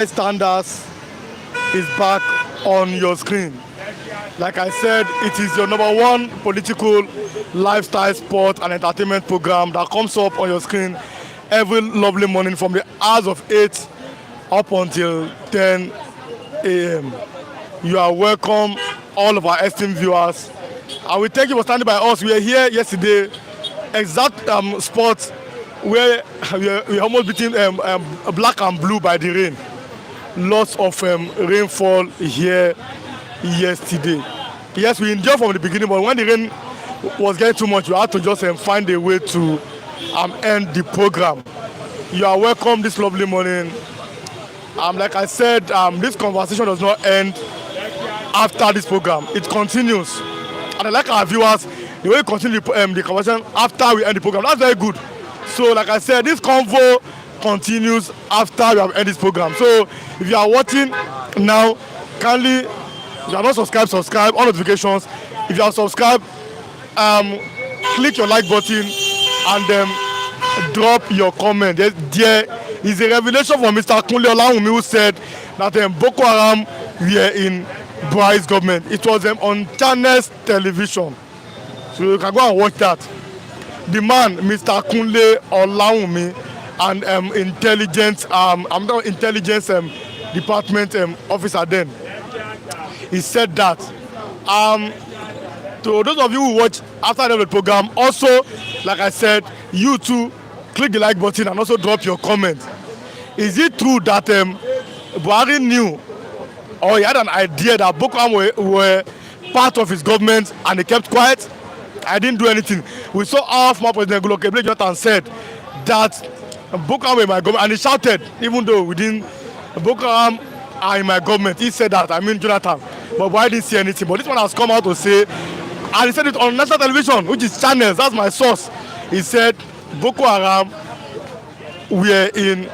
Standards is back on your screen. Like I said, it is your number one political, lifestyle, sport, and entertainment program that comes up on your screen every lovely morning from the hours of 8 up until 10 a.m. You are welcome, all of our esteemed viewers. And we thank you for standing by us. We were here yesterday, exact spot where we almost between black and blue by the rain. Lots of rainfall here yesterday. Yes, we enjoyed from the beginning, but when the rain was getting too much, we had to just find a way to end the program. You are welcome this lovely morning. Like I said, this conversation does not end after this program. It continues. And I like our viewers, the way we continue the conversation after we end the program. That's very good. So, like I said, this convo continues after we have ended this program. So, if you are watching now, kindly, if you are not subscribed, subscribe, on notifications. If you are subscribed, click your like button and drop your comment. There is a revelation from Mr. Kunle who said that Boko Haram were in Buhari'S government. It was on Channels television. So you can go and watch that. The man, Mr. Kunle Olawumi, and intelligence, intelligence department officer then, he said that. To those of you who watch after the program, also, like I said, you too, click the like button and also drop your comment. Is it true that Buhari knew or he had an idea that Boko Haram were part of his government and he kept quiet? I didn't do anything. We saw our former President Govt said that Boko Haram in my government, and he shouted, even though we didn't, Boko Haram are in my government. He said that, I mean Jonathan, but I didn't see anything. But this one has come out to say, and he said it on national television, which is Channels, that's my source. He said Boko Haram were in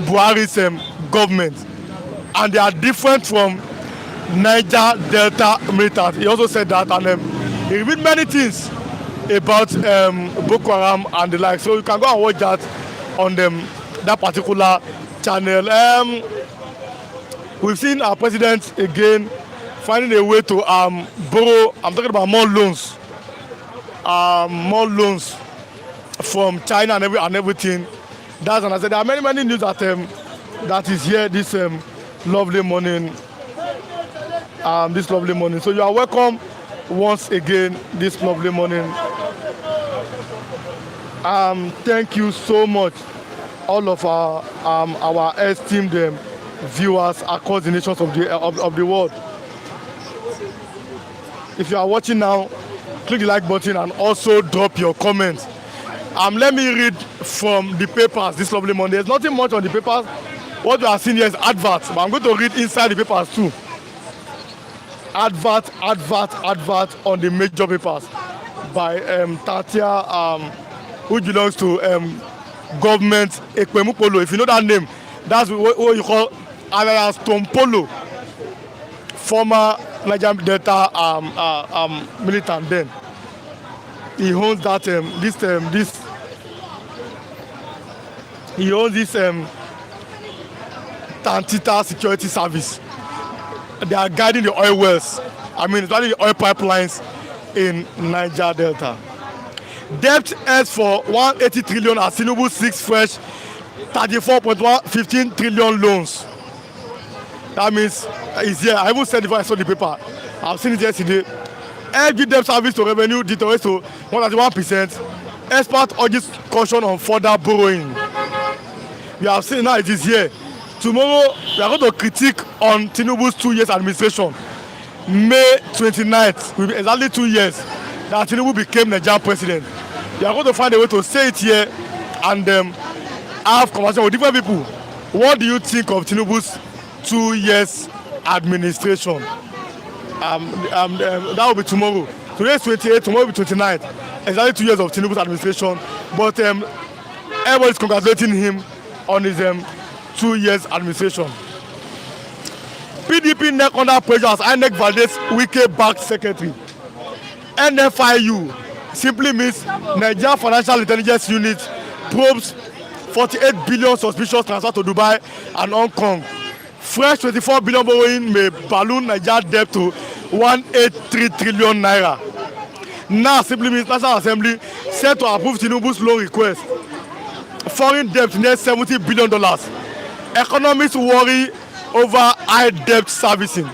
Buhari's government, and they are different from Niger Delta militants. He also said that, and he revealed many things about Boko Haram and the like. So you can go and watch that on that particular channel. We've seen our president again finding a way to borrow. I'm talking about more loans from China and everything. That's, and I said there are many news that that is here this lovely morning. So you are welcome once again this lovely morning. Thank you so much, all of our esteemed viewers across the nations of the world. If you are watching now, click the like button and also drop your comments. Let me read from the papers this lovely morning. There's nothing much on the papers. What we are seeing here is adverts, but I'm going to read inside the papers too. Advert on the major papers by Tatia, which belongs to government B0K0. If you know that name, that's what you call alias Tompolo, former Niger Delta militant. Then he owns that he owns this Tantita security service. They are guiding the oil wells. I mean, it's only the oil pipelines in Niger Delta. Debt ends for 180 trillion as Tinubu seeks fresh 34.15 trillion loans. That means it's here. I even said before I saw the paper. I've seen it yesterday. LG debt service to revenue deteriorates to 131%. Expert urges caution on further borrowing. We have seen now it is here. Tomorrow we are going to critique on Tinubu's 2 years administration. May 29th will be exactly 2 years that Tinubu became Nigerian president. We are going to find a way to say it here and have conversation with different people. What do you think of Tinubu's 2 years administration? That will be tomorrow. Today is 28, tomorrow will be 29th. Exactly 2 years of Tinubu's administration. But everybody is congratulating him on his 2 years administration. PDP neck under pressure as INEC validates Wike-backed secretary. NFIU simply means Nigeria Financial Intelligence Unit probes 48 billion suspicious transfer to Dubai and Hong Kong. Fresh 24 billion borrowing may balloon Niger debt to 183 trillion naira. Now simply means National Assembly set to approve Tinubu's loan request. Foreign debt near $70 billion. Economists worry over high debt servicing.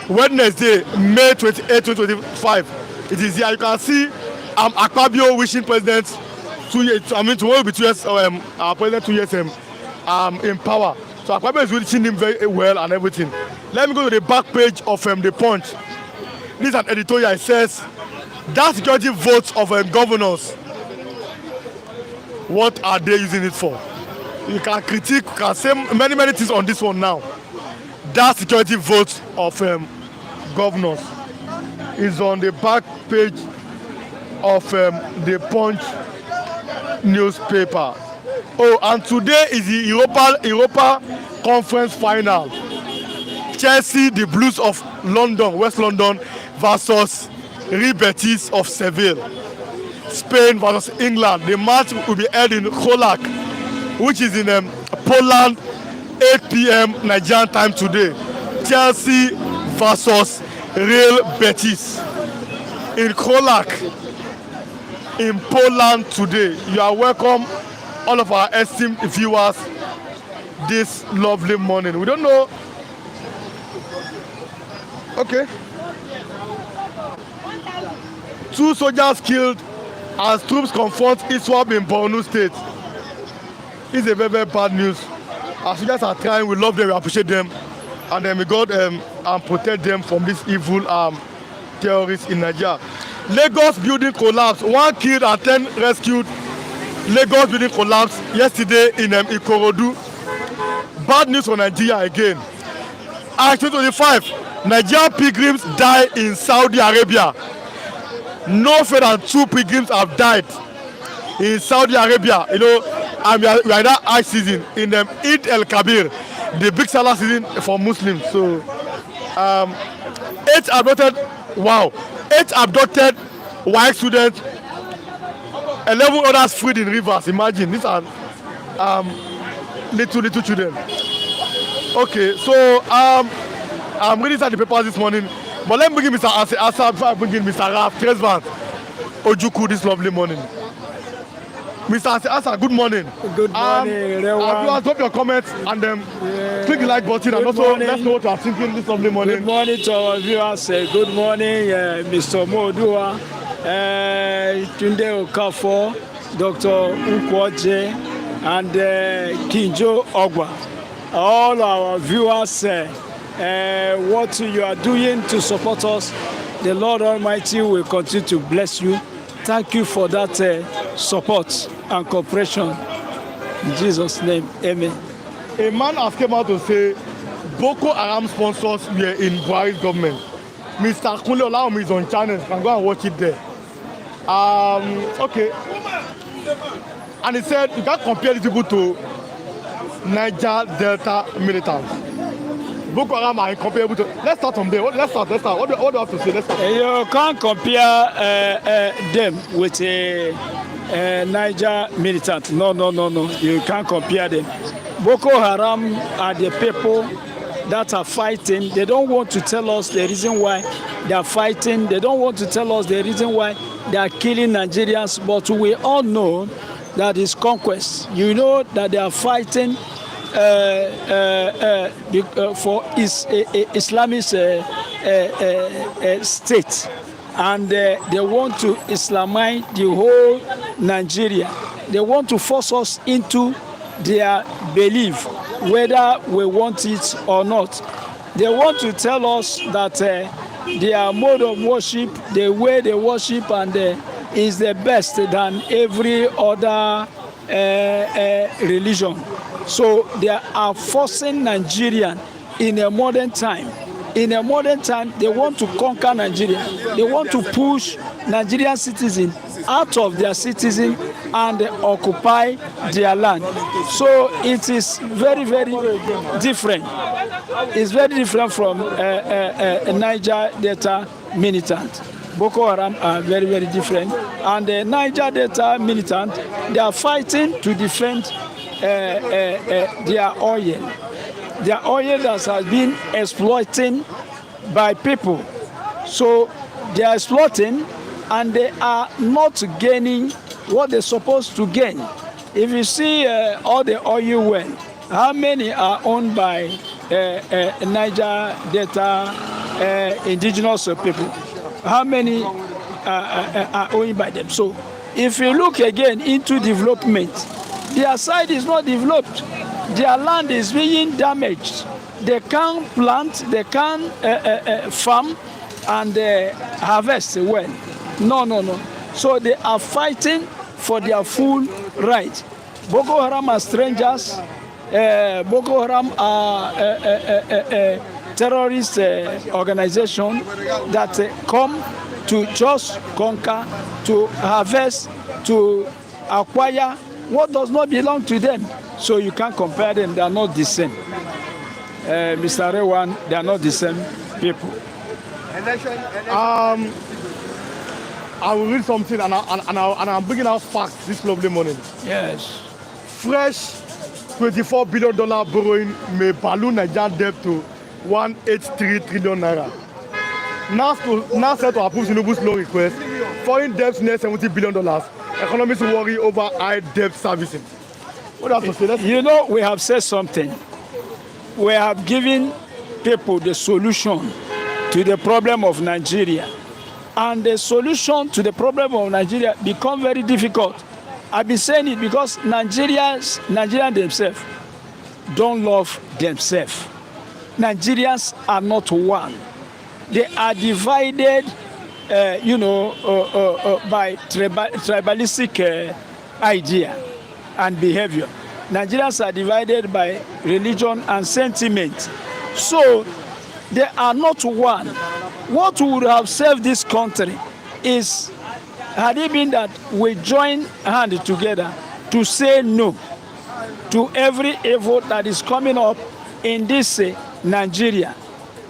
Wednesday, May 28, 2025. It is here. You can see Akpabio wishing president 2 years. I mean, tomorrow will be 2 years. Our president 2 years in power. So Akpabio is wishing him very well and everything. Let me go to the back page of the Punch. This is an editorial. It says that security votes of governors. What are they using it for? You can critique, you can say many things on this one now. That security vote of governors is on the back page of the Punch newspaper. Oh, and today is the Europa Conference final. Chelsea, the Blues of London, West London, versus Real Betis of Seville. Spain versus England. The match will be held in Colac, which is in Poland, 8 p.m. Nigerian time today. Chelsea versus Real Betis in Colac in Poland today. You are welcome, all of our esteemed viewers, this lovely morning. We don't know. Okay. 2 soldiers killed as troops confront ISWAP in Borno State. It's a very, very bad news. As soldiers are trying, we love them, we appreciate them, and then may God protect them from this evil terrorists in Niger. Lagos building collapse. 1 killed and 10 rescued. Lagos building collapse yesterday in Ikorodu. Bad news for Nigeria again. Act 2025. Nigerian pilgrims die in Saudi Arabia. No fewer than 2 pilgrims have died in Saudi Arabia. You know, we are in that high season in Eid el-Kabir, the big Salah season for Muslims. So, 8 abducted. Wow, 8 abducted white students. 11 others freed in rivers. Imagine, these are little children. Okay, so I'm reading the papers this morning. But let me bring in Mr. Asa before I bring in Mr. Raf Tresvant Ojuku this lovely morning. Mr. Asa, good morning. Good morning, I'll drop your comments and click the like button and also let's know what you are thinking this lovely morning. Good morning to our viewers. Good morning, Mr. Modua, Tunde Okafo, Dr. Ukwoje, and Kinjo Ogwa. All our viewers, what you are doing to support us, the Lord Almighty will continue to bless you. Thank you for that support and cooperation. In Jesus' name, amen. A man has come out to say Boko Haram sponsors were in Buhari's government. Mr. Kunle Olaomi is on channel. You can go and watch it there. Okay. And he said you can't compare these people to Niger Delta militants. Boko Haram are incomparable to. Let's start from there. Let's start. What do you have to say? Let's start. You can't compare them with a Niger militant. No. You can't compare them. Boko Haram are the people that are fighting. They don't want to tell us the reason why they are fighting. They don't want to tell us the reason why they are killing Nigerians. But we all know that is conquest. You know that they are fighting for Islamic state, and they want to Islamize the whole Nigeria. They want to force us into their belief, whether we want it or not. They want to tell us that their mode of worship, the way they worship, and is the best than every other religion. So they are forcing Nigerian in a modern time. In a modern time, they want to conquer Nigeria. They want to push Nigerian citizens out of their citizen and occupy their land. So it is very, very different. It's very different from Niger Delta militant. Boko Haram are very, very different. And the Niger Delta militant, they are fighting to defend their oil. Their oil that has been exploited by people. So they are exploiting and they are not gaining what they're supposed to gain. If you see all the oil well, how many are owned by Niger Delta indigenous people? How many are owned by them? So if you look again into development, their side is not developed. Their land is being damaged. They can't plant, they can't farm, and harvest well. No. So they are fighting for their full right. Boko Haram are strangers. Boko Haram are terrorist organization that come to just conquer, to harvest, to acquire what does not belong to them. So you can't compare them. They are not the same. Mr. Rewan, they are not the same people. I will read something and I'm bringing out facts this lovely morning. Yes. Fresh $24 billion borrowing may balloon Nigerian debt to 183 trillion naira. Now set to approve Tinubu's loan request. Foreign debt near $70 billion. Economists worry over high debt servicing. What do you have to say? You know, we have said something. We have given people the solution to the problem of Nigeria. And the solution to the problem of Nigeria become very difficult. I've been saying it because Nigerians themselves don't love themselves. Nigerians are not one. They are divided, by tribalistic idea and behavior. Nigerians are divided by religion and sentiment. So they are not one. What would have saved this country is, had it been that we join hands together to say no to every evil that is coming up in this Nigeria.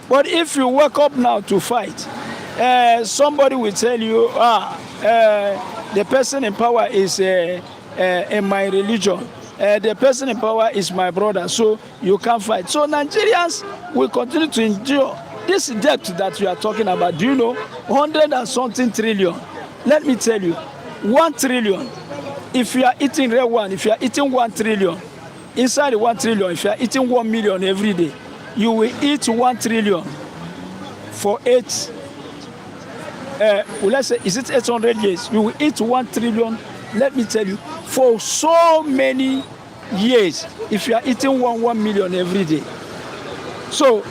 But if you wake up now to fight, somebody will tell you, the person in power is in my religion. The person in power is my brother, so you can't fight. So Nigerians will continue to endure this debt that you are talking about. Do you know 100 and something trillion? Let me tell you, 1 trillion. If you are eating real one, if you are eating 1 trillion, inside the 1 trillion, if you are eating 1 million every day, you will eat 1 trillion for 8. Let's say, is it 800 years? You will eat 1 trillion. Let me tell you, for so many years, if you are eating 1 million every day. So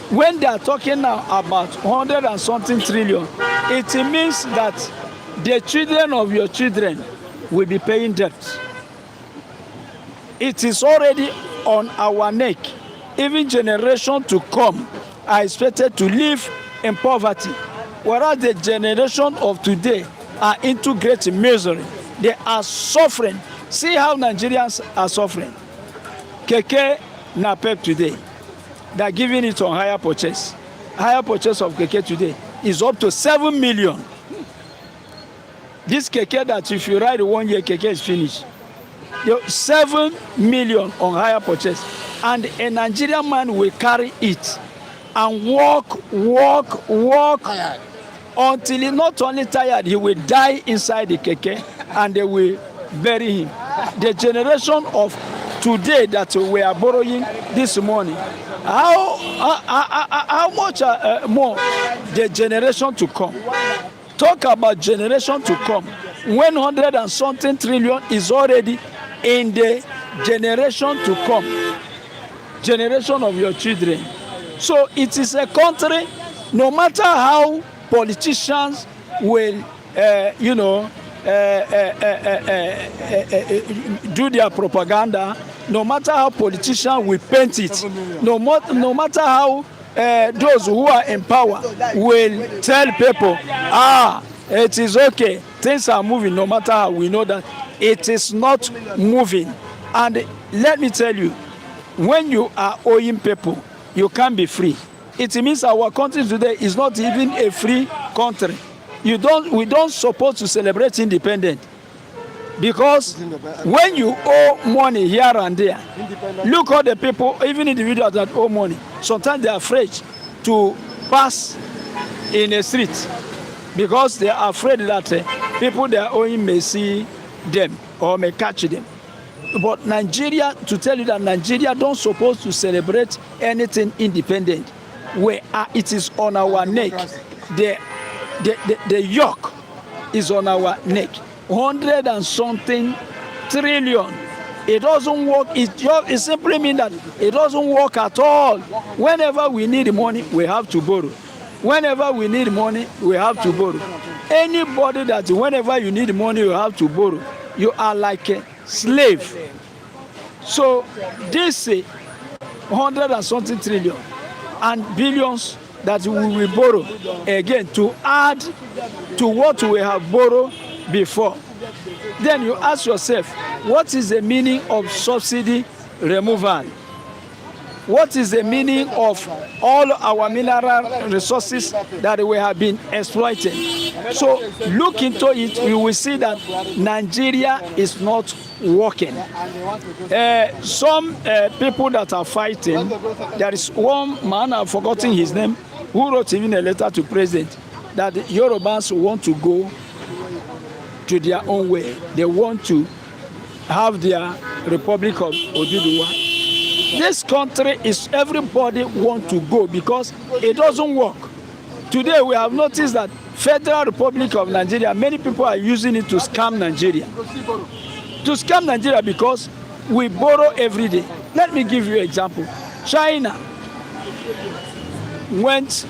when they are talking now about 100 and something trillion, it means that the children of your children will be paying debt. It is already on our neck. Even generations to come are expected to live in poverty, whereas the generation of today are into great misery. They are suffering. See how Nigerians are suffering. Keke Napep today, they are giving it on higher purchase. Higher purchase of Keke today is up to 7 million. This Keke that if you ride 1 year, Keke is finished. 7 million on higher purchase. And a Nigerian man will carry it and walk until he's not only tired, he will die inside the Keke and they will bury him. The generation of today that we are borrowing this morning, how much more the generation to come? Talk about generation to come. 100 and something trillion is already in the generation to come. Generation of your children. So it is a country, no matter how politicians will, do their propaganda, no matter how politicians will paint it, no matter how those who are in power will tell people, it is okay, things are moving, no matter how, we know that it is not moving. And let me tell you, when you are owing people, you can't be free. It means our country today is not even a free country. We don't supposed to celebrate independence. Because when you owe money here and there, look at the people, even individuals that owe money, sometimes they are afraid to pass in a street because they are afraid that people they are owing may see them or may catch them. But Nigeria, to tell you that Nigeria don't supposed to celebrate anything independent, where it is on our neck. The yoke is on our neck. 100 and something trillion. It doesn't work. It simply means that it doesn't work at all. Whenever we need money, we have to borrow. Whenever we need money, we have to borrow. Anybody that whenever you need money, you have to borrow, you are like a slave. So this 100 and something trillion and billions that we will borrow again to add to what we have borrowed before. Then you ask yourself, what is the meaning of subsidy removal? What is the meaning of all our mineral resources that we have been exploiting? So look into it, you will see that Nigeria is not working. Some people that are fighting, there is one man, I've forgotten his name, who wrote even a letter to president that the Yorubas want to go to their own way. They want to have their Republic of Oduduwa. This country is everybody want to go because it doesn't work. Today we have noticed that Federal Republic of Nigeria, many people are using it to scam Nigeria. To scam Nigeria because we borrow every day. Let me give you an example. China went,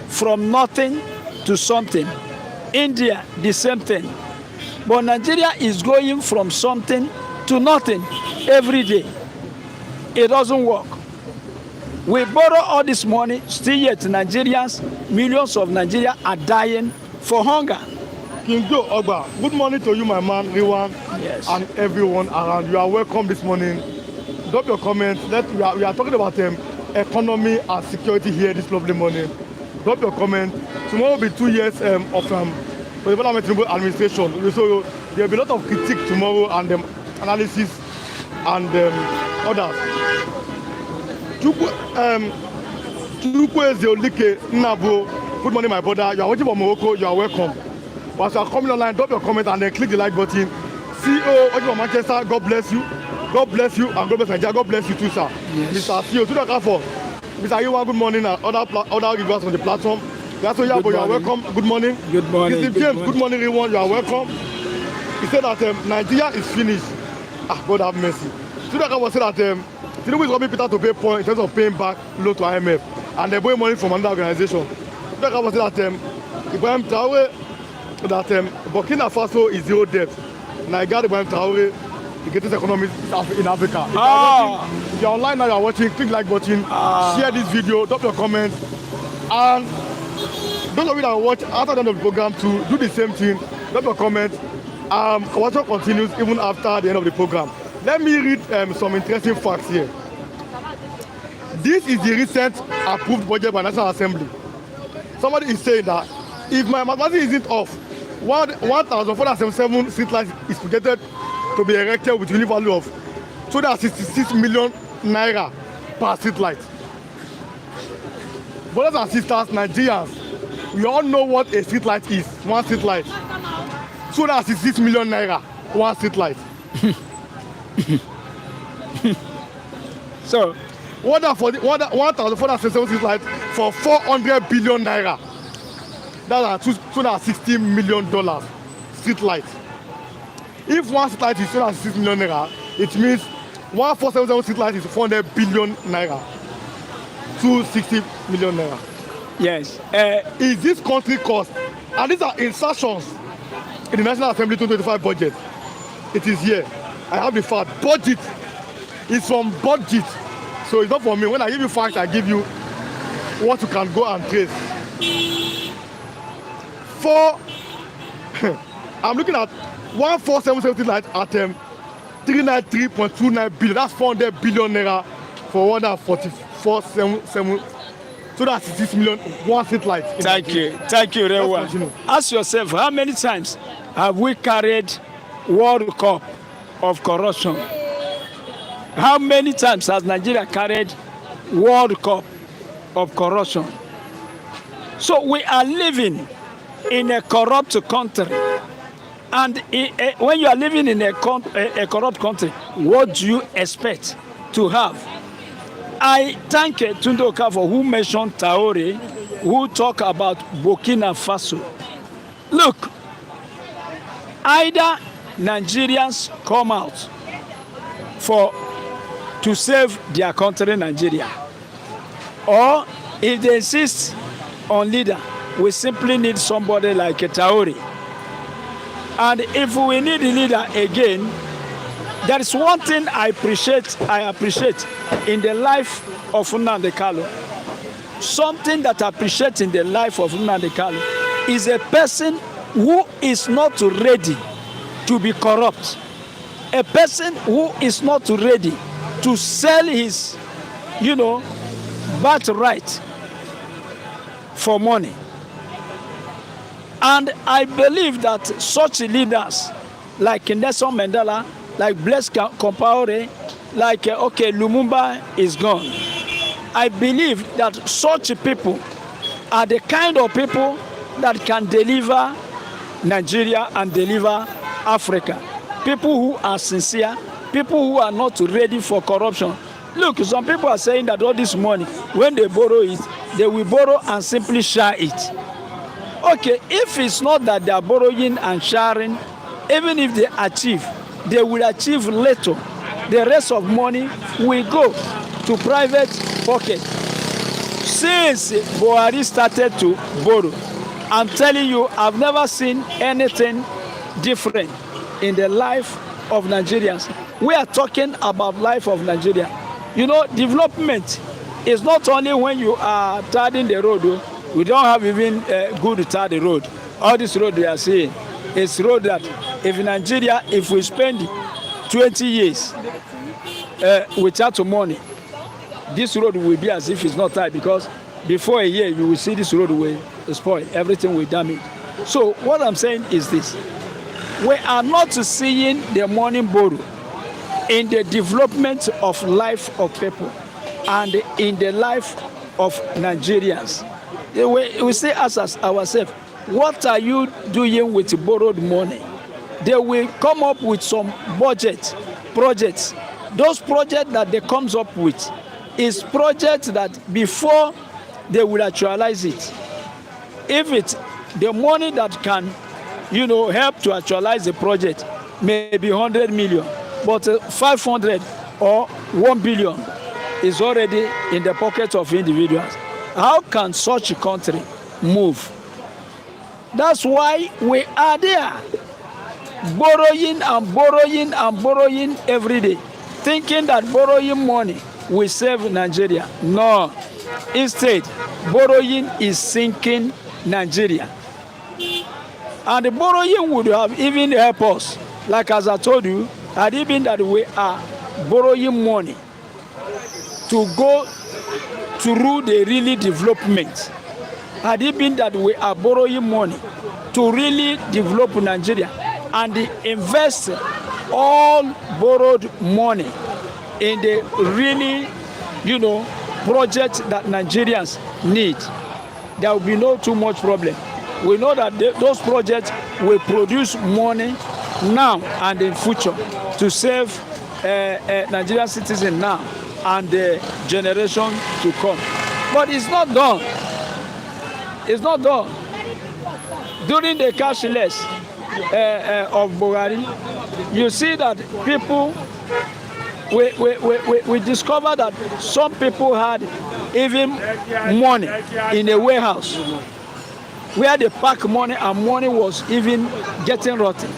from nothing to something. India, the same thing. But Nigeria is going from something to nothing every day. It doesn't work. We borrow all this money, still yet Nigerians, millions of Nigerians are dying for hunger. King Joe Ogba, good morning to you, my man, Riwan, yes, and everyone around. You are welcome this morning. Drop your comments. We are talking about economy and security here this lovely morning. Drop your comment. Tomorrow will be 2 years of the development administration. So there will be a lot of critique tomorrow and analysis and others. Good morning, my brother. You are watching from Morocco. You are welcome. Once you are coming online, drop your comment and then click the like button. CEO watching from Manchester, God bless you. God bless you and God bless Nigeria. God bless you too, sir. Yes. Mr. CEO, to the for Mr. Iwan, good morning. And other viewers on the platform. That's why you are welcome. Good morning. Good morning. Mr. James, good morning, everyone. You are welcome. He said that Nigeria is finished. God have mercy. To the was said that Tinubu is robbing Peter to pay point in terms of paying back loan to IMF, and they borrow money from another organization. To the was said that Ibrahim Traore, that Burkina Faso is zero debt. Niger, Ibrahim Traore, the greatest economy in Africa. If you are online now, you are watching, click like button, share this video, drop your comments, and those of you that watch after the end of the program to do the same thing, drop your comments. Our show continues even after the end of the program. Let me read some interesting facts here. This is the recent approved budget by National Assembly. Somebody is saying that if my mathematics isn't off, 1,477 street lights is projected to be erected with a value of 266 million naira per street light. Brothers and sisters, Nigerians, we all know what a street light is. One street light, 266 million naira, one street light. So, what are for the 1,477 street lights for 400 billion naira? That's $260 million street light. If one street light is 260 million naira, it means 1,477 street light is 400 billion naira. 260 million naira. Yes. Is this country cost? And these are insertions in the National Assembly 2025 budget. It is here. I have the fact. Budget is from budget. So it's not for me. When I give you facts, I give you what you can go and trace. I'm looking at 1,477 lights at 393.29 billion. That's 400 billion naira for 144.77. So that's 6 million one street light. Thank you, Rewa. Ask yourself, how many times have we carried World Cup of corruption. How many times has Nigeria carried World Cup of corruption? So we are living in a corrupt country. And when you are living in a corrupt country, what do you expect to have? I thank Tunde Okafor who mentioned Traore, who talk about Burkina Faso. Look, either Nigerians come out to save their country, Nigeria, or if they insist on leader, we simply need somebody like a Traore. And if we need a leader again, there is one thing I appreciate in the life of Nnamdi Kanu. Something that I appreciate in the life of Nnamdi Kanu is a person who is not ready to be corrupt. A person who is not ready to sell his, birthright for money. And I believe that such leaders like Nelson Mandela, like Blaise Compaoré, like Lumumba is gone. I believe that such people are the kind of people that can deliver Nigeria and deliver Africa. People who are sincere, people who are not ready for corruption. Look, some people are saying that all this money, when they borrow it, they will borrow and simply share it. Okay, if it's not that they are borrowing and sharing, even if they achieve, they will achieve later. The rest of money will go to private pocket. Since Buhari started to borrow, I'm telling you, I've never seen anything different in the life of Nigerians. We are talking about life of Nigeria. Development is not only when you are tidying the road. We don't have even good tarred road. All this road we are seeing is road that if in Nigeria, if we spend 20 years without money, this road will be as if it's not tied, because before a year you will see this road will spoil, everything will damage. So what I'm saying is this: we are not seeing the money borrow in the development of life of people and in the life of Nigerians. We say ourselves, what are you doing with borrowed money? They will come up with some budget projects. Those projects that they comes up with is projects that before they will actualize it, if it's the money that can, help to actualize the project, maybe 100 million, but 500 or 1 billion is already in the pocket of individuals. How can such a country move? That's why we are there, borrowing and borrowing and borrowing every day, thinking that borrowing money will save Nigeria. No. Instead, borrowing is sinking Nigeria. And the borrowing would have even helped us. Like as I told you, had it been that we are borrowing money to go through the really development, had it been that we are borrowing money to really develop Nigeria and invest all borrowed money in the really, projects that Nigerians need, there will be no too much problem. We know that those projects will produce money now and in future to save Nigerian citizens now and the generation to come. But it's not done. It's not done. During the cashless of Buhari, you see that people, we discovered that some people had even money in a warehouse where they pack money, and money was even getting rotten.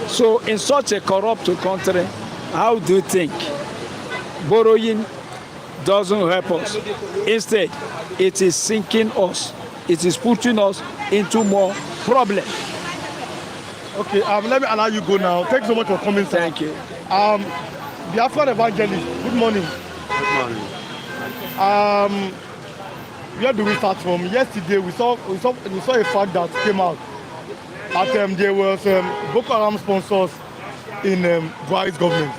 So in such a corrupt country, how do you think borrowing doesn't help us? Instead, it is sinking us. It is putting us into more problems. Okay, let me allow you go now. Thanks so much for coming, sir. Thank you. The African evangelist, good morning. Good morning. Where do we start from? Yesterday we saw a fact that came out there was Boko Haram sponsors in Buhari'S government.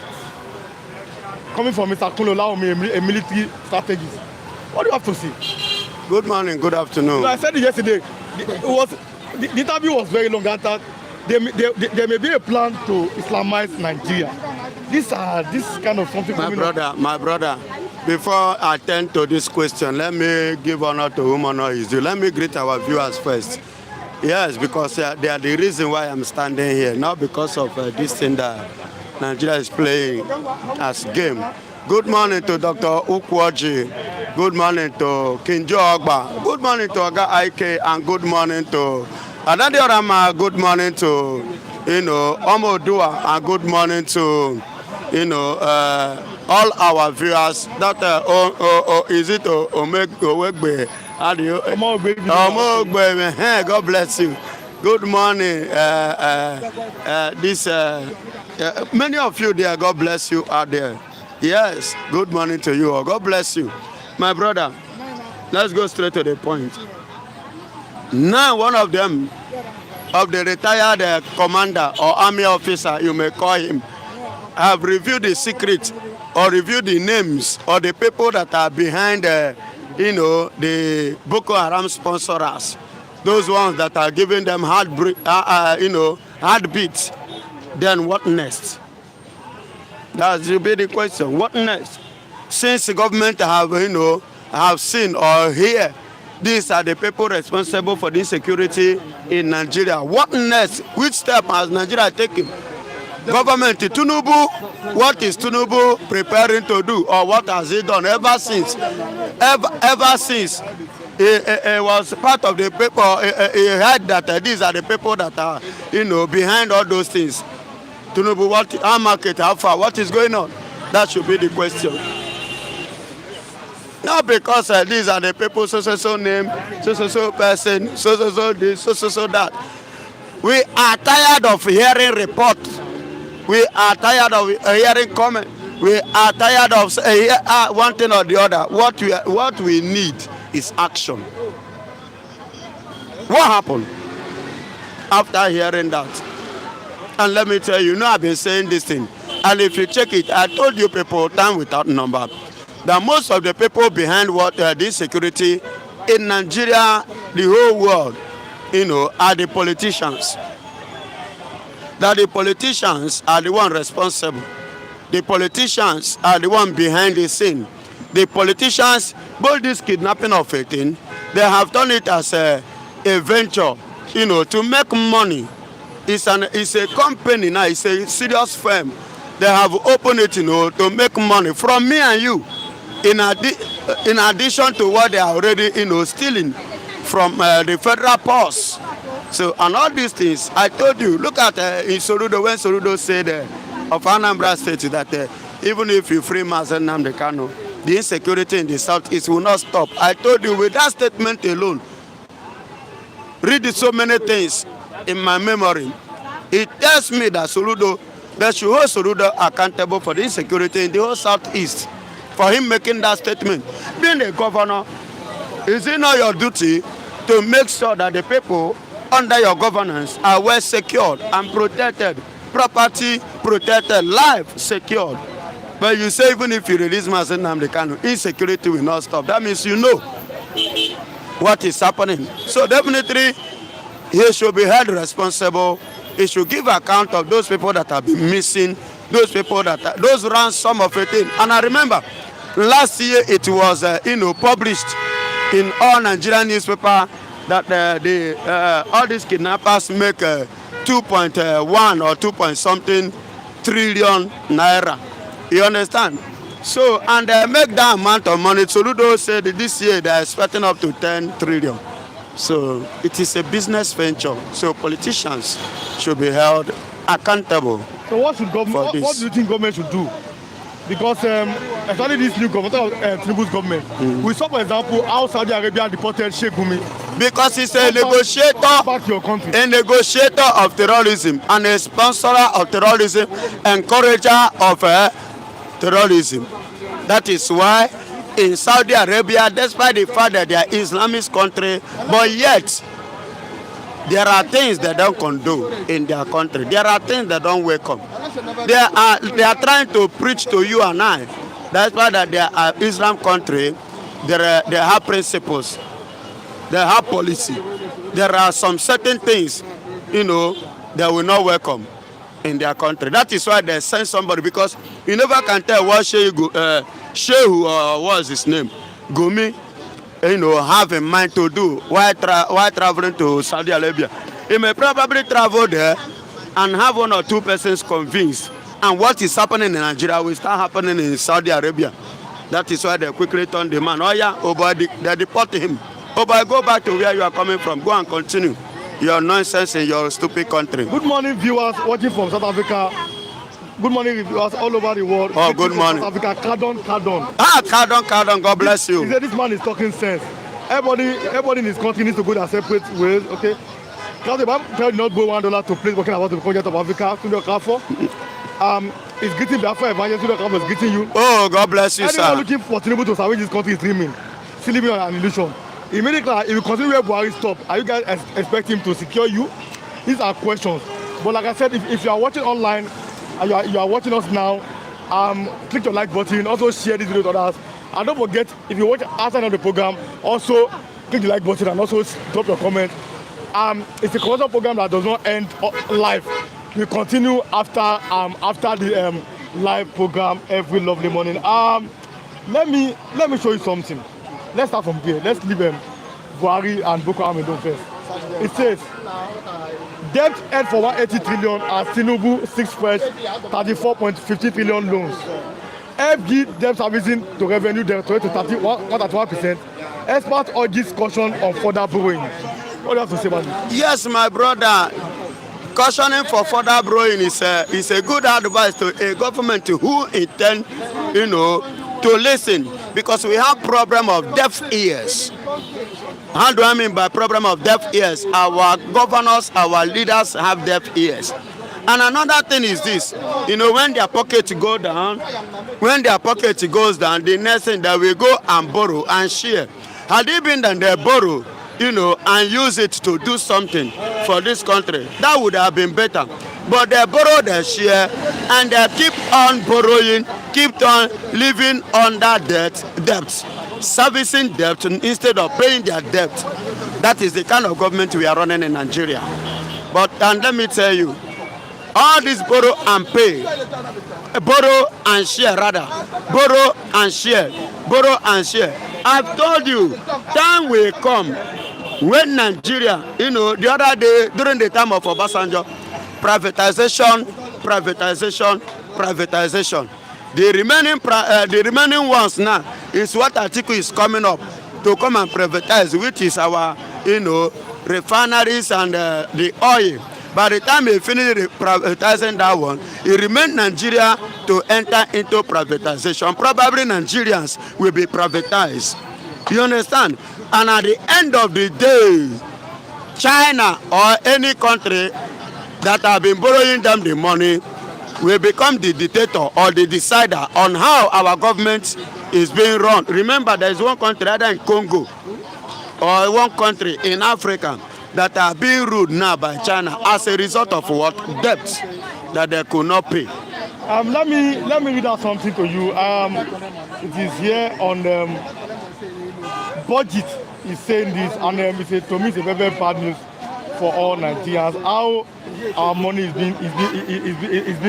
Coming from Mr. Kunle, a military strategist. What do you have to say? Good morning, good afternoon. I said it yesterday. The interview was very long. That there may be a plan to Islamize Nigeria. This kind of something. My brother, before I attend to this question, let me give honor to whom honor is due. Let me greet our viewers first. Yes, because they are the reason why I'm standing here, not because of this thing that Nigeria is playing as game. Good morning to Dr. Ukwoji. Good morning to Kinjo Ogba. Good morning to Oga Ike, and good morning to Adadi Orama. Good morning to Omodua, and good morning to all our viewers. Dr. Is it Owegbe? How do you? Omogbe. God bless you. Good morning. Many of you there, God bless you out there. Yes, good morning to you all. God bless you. My brother, let's go straight to the point. Now, one of them, of the retired commander or army officer, you may call him, have reviewed the secret or reviewed the names of the people that are behind, the Boko Haram sponsors. Those ones that are giving them heartbeats. Then what next? That should be the question. What next? Since the government have seen or hear these are the people responsible for the insecurity in Nigeria, what next? Which step has Nigeria taken? Government Tinubu, what is Tinubu preparing to do, or what has he done ever since? Ever since he was part of the people, he heard that these are the people that are behind all those things. Tinubu, our market, how far, what is going on? That should be the question. Not because these are the people, so name, so person, so this, so that. We are tired of hearing reports. We are tired of hearing comment. We are tired of one thing or the other. What we need is action. What happened after hearing that? And let me tell you, I've been saying this thing. And if you check it, I told you people, time without number, that most of the people behind this security in Nigeria, the whole world, are the politicians. That the politicians are the one responsible. The politicians are the one behind the scene. The politicians, both this kidnapping of 18, they have done it as a venture, to make money. It's a company now, it's a serious firm. They have opened it, to make money from me and you. In addition to what they are already, stealing from the federal purse. So, and all these things, I told you, look at in Sorudo, when Sorudo said of Anambra State that even if you free Mazen Nnamdi Kanu, the insecurity in the southeast will not stop. I told you, with that statement alone, read so many things in my memory. It tells me that Sorudo, they should hold Sorudo accountable for the insecurity in the whole southeast. For him making that statement. Being a governor, is it not your duty to make sure that the people under your governance are well secured and protected, property protected, life secured? But you say even if you release Mazen Nnamdi Kanu, insecurity will not stop. That means you know what is happening. So definitely he should be held responsible. He should give account of those people that have been missing, those people that those ransom of 18. And I remember last year it was published in all Nigerian newspaper that all these kidnappers make 2.1 or 2 trillion naira. You understand? So, and they make that amount of money. Soludo said that this year they are expecting up to 10 trillion. So it is a business venture. So politicians should be held accountable. So what should government? What do you think government should do? Because especially this new government, Tinubu's government, we saw, for example, how Saudi Arabia deported Sheikh Gumi. Because he's a negotiator, back to your country. A negotiator of terrorism and a sponsor of terrorism, encourager of terrorism. That is why in Saudi Arabia, despite the fact that they are Islamist country, but yet there are things they don't condone in their country. There are things they don't welcome. They are trying to preach to you and I. That's why that they are Islam country. They have principles. They have policy. There are some certain things, they will not welcome in their country. That is why they send somebody, because you never can tell what Shehu, what's his name, Gumi, have in mind to do while traveling to Saudi Arabia. He may probably travel there and have 1 or 2 persons convinced, and what is happening in Nigeria will start happening in Saudi Arabia. That is why they quickly turn the man. Oh yeah, oh boy, they deport him. Oh boy, go back to where you are coming from. Go and continue your nonsense in your stupid country. Good morning, viewers watching from South Africa. Good morning, viewers all over the world. Oh, good morning. South Africa, Cardon. Cardon, God bless you. He said this man is talking sense. Everybody in his country needs to go their separate ways, okay? Because the bank tell not go $1 to place working about the project of Africa, to the Carrefour. It's greeting Biafra evangelist, to the Carrefour is greeting you. Oh, God bless you, Anyone sir. looking for Tinubu to salvage this country is dreaming. Still living on an illusion. Immediately, if you consider where Buhari stop, are you guys expect him to secure you? These are questions. But like I said, if you are watching online and you are watching us now, click the like button, also share this video with others. And don't forget, if you watch outside of the program, also click the like button and also drop your comment. It's a commercial program that does not end live. We continue after the live program every lovely morning. Let me show you something. Let's start from here. Let's leave Buhari and Boko Haram first. It says, debt held for 180 trillion as Tinubu 6 fresh 34.50 trillion loans. FG debt servicing to revenue debt to 31%. Experts urge caution on further borrowing. What do you have to say about this? Yes, my brother. Cautioning for further borrowing is a good advice to a government who intend, to listen, because we have problem of deaf ears. How do I mean by problem of deaf ears? Our governors, our leaders have deaf ears. And another thing is this, when their pocket goes down, the next thing that we go and borrow and share. Had it been that they borrow, and use it to do something for this country, that would have been better. But they borrow, they share, and they keep on borrowing, keep on living under debt, servicing debt instead of paying their debt. That is the kind of government we are running in Nigeria. And let me tell you, all this borrow and pay, borrow and share rather, borrow and share. I've told you, time will come when Nigeria, the other day during the time of Obasanjo, privatization. The remaining ones now is what Atiku is coming up to come and privatize, which is our, refineries and the oil. By the time he finish privatizing that one, it remains Nigeria to enter into privatization. Probably Nigerians will be privatized. You understand? And at the end of the day, China or any country that have been borrowing them the money will become the dictator or the decider on how our government is being run. Remember, there is one country either in Congo or one country in Africa that are being ruled now by China as a result of what? Debts that they could not pay. Let me read out something to you. It is here on budget. Is saying this, and to me it's a very, very bad news for all Nigerians. How our money is being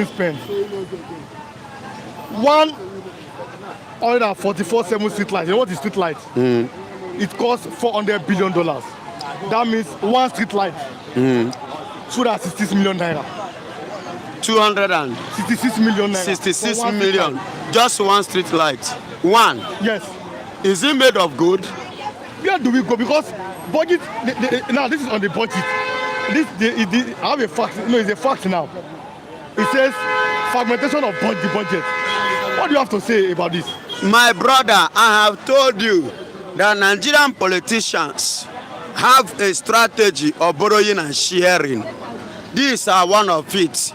spent. 144 street lights. You know what is street light? It costs $400 billion. That means one street light. 266 million naira. 266 million naira. 66 million. Just one street light. One. Yes. Is it made of gold? Where do we go? Because budget. Now this is on the budget. I have a fact. It's a fact now. It says fragmentation of the budget. What do you have to say about this? My brother, I have told you that Nigerian politicians have a strategy of borrowing and sharing. These are one of it.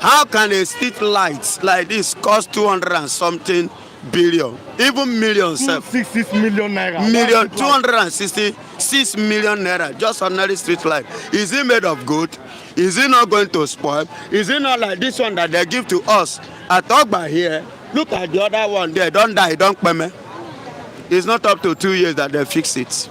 How can a street light like this cost 200 and something billion, even million self. 266 million naira. Million, 266 million naira, just ordinary street light. Is it made of gold? Is it not going to spoil? Is it not like this one that they give to us at Ogba here? Look at the other one there, don't die, don't pay. It's not up to 2 years that they fix it.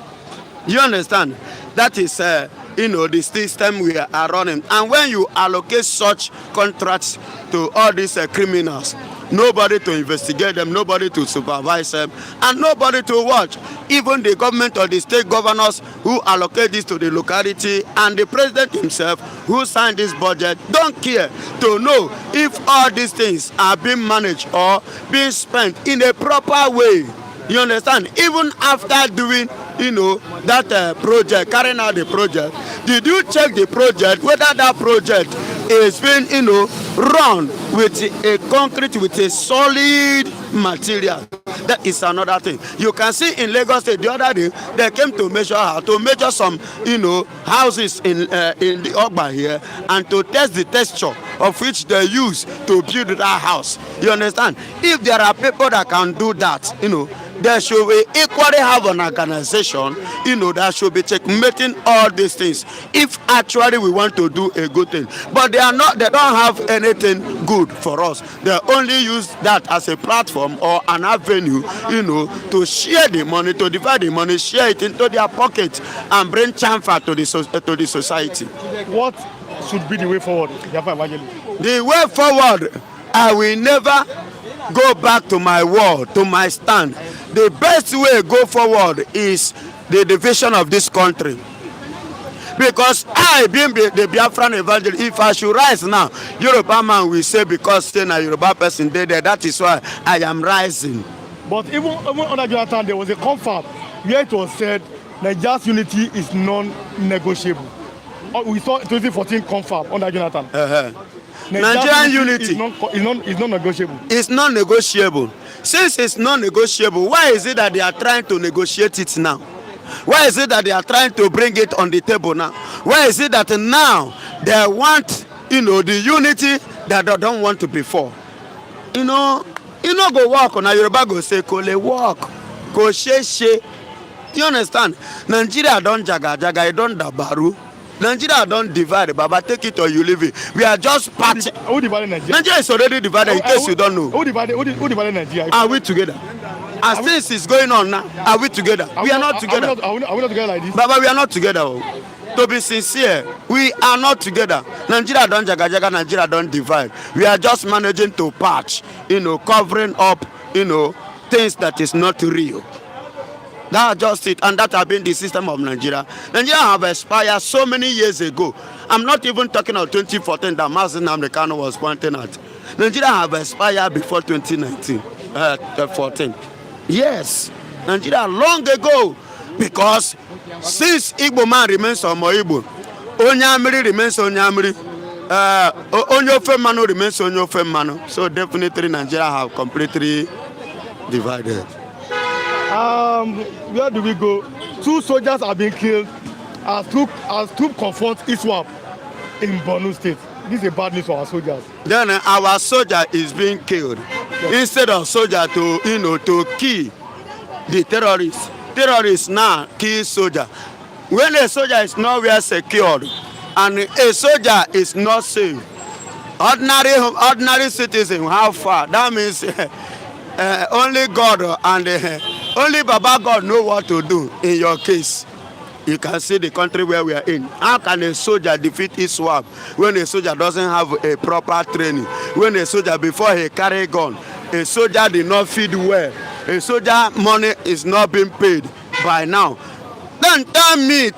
You understand? That is, the system we are running. And when you allocate such contracts to all these criminals, nobody to investigate them, nobody to supervise them, and nobody to watch. Even the government or the state governors who allocate this to the locality and the president himself who signed this budget don't care to know if all these things are being managed or being spent in a proper way. You understand? Even after doing, that project, carrying out the project, did you check the project, whether that project is being, run with a concrete, with a solid material? That is another thing. You can see in Lagos State the other day, they came to measure some, houses in the Ogba here, and to test the texture of which they use to build that house. You understand? If there are people that can do that, there should be equally have an organization, that should be checkmating all these things. If actually we want to do a good thing, but they don't have anything good for us. They only use that as a platform or an avenue, to share the money, to divide the money, share it into their pocket, and bring chamfer to the society. What should be the way forward? The way forward, I will never go back to my word, to my stand. The best way go forward is the division of this country. Because I, being the Biafran evangelist, if I should rise now, Yoruba man will say because still a Yoruba person there, that is why I am rising. But even under Jonathan, there was a confab where it was said Nigeria's unity is non-negotiable. We saw 2014 confab under Jonathan. Nigerian unity is non-negotiable. It's non-negotiable. Since it's non-negotiable, why is it that they are trying to negotiate it now? Why is it that they are trying to bring it on the table now? Why is it that now they want, the unity that they don't want to before? Go walk on a Yoruba go say, Kole walk, go she. You understand? Nigeria don't jaga, it don't dabaru. Nigeria don't divide, Baba, take it or you leave it. We are just party. Who divided Nigeria? Nigeria is already divided, in case you don't know. Who divided Nigeria? Are we together? As things is going on now, are we together? We are not together. Are we not together like this? Baba, we are not together. To be sincere, we are not together. Nigeria don't jaga, Nigeria don't divide. We are just managing to patch, covering up, things that is not real. That's just it, and that has been the system of Nigeria. Nigeria have expired so many years ago. I'm not even talking of 2014 that Mazen Namdekano was pointing at. Nigeria have expired before 2014. Yes, Nigeria long ago, because since Igbo man remains on Igbo, Onyamiri remains Onyamiri, Onyofe Mano remains Onyofe Mano. So definitely Nigeria have completely divided. Where do we go? 2 soldiers have been killed as troop confront ISWAP in Borno State. This is a bad news for our soldiers. Then our soldier is being killed. Yes. Instead of soldier to to kill the terrorists. Terrorists now kill soldier. When a soldier is nowhere secured and a soldier is not safe, ordinary citizen, how far? That means only God and only Baba God know what to do in your case. You can see the country where we are in. How can a soldier defeat ISWAP when a soldier doesn't have a proper training? When a soldier, before he carry gun, a soldier did not feed well. A soldier money is not being paid by now. Then tell me,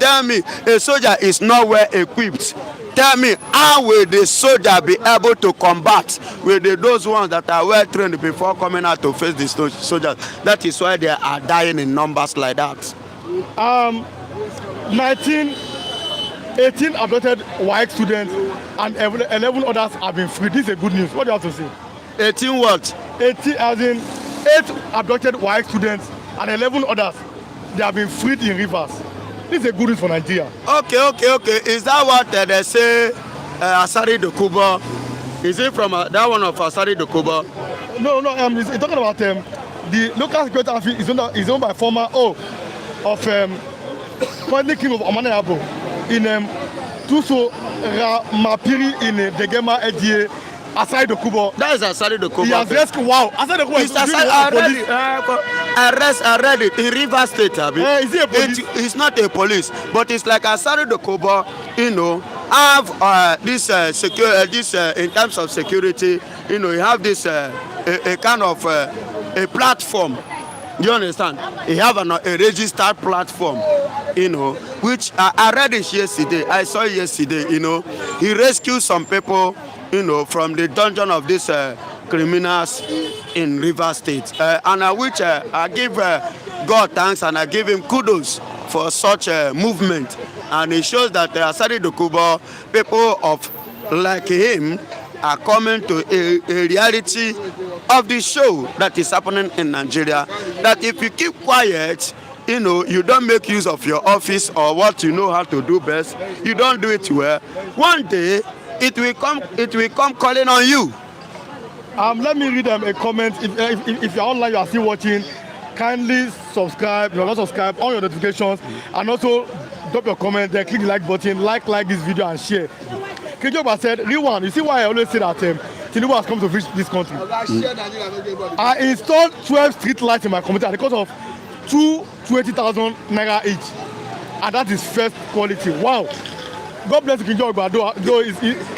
a soldier is not well equipped. Tell me, how will the soldier be able to combat with those ones that are well trained before coming out to face the soldiers? That is why they are dying in numbers like that. 18 abducted white students and 11 others have been freed. This is a good news. What do you have to say? 18 what? 18, as in 8 abducted white students and 11 others. They have been freed in rivers. This is a good news for Nigeria. Okay. Is that what they say, Asari Dokubo? Is it from that one of Asari Dokubo? No. He's talking about the local security outfit is owned by former currently king of Amanayabo in Tuso Mapiri in Degema Edie aside the Kubo. That is aside the Kubo. He has rescued. Wow, aside the Kubo. It's I read it in River State. Is he a police? It's not a police, but it's like aside the Kubo. You know, have this in terms of security. You know, you have this a kind of a platform. Do you understand? You have a registered platform, you know, which I read it yesterday. I saw it yesterday, you know. He rescued some people, you know, from the dungeon of these criminals in River State. And I give God thanks and I give him kudos for such a movement. And it shows that Asari Dokubo, people of like him, are coming to a reality of the show that is happening in Nigeria. That if you keep quiet, you know, you don't make use of your office or what you know how to do best, you don't do it well, one day it will come calling on you. Let me read a comment. If you're online, you are still watching, kindly subscribe, subscribe on your notifications, and also drop your comment there, click the like button, like this video and share. Kijoba said, Rewan, you see why I always say that Tinubu has come to reach this country. I installed 12 street lights in my community at the cost of 20,000 naira each. And that is first quality. Wow. God bless Kijoba.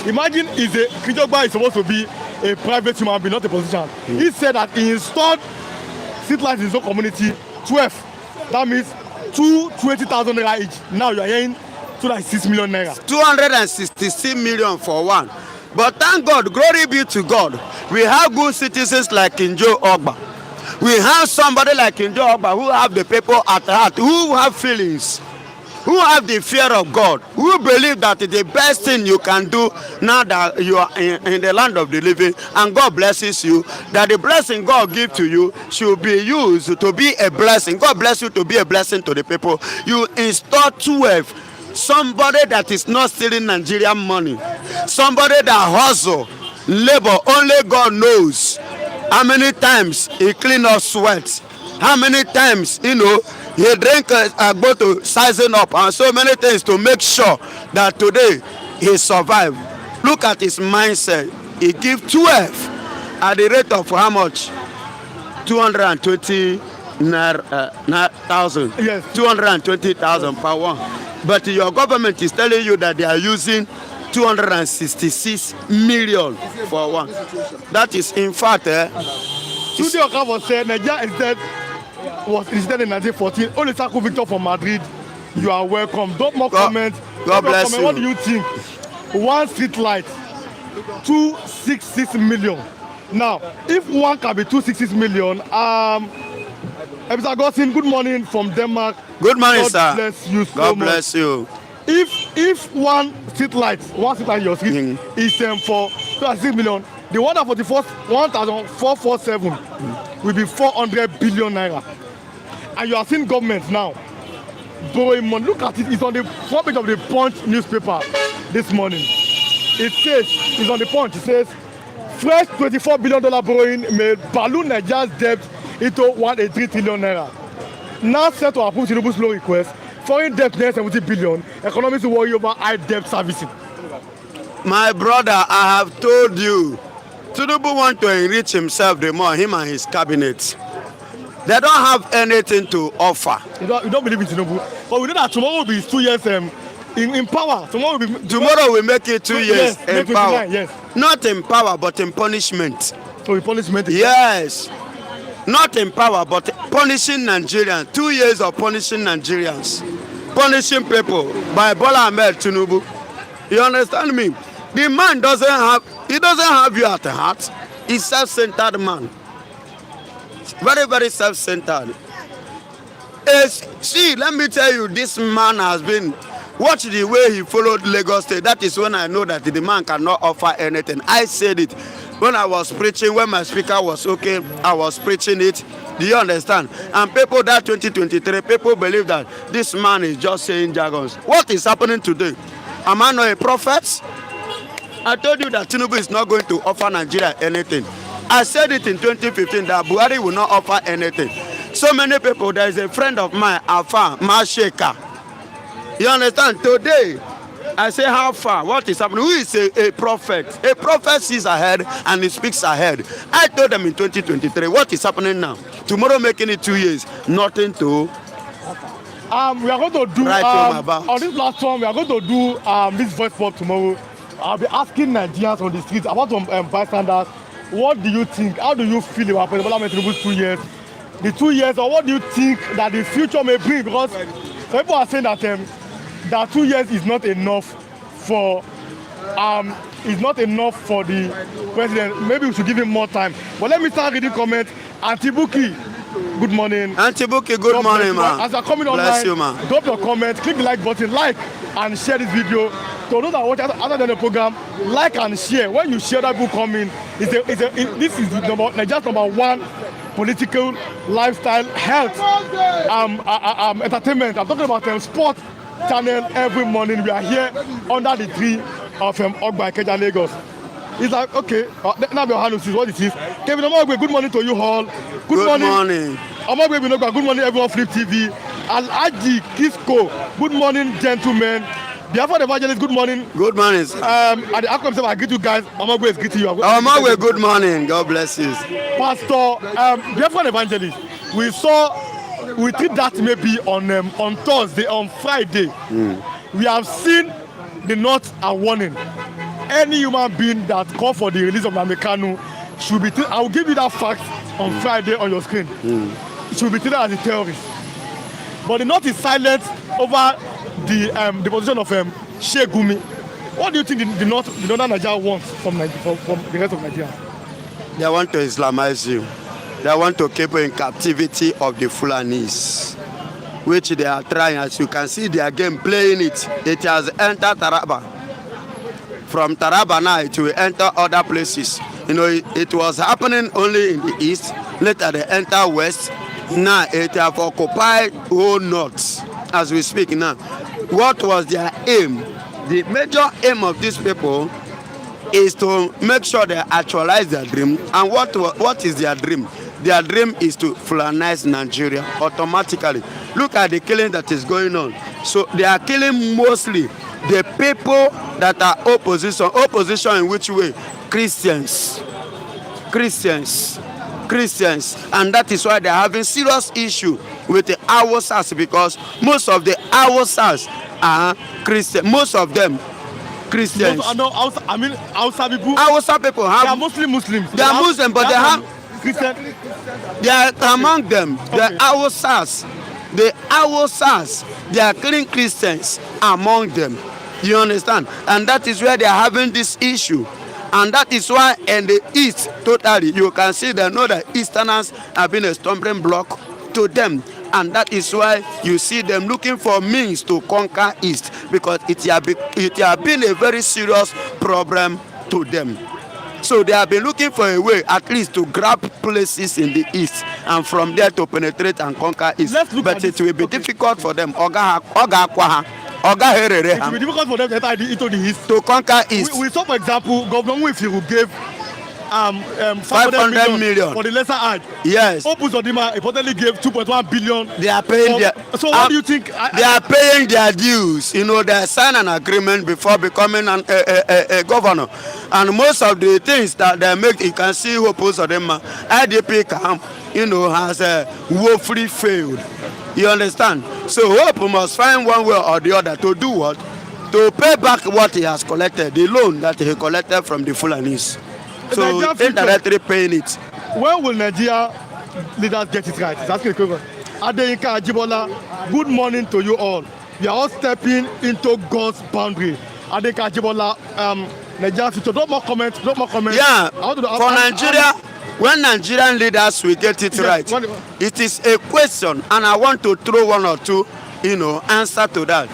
Imagine Kijoba is supposed to be a private human being, not a politician. He said that he installed street lights in his own community, 12. That means 20,000 naira each. Now you are hearing 206 million naira. 266 million for one. But thank God, glory be to God. We have good citizens like Kinjo Ogba. We have somebody like Kinjo Ogba who have the people at heart, who have feelings, who have the fear of God, who believe that the best thing you can do now that you are in the land of the living and God blesses you, that the blessing God gives to you should be used to be a blessing. God bless you to be a blessing to the people. You install 12. Somebody that is not stealing Nigerian money, somebody that hustle, labor, only God knows how many times he clean up sweat, how many times, you know, he drink a bottle sizing up and so many things to make sure that today he survive. Look at his mindset. He give 12 at the rate of how much? 220,000. Yes. 220,000 per one. But your government is telling you that they are using 266 million for one. That is, in fact, Tuesday Okafor said Nigeria was instead in 1914. Only Saku Victor from Madrid. You are welcome. Don't more comment. God bless you. What do you think? One street light, 266 million. Now, if one can be 266 million, Mr. Gossin, good morning from Denmark. Good morning, God sir. Bless you so God much. bless you. If one street light in your street is for 266 million, the one for the first 1,447 will be 400 billion naira. And you are seeing government now borrowing money. Look at it. It's on the front page of the Punch newspaper this morning. It says, it's on the Punch. It says, fresh $24 billion borrowing may balloon Nigeria's debt into 183 trillion naira. Now set to approve Tinubu's loan request, foreign debt near 70 billion, economists worry over high debt servicing. My brother, I have told you, Tinubu want to enrich himself the more, him and his cabinet. They don't have anything to offer. You don't believe in Tinubu, but we know that tomorrow will be 2 years in power. Tomorrow will make it 2 years in power. Yes. Not in power, but in punishment. So in punishment? Yes. Not in power, but punishing Nigerians. 2 years of punishing Nigerians. Punishing people by Bola Ahmed Tinubu. You understand me? The man doesn't have you at the heart. He's self-centered man. Very, very self-centered. See, let me tell you, this man has been, watch the way he followed Lagos State. That is when I know that the man cannot offer anything. I said it when I was preaching, when my speaker was okay, I was preaching it. Do you understand? And people that 2023, people believe that this man is just saying jargons. What is happening today? Am I not a prophet? I told you that Tinubu is not going to offer Nigeria anything. I said it in 2015 that Buhari will not offer anything. So many people, there is a friend of mine, Afa Masheka. You understand? Today, I say, how far? What is happening? Who is a prophet? A prophet sees ahead and he speaks ahead. I told them in 2023, what is happening now? Tomorrow making it 2 years, nothing to We are going to do write home about. on this platform. We are going to do this voice pop tomorrow. I'll be asking Nigerians on the streets about some bystanders. What do you think? How do you feel about President Bola Ahmed Tinubu's 2 years? The 2 years, or what do you think that the future may bring? Because some people are saying that that 2 years is not enough for the president. Maybe we should give him more time. But let me start reading comments. Antibuki, good morning. Antibuki, good morning, man. As you're coming Bless online, you, man. drop your comment, click the like button, like and share this video. So those that watch other than the program, like and share. When you share that book coming, this is Nigeria's #1 political, lifestyle, health, entertainment. I'm talking about sport channel every morning. We are here under the tree of Ogba Ikeja, Lagos. It's like, okay, now your hand is what it is. Kevin Omogbe, good morning to you all. Good morning. Omogbe Binogba, good morning everyone, Flip TV. Al-Aji Kisco, good morning, gentlemen. The Alpha Evangelist, good morning. Good morning, sir. At the outcome, I greet you guys. Omogbe is greeting you. Omogbe, good morning. God bless you. Pastor, the Alpha Evangelist, we treat that maybe on Thursday, on Friday. We have seen the North are warning. Any human being that call for the release of Nnamdi should be I will give you that fact on Friday on your screen. It should be treated as a terrorist. But the North is silent over the position of Sheikh Gumi. What do you think the Northern Nigeria wants from the rest of Nigeria? They want to Islamize you. They want to keep you in captivity of the Fulanis, which they are trying. As you can see, they are again playing it. It has entered Taraba. From Taraba now, it will enter other places. You know, it was happening only in the east. Later, they enter west. Now, it have occupied whole north as we speak now. What was their aim? The major aim of these people is to make sure they actualize their dream. And what is their dream? Their dream is to Fulanize Nigeria automatically. Look at the killing that is going on. So they are killing mostly the people that are opposition. Opposition in which way? Christians. And that is why they are having serious issue with the Awosas, because most of the Awosas are Christian. Most of them Christians. Hausa people. Hausa people have. They are mostly Muslims. They are Muslims, but they have Christian. They are among them. The Awosas. The Awosas. They are killing Christians among them. You understand? And that is where they are having this issue. And that is why in the east, totally, you can see they know that Easterners have been a stumbling block to them. And that is why you see them looking for means to conquer east, because it has been a very serious problem to them. So they have been looking for a way at least to grab places in the east and from there to penetrate and conquer east. But it will be difficult for them. It will be difficult for them to enter into the east. To conquer east. We saw, for example, Govt who gave 500 million for the lesser Hajj. Yes. Opus Odima reportedly gave 2.1 billion. They are paying so what do you think? They are paying their dues. You know, they signed an agreement before becoming a governor. And most of the things that they make, you can see Opus Odima, IDP camp, has woefully failed. You understand? So Hope must find one way or the other to do what? To pay back what he has collected, the loan that he collected from the Fulanis. So indirectly paying it. When will Nigeria leaders get it right? That's the question. Adeyinka Ajibola, good morning to you all. We are all stepping into God's boundary. Adeyinka Ajibola, Nigeria future. No more comments. Yeah, for Nigeria, when Nigerian leaders will get it right, it is a question, and I want to throw one or two, answer to that.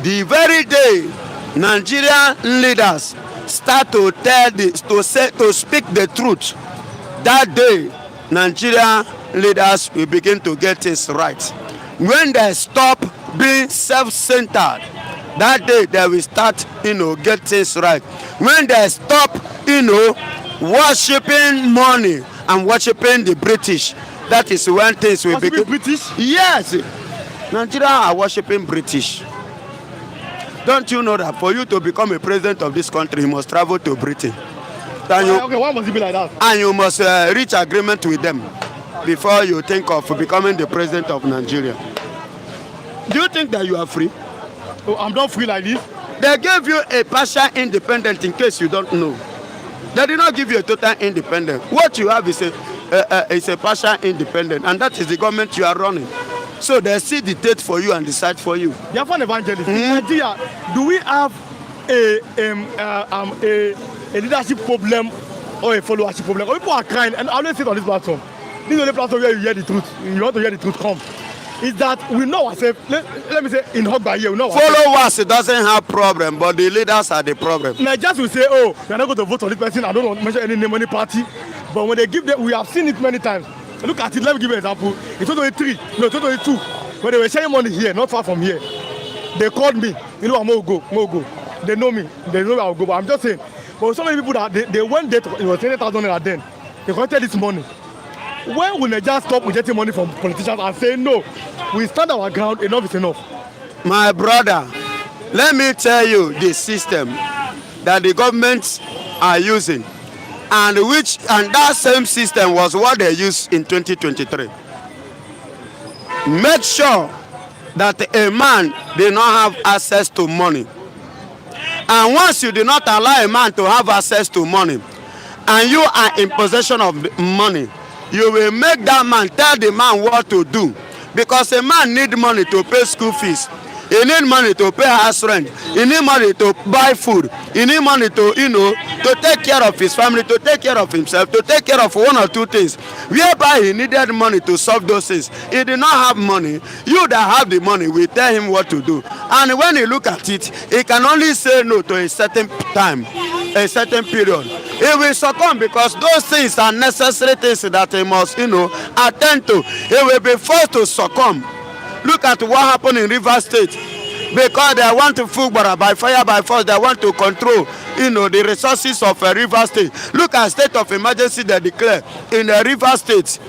The very day Nigerian leaders start to speak the truth, that day Nigerian leaders will begin to get things right. When they stop being self-centered, that day they will start get things right. When they stop worshipping money and worshipping the British. That is when things will become British. Yes, Nigeria are worshipping British. Don't you know that for you to become a president of this country, you must travel to Britain? Okay, why must it be like that? And you must reach agreement with them before you think of becoming the president of Nigeria. Do you think that you are free? Oh, I'm not free like this. They gave you a partial independence, in case you don't know. They did not give you a total independence. What you have is a partial independence, and that is the government you are running. So they still dictate for you and decide for you. You are an evangelist. In Nigeria, do we have a leadership problem or a followership problem? Or people are crying, and I always sit on this platform. This is the only platform where you hear the truth. You want to hear the truth come. Is that we know ourselves, let me say, in Hogba here, we know ourselves. Followers, it doesn't have problem, but the leaders are the problem. Nigerians will say, oh, we are not going to vote for this person. I don't want to mention any name, any party. But when they give them, we have seen it many times. Look at it, let me give you an example. In 2023, no, 2022, when they were sharing money here, not far from here, they called me. You know, I'm going to go. They know me. They know I'll go. But I'm just saying, but so many people that they went there, it was 20,000 naira then. They collected this money. When will Nigeria stop getting money from politicians and say, no, we stand our ground, enough is enough? My brother, let me tell you the system that the governments are using, and that same system was what they used in 2023. Make sure that a man did not have access to money. And once you do not allow a man to have access to money, and you are in possession of money, you will make that man tell the man what to do. Because a man need money to pay school fees. He need money to pay house rent. He need money to buy food. He need money to, to take care of his family, to take care of himself, to take care of one or two things. Whereby he needed money to solve those things. He did not have money. You that have the money will tell him what to do. And when he look at it, he can only say no to a certain time, a certain period. He will succumb because those things are necessary things that he must, attend to. He will be forced to succumb. Look at what happened in Rivers State. Because they want to Fugbara by fire, by force, they want to control, the resources of Rivers State. Look at state of emergency they declare in the Rivers State.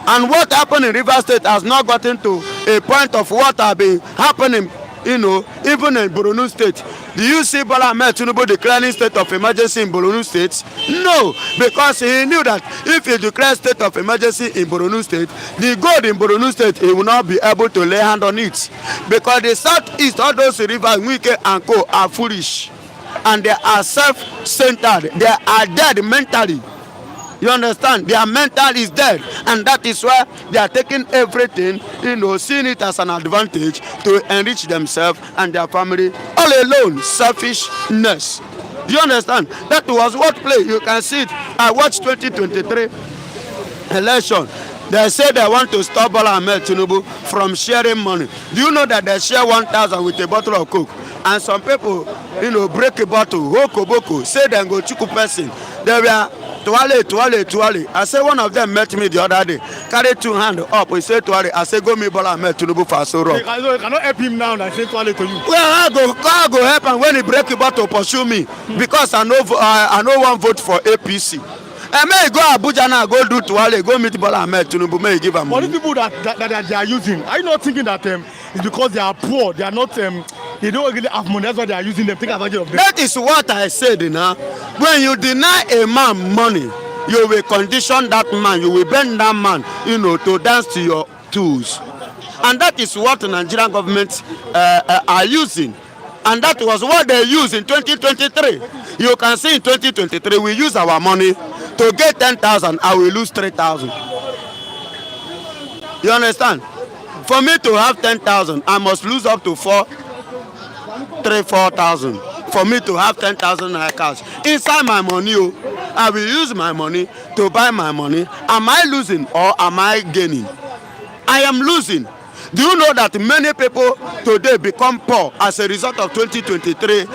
And what happened in Rivers State has not gotten to a point of what have been happening, even in Borno State. Do you see Bola Ahmed Tinubu declaring state of emergency in Borno State? No, because he knew that if he declares state of emergency in Borno State, the gold in Borno State, he will not be able to lay hand on it. Because the southeast, all those rivers, Wike and Co, are foolish. And they are self-centered. They are dead mentally. You understand? Their mental is dead, and that is why they are taking everything, seeing it as an advantage to enrich themselves and their family. All alone, selfishness. Do you understand? That was what play. You can see it. I watched 2023 election. They say they want to stop Bola Ahmed Tinubu from sharing money. Do you know that they share 1,000 with a bottle of Coke? And some people, break a bottle, hoko, say they go chuku person. They were Tuale. I say one of them met me the other day. Carry two hands up. We say Tuale. I say go me Bola Ahmed Tinubu for so wrong. You cannot help him now. I say Tuale to you. Well, I go help him when he break the bottle pursue me because I know one vote for APC. And may go Abuja now, go do Tuale, go meet Bola Ahmed Tinubu, may give him money. But the people that they are using, are you not thinking that it's because they are poor? They are not. They don't really have money. That's why they are using them. Take advantage of them. That is what I said. When you deny a man money, you will condition that man. You will bend that man, to dance to your tools. And that is what the Nigerian government are using. And that was what they used in 2023. You can see in 2023, we use our money to get 10,000. I will lose 3,000. You understand? For me to have 10,000, I must lose up to 4,000 for me to have 10,000 cash inside my money. I will use my money to buy my money. Am I losing or am I gaining? I am losing. Do you know that many people today become poor as a result of 2023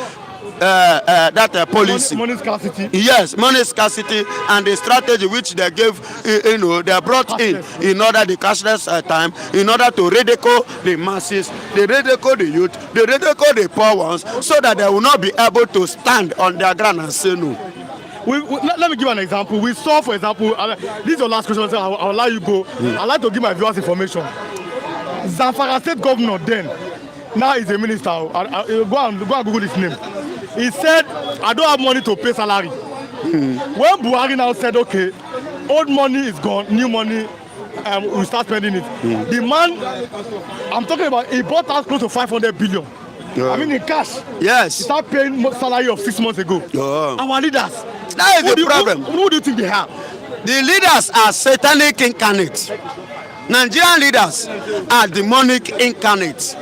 policy? Money scarcity. Yes, money scarcity and the strategy which they gave, they brought cashless. in order the cashless time, in order to ridicule the masses, they ridicule the youth, they ridicule the poor ones, so that they will not be able to stand on their ground and say no. Let me give an example. We saw, for example, this is your last question, so I'll allow you go. I'd like to give my viewers information. Zamfara State Governor then, now he's a minister. Go and Google his name. He said, I don't have money to pay salary. When Buhari now said, okay, old money is gone, new money, we start spending it. The man, I'm talking about, he bought us close to 500 billion. I mean in cash. Yes. He started paying salary of 6 months ago. Our leaders. That is the problem. Who do you think they have? The leaders are satanic incarnate. Nigerian leaders are demonic incarnate.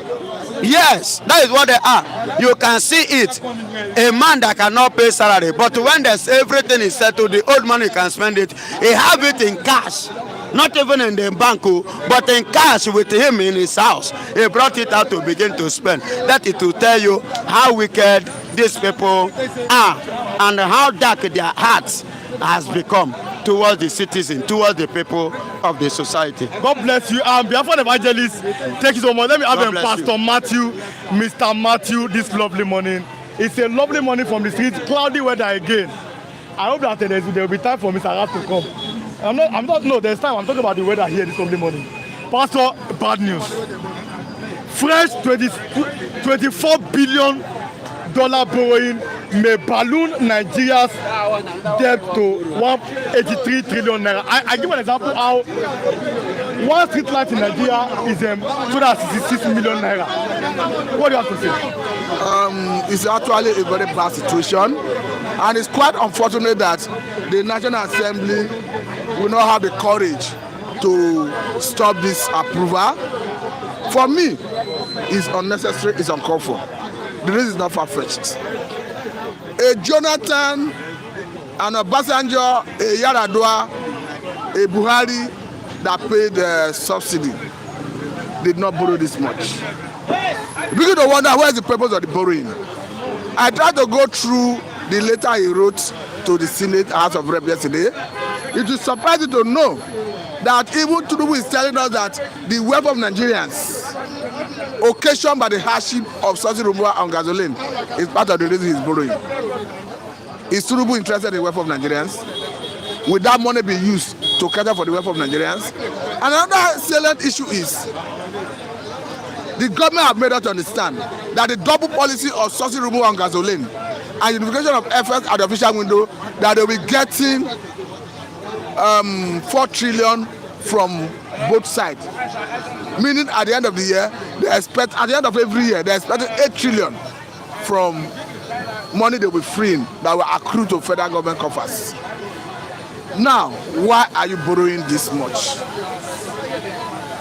Yes, that is what they are. You can see it. A man that cannot pay salary, but when there's everything is settled, the old money can spend it. He have it in cash. Not even in the bank, but in cash with him in his house. He brought it out to begin to spend. That is to tell you how wicked these people are and how dark their hearts has become towards the citizen, towards the people of the society. God bless you. Before the evangelist, thank you so much. Let me have Pastor Matthew, Mr. Matthew, this lovely morning. It's a lovely morning from the street, cloudy weather again. I hope that there will be time for Mr. Arab to come. No, there's time. I'm talking about the weather here this lovely morning. Pastor, bad news. Fresh $24 billion borrowing may balloon Nigeria's debt to 183 trillion naira. I give an example how one street light in Nigeria is 266 million naira. What do you have to say? It's actually a very bad situation, and it's quite unfortunate that the National Assembly will not have the courage to stop this approval. For me, it's unnecessary, it's uncalled for. The reason is not far-fetched. A Jonathan, an Obasanjo, a Yaradua, a Buhari that paid the subsidy did not borrow this much. You begin to wonder where is the purpose of the borrowing. I tried to go through the letter he wrote to the Senate House of Reps yesterday. It will surprise you to know that even Tinubu is telling us that the wealth of Nigerians occasioned by the hardship of subsidy removal on gasoline is part of the reason he's borrowing. Is Tinubu interested in the wealth of Nigerians? Will that money be used to cater for the wealth of Nigerians? And another salient issue is the government have made us understand that the double policy of subsidy removal on gasoline and unification of efforts at the official window, that they will be getting 4 trillion from both sides. Meaning at the end of the year, they expect, at the end of every year, they expect 8 trillion from money they will free that will accrue to federal government coffers. Now, why are you borrowing this much?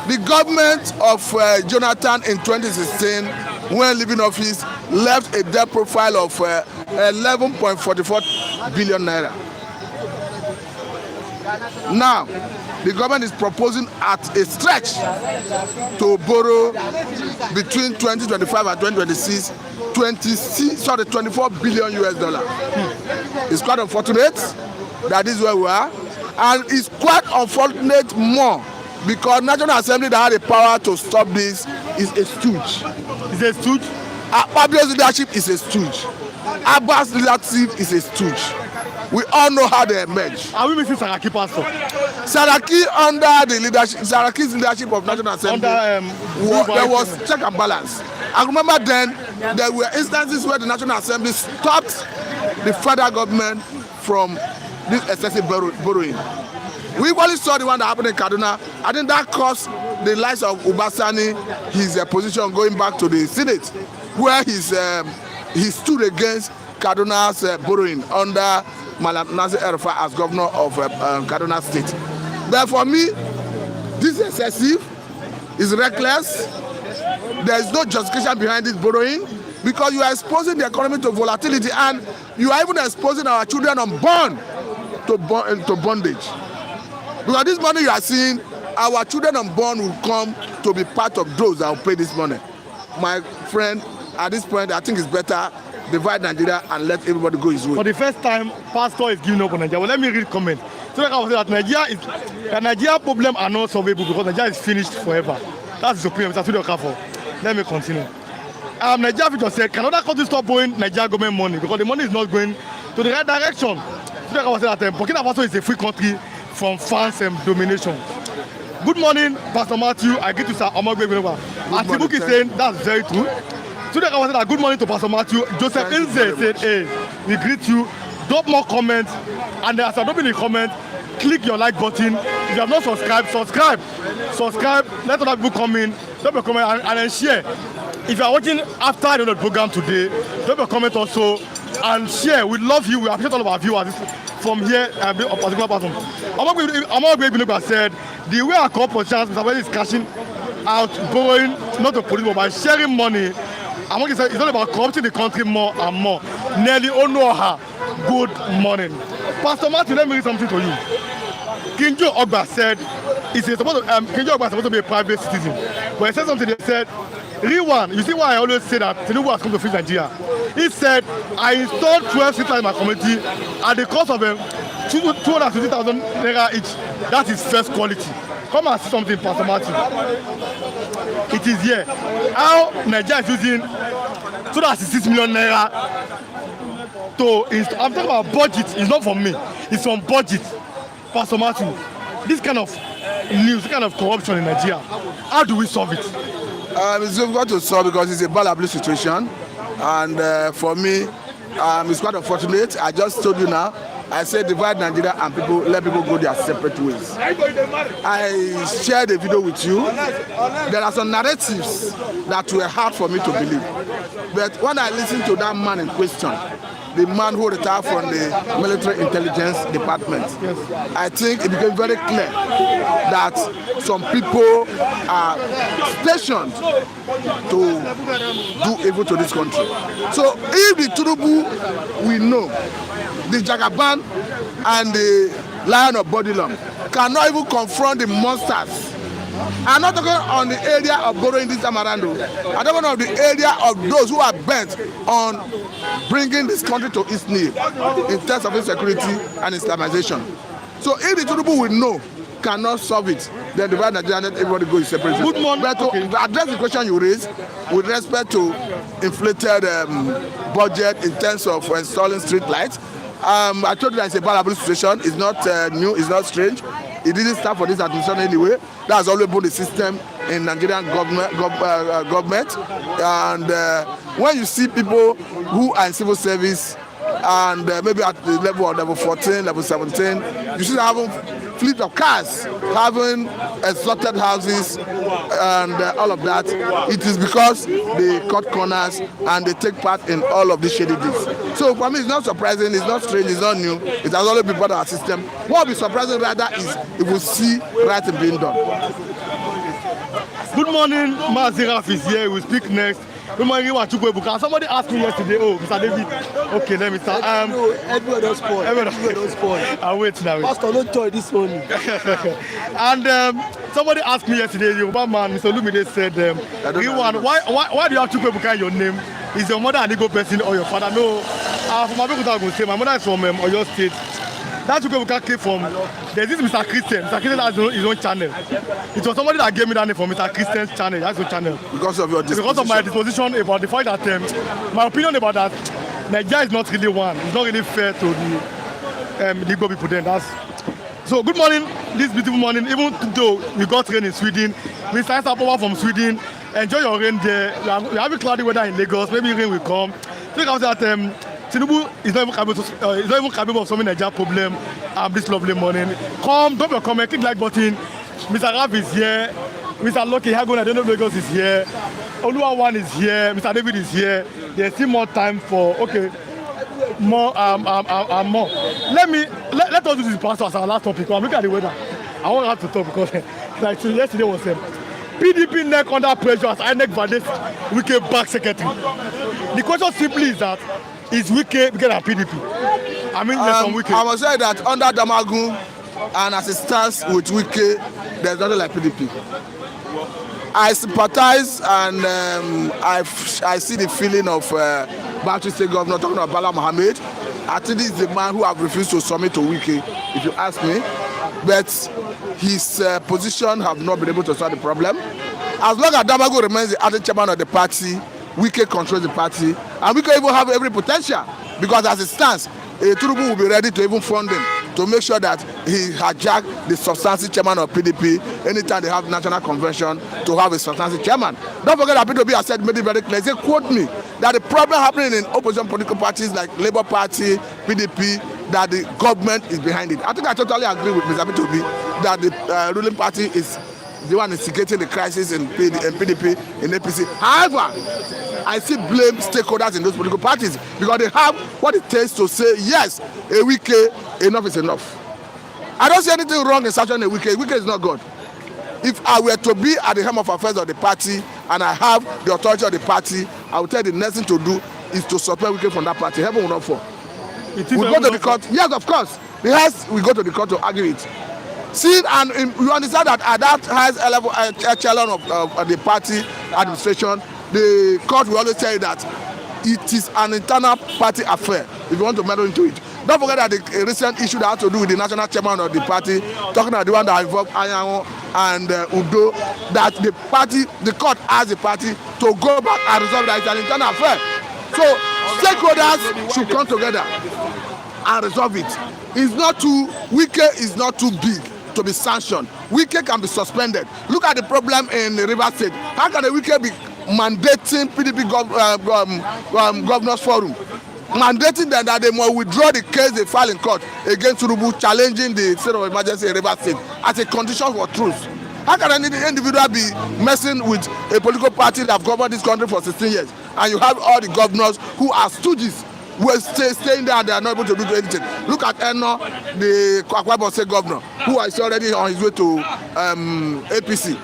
The government of Jonathan in 2016, when leaving office, left a debt profile of 11.44 billion naira. Now, the government is proposing at a stretch to borrow between 2025 and 2026 24 billion US dollar. It's quite unfortunate that this is where we are, and it's quite unfortunate more because National Assembly that had the power to stop this is a stooge. Is a stooge? Abio's leadership is a stooge. Abbas' leadership is a stooge. We all know how they emerge. Are we missing Saraki, Pastor? Saraki under the leadership, Saraki's leadership of National Assembly, there was check and balance. I remember then there were instances where the National Assembly stopped the federal government from this excessive borrowing. We equally saw the one that happened in Kaduna. I think that cost the lives of Ubasani his position going back to the Senate, where he stood against Kaduna's borrowing under Malam Nasir El-Rufai as governor of Kaduna State. But for me, this is excessive, is reckless. There is no justification behind this borrowing because you are exposing the economy to volatility and you are even exposing our children unborn to bondage. Because this money you are seeing, our children unborn will come to be part of those that will pay this money. My friend, at this point, I think it's better divide Nigeria and let everybody go his way. For the first time, Pastor is giving up on Nigeria. Well, let me read comment. So like I was saying that Nigeria problem are not solvable because Nigeria is finished forever. That's the opinion. Let me continue. Nigeria just said, can other countries stop borrowing Nigeria government money because the money is not going to the right direction. Today I was saying that Burkina Faso is a free country from France domination. Good morning, Pastor Matthew. I get to Sir Omogbe Gbenogba. Atibuki is saying that's very true. Today I was saying that good morning to Pastor Matthew. Joseph Inze said, hey, we greet you. Drop more comments. And as I drop in the comment, click your like button. If you have not subscribed, subscribe. Let other people come in. Drop a comment and then share. If you are watching after the program today, drop a comment also and share. We love you. We appreciate all of our viewers from here and a particular person. Omogbe Gbenogba said, the way our corporate chance Mr. President is cashing out, borrowing, not to police, but by sharing money. Omogbe said it's not about corrupting the country more and more. Nelly Onoha, good morning. Pastor Martin, let me read something to you. Kinjo Ogba said, Kinjo Ogba is supposed to be a private citizen. But he said something, they said, real one, you see why I always say that Tinubu has come to fix Nigeria. He said, I installed 12 street lights in my community at the cost of 250,000 naira each. That is first quality. Come and see something, Pastor Martin. It is here. How Nigeria is using 266 million naira to install. I'm talking about budget. It's not from me. It's from budget. Pastor Martin, this kind of news, this kind of corruption in Nigeria, how do we solve it? It's difficult to solve because it's a bad situation, and for me, it's quite unfortunate. I just told you now. I said divide Nigeria and let people go their separate ways. I shared a video with you. There are some narratives that were hard for me to believe, but when I listened to that man in question, the man who retired from the military intelligence department, I think it became very clear that some people are stationed to do evil to this country. So if the Tinubu we know, the Jagaban and the Lion of Bodilum cannot even confront the monsters. I'm not talking on the area of borrowing this time around. I'm talking on the area of those who are bent on bringing this country to its knee in terms of insecurity and Islamization. So if the Tinubu we know cannot solve it, then divide Nigeria and everybody go separately. Good morning. But to address the question you raised with respect to inflated budget in terms of installing street lights, I told you that it's a bad situation. It's not new, it's not strange. It didn't start for this administration anyway. That's always been the system in Nigerian government. And when you see people who are in civil service and maybe at the level of level 14, level 17, you see them having fleet of cars, having slotted houses and all of that. It is because they cut corners and they take part in all of these shady deeds. So for me, it's not surprising, it's not strange, it's not new. It has always been part of our system. What will be surprising rather is if we see right being done. Good morning, Maziraf is here. We speak next. Good morning, Buka. Somebody asked me yesterday, oh, Mr. David. Okay, let me start. Everyone don't spoil. Everyone don't spoil. I'll wait now. Pastor, don't join this morning. And somebody asked me yesterday, Yoruba man, Mr. Lumide said, why do you have Buka in your name? Is your mother an Igbo person or your father? No. From my people, I will say, my mother is from Oyo State. That Buka came from, there's this Mr. Christian. Mr. Christian has his own channel. It was somebody that gave me that name from Mr. Christian's channel. That's his channel. Because of your disposition. Because of my disposition about the fact that, my opinion about that, Nigeria is not really one. It's not really fair to the Igbo people then. So good morning, this beautiful morning. Even though we got rain in Sweden, we started power from Sweden. Enjoy your rain there. We have a cloudy weather in Lagos. Maybe rain will come. So you can say that Tinubu is not even capable of solving Nigeria problem this lovely morning. Come, drop your comment, click like button. Mr. Raf is here. Mr. Lucky Hagon, I don't know Lagos is here. Oluwawan is here. Mr. David is here. There's still more time for more. Let us do this pastor as our last topic. I'm looking at the weather. I want us to talk because like yesterday was PDP neck under pressure as INEC validates Wike back secretary. The question simply is that is Wike bigger than PDP? I mean, from Wike. I must say that under Damagun and as it stands with Wike, there's nothing like PDP. I sympathize and I see the feeling of Bauchi State Governor talking about Bala Mohammed. I think this is the man who have refused to submit to Wike, if you ask me. But his position have not been able to solve the problem. As long as Damagun remains the acting chairman of the party, Wike controls the party, and Wike even have every potential because as it stands, Tinubu will be ready to even fund him to make sure that he hijack the substantive chairman of PDP anytime they have national convention to have a substantive chairman. Don't forget that PDP has said, made it very clear, they quote me, that the problem happening in opposition political parties like Labour Party, PDP, that the government is behind it. I think I totally agree with Mr. Bitobi that the ruling party is the one instigating the crisis in PDP, in APC. However, I still blame stakeholders in those political parties because they have what it takes to say, yes, a week, enough is enough. I don't see anything wrong in such a week. Week is not God. If I were to be at the helm of affairs of the party and I have the authority of the party, I would tell the next thing to do is to suspend Wike from that party. Heaven will not fall. We go to the court. Yes, of course. We go to the court to argue it. See, and you understand that at that highest level echelon of the party administration, the court will always tell you that it is an internal party affair if you want to meddle into it. Don't forget that the recent issue that had to do with the national chairman of the party, talking about the one that involved Ayaho and Udo, that the court asked the party to go back and resolve that it's an internal affair. So stakeholders should come together and resolve it. Wike is not too big to be sanctioned. Wike can be suspended. Look at the problem in River State. How can the Wike be mandating PDP governors forum, mandating them that they must withdraw the case they filed in court against Tinubu challenging the state of emergency in River State as a condition for truth? How can any individual be messing with a political party that have governed this country for 16 years and you have all the governors who are stooges who are staying there and they are not able to do anything? Look at Eno, the Akwa Ibom State governor, who is already on his way to APC.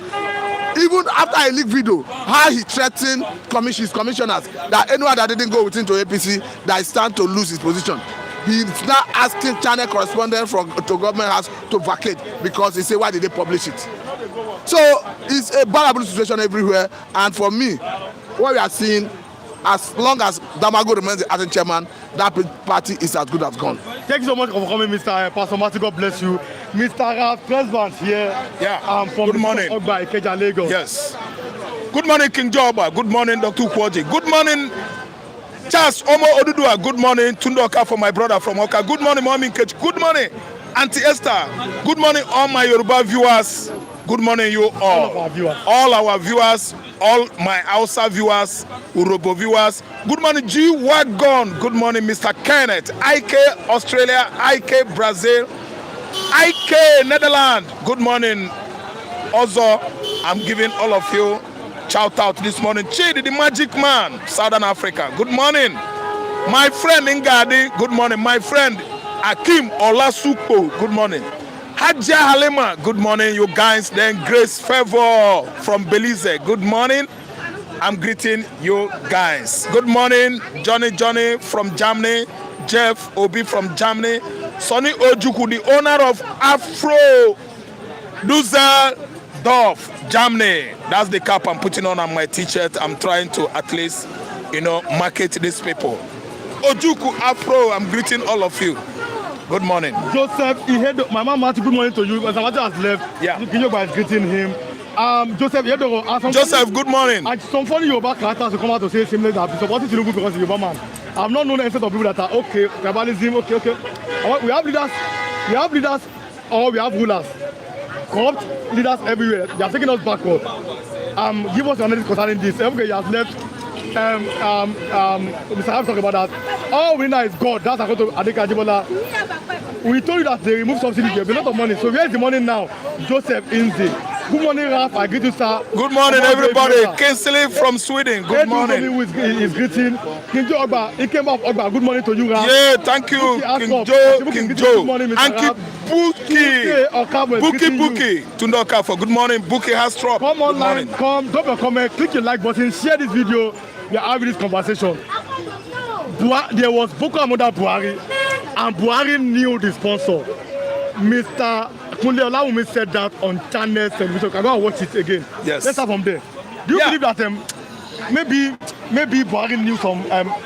Even after a leaked video, how he threatened his commissioners that anyone that didn't go with him to APC, that is stand to lose his position. He's now asking channel correspondent to government house to vacate because he said, why did they publish it? So it's a bad situation everywhere. And for me, what we are seeing, as long as Damago remains the acting chairman, that party is as good as gone. Thank you so much for coming, Mr. Pastor Martin. God bless you. Mr. President here. Yeah. From good morning. Ogba, Ikeja, Lagos. Yes. Good morning, King Joba. Good morning, Dr. Kwoji. Good morning, Charles Omo Odudua. Good morning, Tundoka, for my brother from Oka. Good morning, Mommy Kech. Good morning, Auntie Esther. Good morning, all my Yoruba viewers. Good morning, you all. All our viewers, all my Hausa viewers, Urobo viewers. Good morning, G-Wagon. Good morning, Mr. Kenneth. IK Australia, IK Brazil, IK Netherlands. Good morning. Also, I'm giving all of you shout out this morning. Chidi, the magic man, Southern Africa. Good morning. My friend Ngadi, good morning. My friend Akim Olasupo, good morning. Hajia Halima, good morning, you guys. Then Grace Favor from Belize, good morning. I'm greeting you guys. Good morning, Johnny from Germany. Jeff Obi from Germany. Sonny Ojuku, the owner of Afro Dusseldorf, Germany. That's the cap I'm putting on my t-shirt. I'm trying to at least, market these people. Ojuku Afro, I'm greeting all of you. Good morning. Joseph, he heard my mom Martin, good morning to you. Mr. Martin has left. Yeah. Kinyoba is greeting him. Joseph, good morning. Some funny Yoruba characters will come out to say similar that I'm supporting Tinubu because he's Yoruba man. I've not known any set of people that are okay, tribalism, okay. We have leaders, or we have rulers. Corrupt leaders everywhere. They are taking us backward. Give us your analysis concerning this. Okay, he has left. Mr. Harris talking about that. All we know is God. That's according to Adeka Ajibola. We told you that they removed subsidy. There will be a lot of money. So where is the money now? Joseph Inzi. Good morning, Ralph. I greet you, sir. Good morning, everybody. Kinsley from Sweden. Good morning. Is greeting. King Joe Ogba. He came up Ogba. Good morning to you, Ralph. Yeah, thank you, King Joe. Good morning, Mr. Ralph. Buki. Tundoka for good morning. Buki has dropped. Come online. Come. Drop a comment. Click the like button. Share this video. We are having this conversation. There was Boko Haram under Buhari, and Buhari knew the sponsor. Mr. Kunle Olawumi said that on channel television. Can go and watch it again. Yes. Let's start from there. Do you believe that maybe Buhari knew some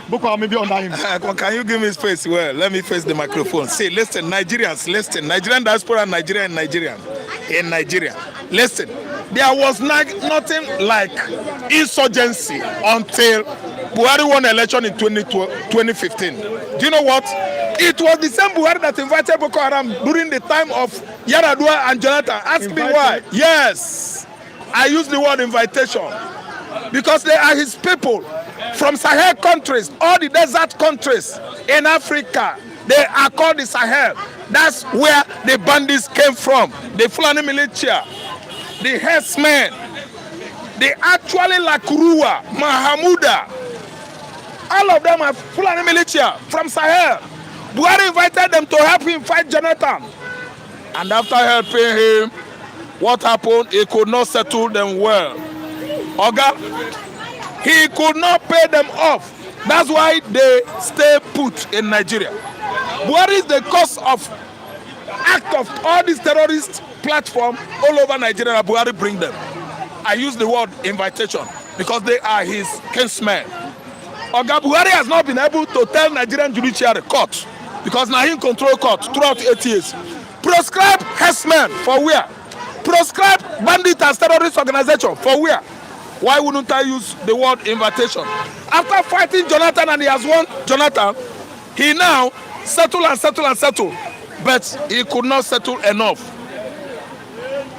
Boko Haram maybe under him? Can you give me space? Well, let me face the microphone. Say, listen, Nigerians, listen. Nigerian diaspora, Nigerian. In Nigeria, listen. There was nothing like insurgency until Buhari won election in 2015. Do you know what? It was the same Buhari that invited Boko Haram during the time of Yaradua and Jonathan. Ask me why. Yes, I use the word invitation because they are his people from Sahel countries, all the desert countries in Africa. They are called the Sahel. That's where the bandits came from. The Fulani militia, the herdsmen, the actually Lakurua, Mahamuda. All of them are Fulani militia from Sahel. Buhari invited them to help him fight Jonathan. And after helping him, what happened? He could not settle them well. Oga, he could not pay them off. That's why they stay put in Nigeria. Buhari is the cause of act of all these terrorist platforms all over Nigeria. Buhari bring them. I use the word invitation because they are his kinsmen. Oga Buhari has not been able to tell Nigerian judiciary court because now he control court throughout 8 years. Proscribe herdsmen for where? Proscribe bandit and terrorist organization for where? Why wouldn't I use the word invitation? After fighting Jonathan and he has won Jonathan, he now settle and settle and settle, but he could not settle enough.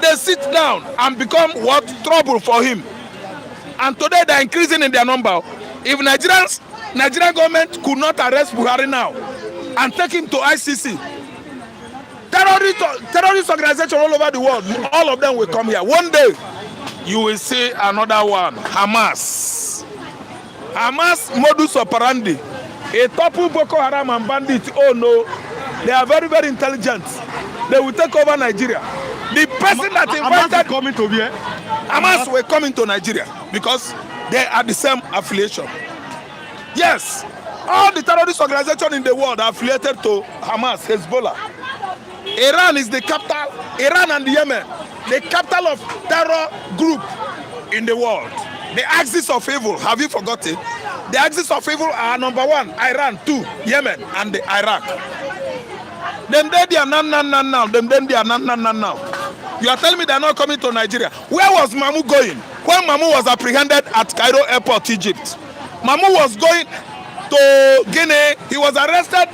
They sit down and become what? Trouble for him. And today they are increasing in their number. If Nigerian government could not arrest Buhari now and take him to ICC, terrorist organization all over the world, all of them will come here. One day, you will see another one, Hamas. Hamas modus operandi. A topple Boko Haram and bandits, oh no, they are very, very intelligent. They will take over Nigeria. The person that invited Hamas will come into Nigeria because they are the same affiliation. Yes, all the terrorist organizations in the world are affiliated to Hamas, Hezbollah. Iran is the capital, Iran and Yemen, the capital of terror group in the world. The axis of evil, have you forgotten? The axis of evil are number 1, Iran, 2, Yemen, and the Iraq. Then they are now. You are telling me they are not coming to Nigeria. Where was Mamu going? When Mamu was apprehended at Cairo Airport, Egypt. Mamu was going to Guinea. He was arrested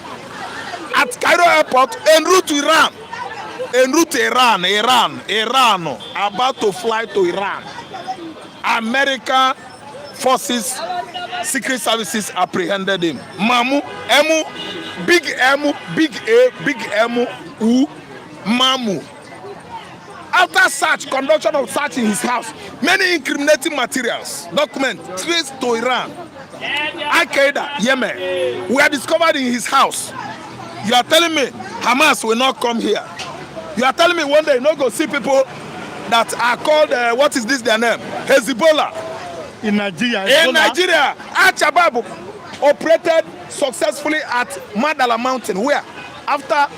at Cairo Airport en route to Iran. En route to Iran, about to fly to Iran. American forces, secret services apprehended him. Mamu, big A, big U, Mamu. After search, conduction of search in his house, many incriminating materials, documents traced to Iran, Al-Qaeda, Yemen, were discovered in his house. You are telling me Hamas will not come here? You are telling me one day you not go see people that are called, what is this their name? Hezbollah. In Nigeria. In Nigeria, Al-Shabaab operated successfully at Madala Mountain. Where? After,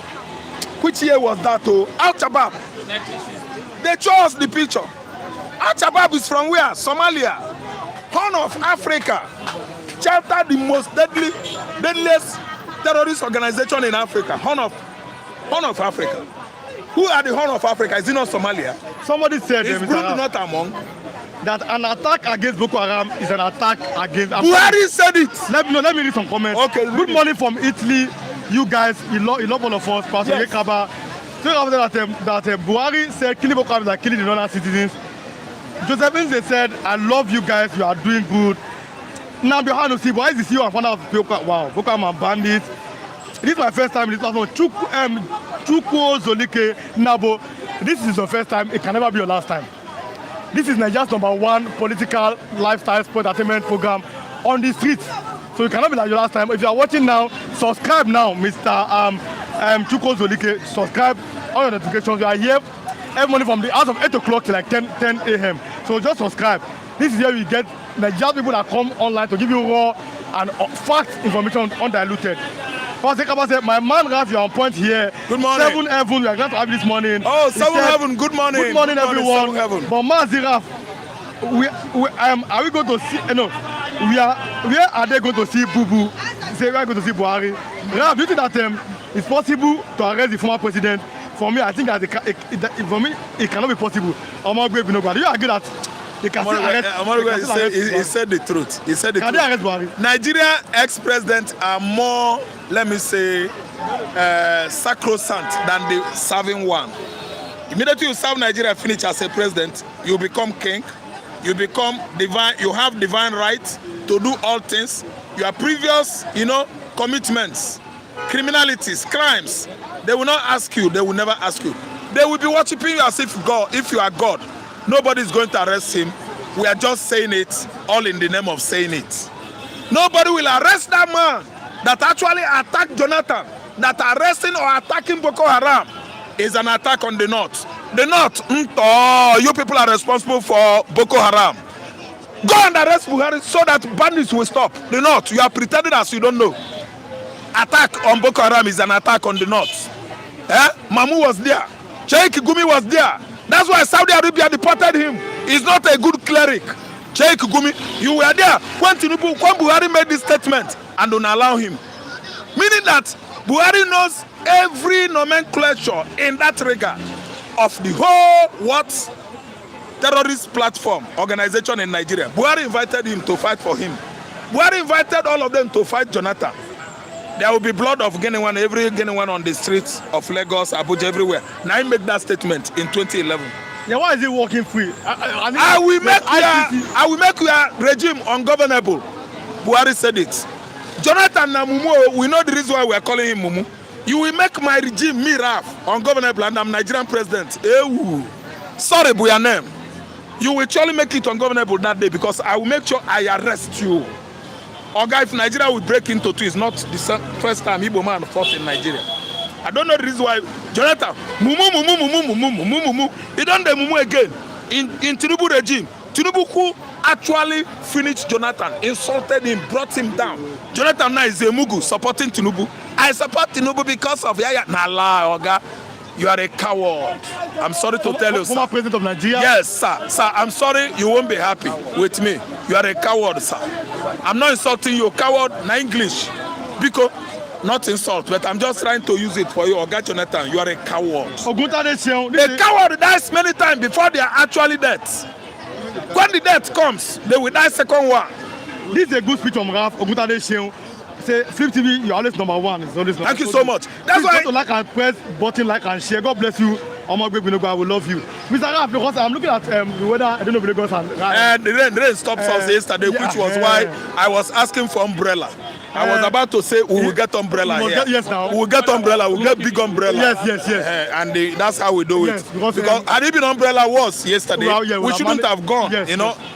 which year was that? Al-Shabaab. They chose the picture. Al-Shabaab is from where? Somalia. Horn of Africa. Chartered the most deadliest terrorist organization in Africa. Horn of Africa. Who are the Horn of Africa? Is it not Somalia? Somebody said, is Burundi not among? That an attack against Boko Haram is an attack against... Buhari said it. Let me read some comments. Okay. Good morning from Italy. You guys, you love all of us. Pastor Yekaba. So that Buhari said killing Boko Haram is like killing the northern citizens. Josephine said, I love you guys. You are doing good. Now behind the see, why is this you and founder of Boko Haram and bandits? This is my first time in this platform. Chukwu Zolike Nabo. This is your first time. It can never be your last time. This is Nigeria's #1 political lifestyle sport entertainment program on the streets. So it cannot be like your last time. If you are watching now, subscribe now, Mr. Chukwu Zolike. Subscribe on your notifications. You are here every morning from the hours of 8 o'clock to like 10 a.m. So just subscribe. This is where we get Nigerian people that come online to give you raw and fact information undiluted. Pastor Kaba said, my man Raf, you are on point here. Good morning. 7 Heaven, we are glad to have you this morning. Oh, 7 Heaven, good morning. Good morning, everyone. 7 Heaven. But Mazi Raf, are we going to see, where are they going to see Bubu? Say, where are going to see Buhari? Raf, do you think that it's possible to arrest the former president? For me, I think that it cannot be possible. Do you agree that they can still arrest? He said the truth. He said the truth. Can they arrest Buhari? Nigerian ex-presidents are more, let me say, sacrosanct than the serving one. Immediately you serve Nigeria, finish as a president, you become king, you become divine, you have divine rights to do all things. Your previous, commitments, criminalities, crimes, they will not ask you, they will never ask you. They will be worshiping you as if you are God. Nobody is going to arrest him. We are just saying it, all in the name of saying it. Nobody will arrest that man that actually attacked Jonathan. That arresting or attacking Boko Haram is an attack on the North. The North, you people are responsible for Boko Haram. Go and arrest Buhari so that bandits will stop. The North, you are pretending as you don't know. Attack on Boko Haram is an attack on the North. Mamu was there. Sheikh Gumi was there. That's why Saudi Arabia deported him. He's not a good cleric. Sheikh Gumi, you were there when Buhari made this statement and don't allow him. Meaning that Buhari knows every nomenclature in that regard of the whole terrorist platform organization in Nigeria. Buhari invited him to fight for him. Buhari invited all of them to fight Jonathan. There will be blood of every Guinean on the streets of Lagos, Abuja, everywhere. Now I make that statement in 2011. Yeah, why is it working free? I will make your regime ungovernable. Buhari said it. Jonathan and Mumu, we know the reason why we are calling him Mumu. You will make my regime, ungovernable, and I'm Nigerian president. Sorry, Buyanem. You will surely make it ungovernable that day because I will make sure I arrest you. Oga, if Nigeria will break into two, it's not the first time Igbo man fought in Nigeria. I don't know the reason why Jonathan, Mumu. He done the Mumu again in Tinubu regime. Tinubu who actually finished Jonathan, insulted him, brought him down. Jonathan now is a Mugu supporting Tinubu. I support Tinubu because of Yaya. Nala, Oga. You are a coward. I'm sorry to tell you, sir. Former president of Nigeria? Yes, sir. Sir, I'm sorry you won't be happy with me. You are a coward, sir. I'm not insulting you, coward, na English. Because, not insult, but I'm just trying to use it for you. Oga Jonathan, you are a coward. A coward dies many times before they are actually dead. When the death comes, they will die second one. This is a good speech from Raf Oguntade Sheun. Say Flip TV, you're always number one. Thank you so much. That's why to like and press button, like and share. God bless you. Omar B0K0, I will love you. Mr. Raf, because I'm looking at the weather. I don't know if Lagos and the rain stopped us yesterday, which was why I was asking for umbrella. I was about to say we will get umbrella here. Yes, now. We will get umbrella. We'll get big umbrella. Yes. And that's how we do it. Yes, because had it been umbrella was yesterday, we shouldn't have gone. Yes,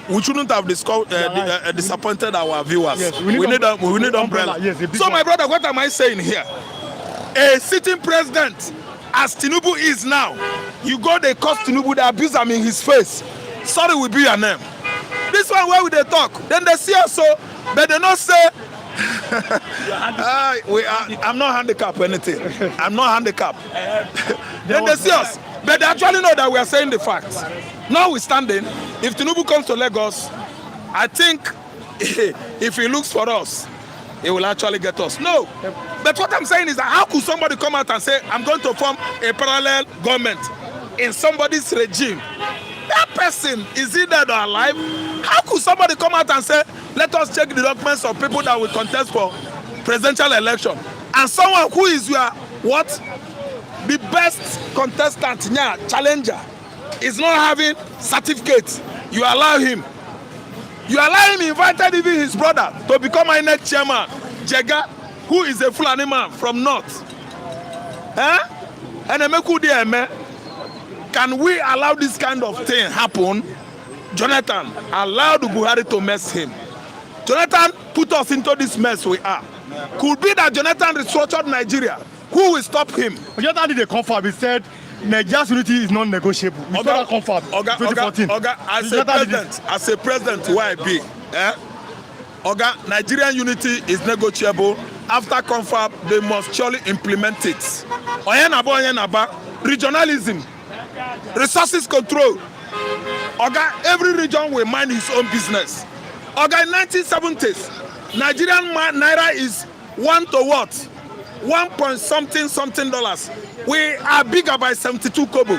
we shouldn't have disappointed our viewers. Yes, we need umbrella. Yes, so my brother, what am I saying here? A sitting president, as Tinubu is now, you go they curse Tinubu, they abuse him in his face. Sorry will be your name. This one where would they talk? Then they see us so, but they not say. I'm not handicapped or anything. I'm not handicapped. Then they see us, but they actually know that we are saying the facts. Notwithstanding, if Tinubu comes to Lagos, I think if he looks for us, he will actually get us. No. But what I'm saying is that how could somebody come out and say, I'm going to form a parallel government in somebody's regime? That person, is he dead or alive? How could somebody come out and say, let us check the documents of people that will contest for presidential election? And someone who is your, the best contestant, challenger, is not having certificates. You allow him. You allow him, invited even his brother to become my next chairman, Jega, who is a Fulani man from North. Can we allow this kind of thing happen? Jonathan allowed Buhari to mess him. Jonathan put us into this mess we are. Could be that Jonathan restructured Nigeria. Who will stop him? Jonathan did a confab. He said Nigeria's unity is non-negotiable. We saw that confab 2014. As a president, who I be? Nigerian unity is negotiable. After confab, they must surely implement it. Regionalism, resources control. Every region will mind his own business. In 1970s, Nigerian naira is 1 to what? 1 point something dollars. We are bigger by 72 kobo.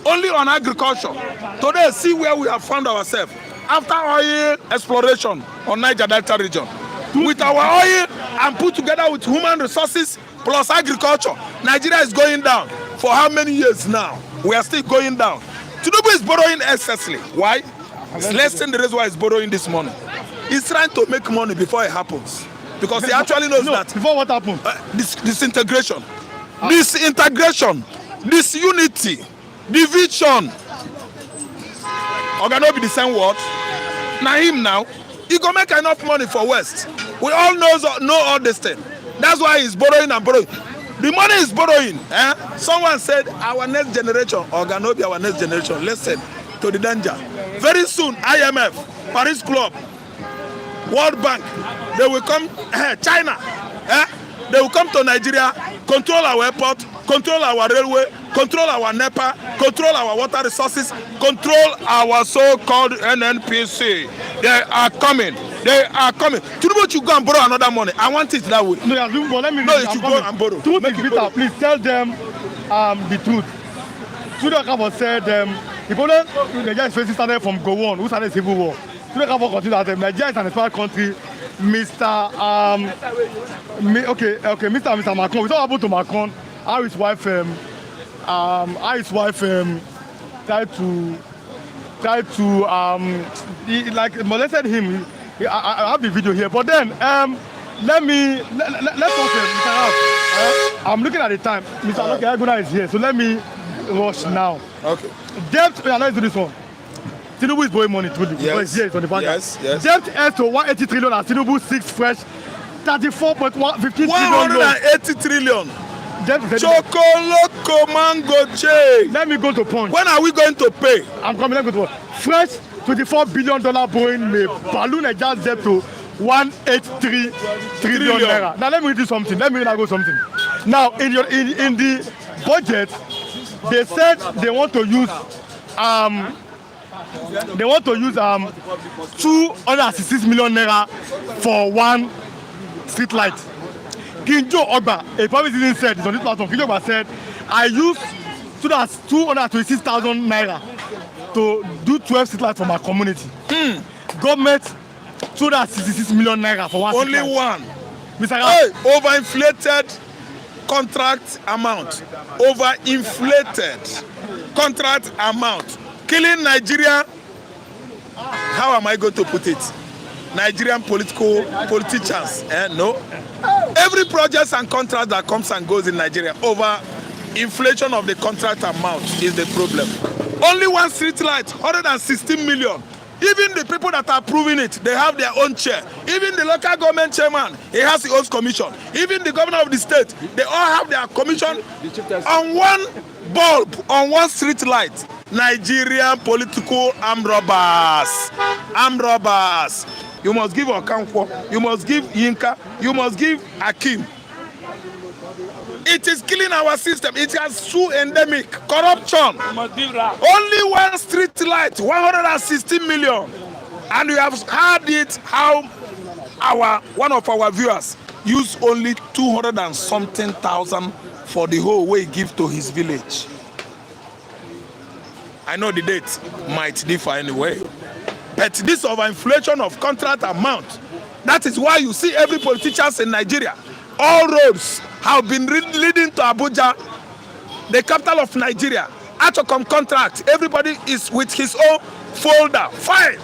Only on agriculture. Today, see where we have found ourselves. After oil exploration on Niger Delta region. With our oil and put together with human resources, plus agriculture. Nigeria is going down. For how many years now? We are still going down. Tinubu is borrowing excessively. Why? It's less than the reason why he's borrowing this money. He's trying to make money before it happens. Because he actually knows that. Before what happened? Disintegration. Disintegration. Disunity. Division. Oga no be the same word. Now him now, he go make enough money for West. We all know all this thing. That's why he's borrowing and borrowing. The money is borrowing. Someone said our next generation, Oga no be our next generation. Listen to the danger. Very soon, IMF, Paris Club, World Bank, they will come, China, they will come to Nigeria, control our airport, control our railway, control our NEPA, control our water resources, control our so-called NNPC. They are coming. They are coming. Tinubu, you go and borrow another money. I want it that way. No, let me. No, you should go and borrow. Truth is bitter. Please tell them the truth. Tudor said the problem Nigeria is facing started from Govt, who started civil war. Tudor continued that Nigeria is an inspired country. Mr. Mr. Macron. We talk about to Macron. How his wife tried to he, like molested him. I have the video here, but then let's talk. Mr. Ralph, I'm looking at the time. Mr. Aguna is here, so let me rush now. Okay. Debt. Let's do this one. Tinubu is borrowing money through the yes. Here, it's on the back. Yes, yes. Debt has to 180 trillion and Tinubu 6 fresh 34.15 trillion. 180 trillion. Chocolate mango J. Let me go to Punch. When are we going to pay? I'm coming. Let me go to fresh $24 billion borrowing may balloon a debt to 183 trillion naira. Now let me do something. Let me go something. Now in the budget, they said they want to use 266 million naira for one street light. Kinjo Ogba, a public citizen said, it's on this platform, Kinjo Ogba said, I used 226,000 naira to do 12 street lights for my community. Government, 266 million naira for one only street light. One. Mr. Hey, overinflated contract amount. Overinflated contract amount. Killing Nigeria. How am I going to put it? Nigerian politicians. No. Every project and contract that comes and goes in Nigeria over inflation of the contract amount is the problem. Only one street light, 116 million. Even the people that are approving it, they have their own chair. Even the local government chairman, he has his own commission. Even the governor of the state, they all have their commission on one bulb, on one street light. Nigerian political armed robbers. Armed robbers. You must give Okanko, you must give Yinka, you must give Akim. It is killing our system. It has too endemic corruption. Only one street light, 160 million. And we have heard it how one of our viewers used only 200 and something thousand for the whole way he give to his village. I know the date might differ anyway. But this overinflation of contract amount, that is why you see every politician in Nigeria, all roads have been leading to Abuja, the capital of Nigeria. Achocom contract, everybody is with his own folder, file,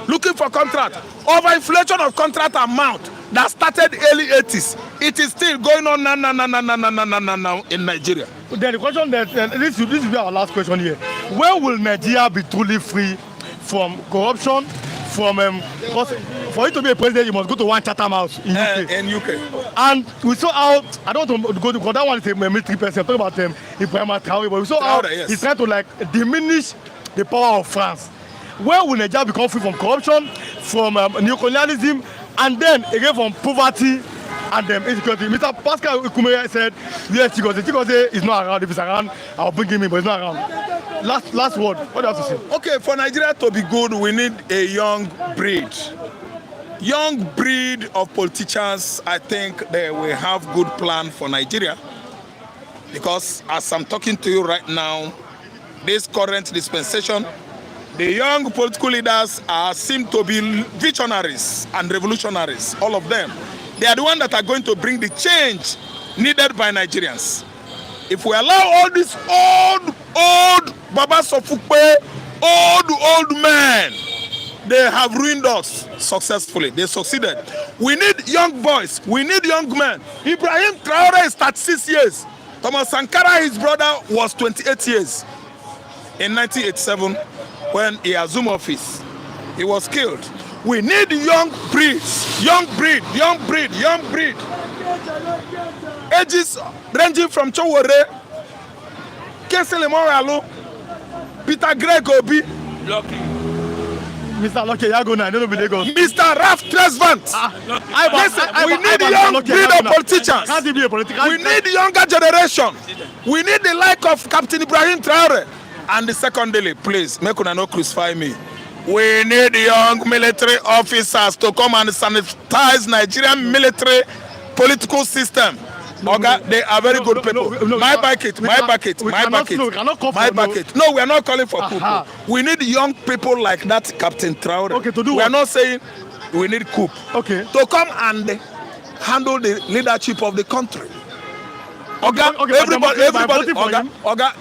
looking for contract. Overinflation of contract amount that started early 80s, it is still going on now in Nigeria. Then the question that this will be our last question here. When will Nigeria be truly free from corruption? Because for you to be a president, you must go to one Chatham House in UK. In UK. And we saw how, I don't want to go to, because that one is a military person, talking about Ibrahim Traoré, but we saw how he's trying to like diminish the power of France. When will Nigeria become free from corruption, from neocolonialism, and then again from poverty and insecurity? Mr. Pascal Ikume said, yes, Chigozie is not around. If he's around, I'll bring him in, but he's not around. Last word. What do you have to say? Okay, for Nigeria to be good, we need a young breed. Young breed of politicians, I think they will have good plan for Nigeria. Because as I'm talking to you right now, this current dispensation, the young political leaders seem to be visionaries and revolutionaries, all of them. They are the ones that are going to bring the change needed by Nigerians. If we allow all these old Baba Sofukwe, old men, they have ruined us successfully. They succeeded. We need young boys. We need young men. Ibrahim Traore is 36 years. Thomas Sankara, his brother, was 28 years. In 1987, when he assumed office, he was killed. We need young breeds, young breed. Ages ranging from Chowore, Kesele Moralo, Peter Greg Obi, Mr. Lucky Yagona, I don't know if they go. Mr. Ralph Tresvant. We need young breed of politicians. Can't he be a politician? We need younger generation. We need the like of Captain Ibrahim Traore. And the secondly, please, make una no crucify me. We need young military officers to come and sanitize Nigerian military political system. Oga, they are very good people. My bucket. No, we are not calling for people. We need young people like that, Captain Traore. Okay, to do we what? are not saying we need coup. Okay. To come and handle the leadership of the country. Oga,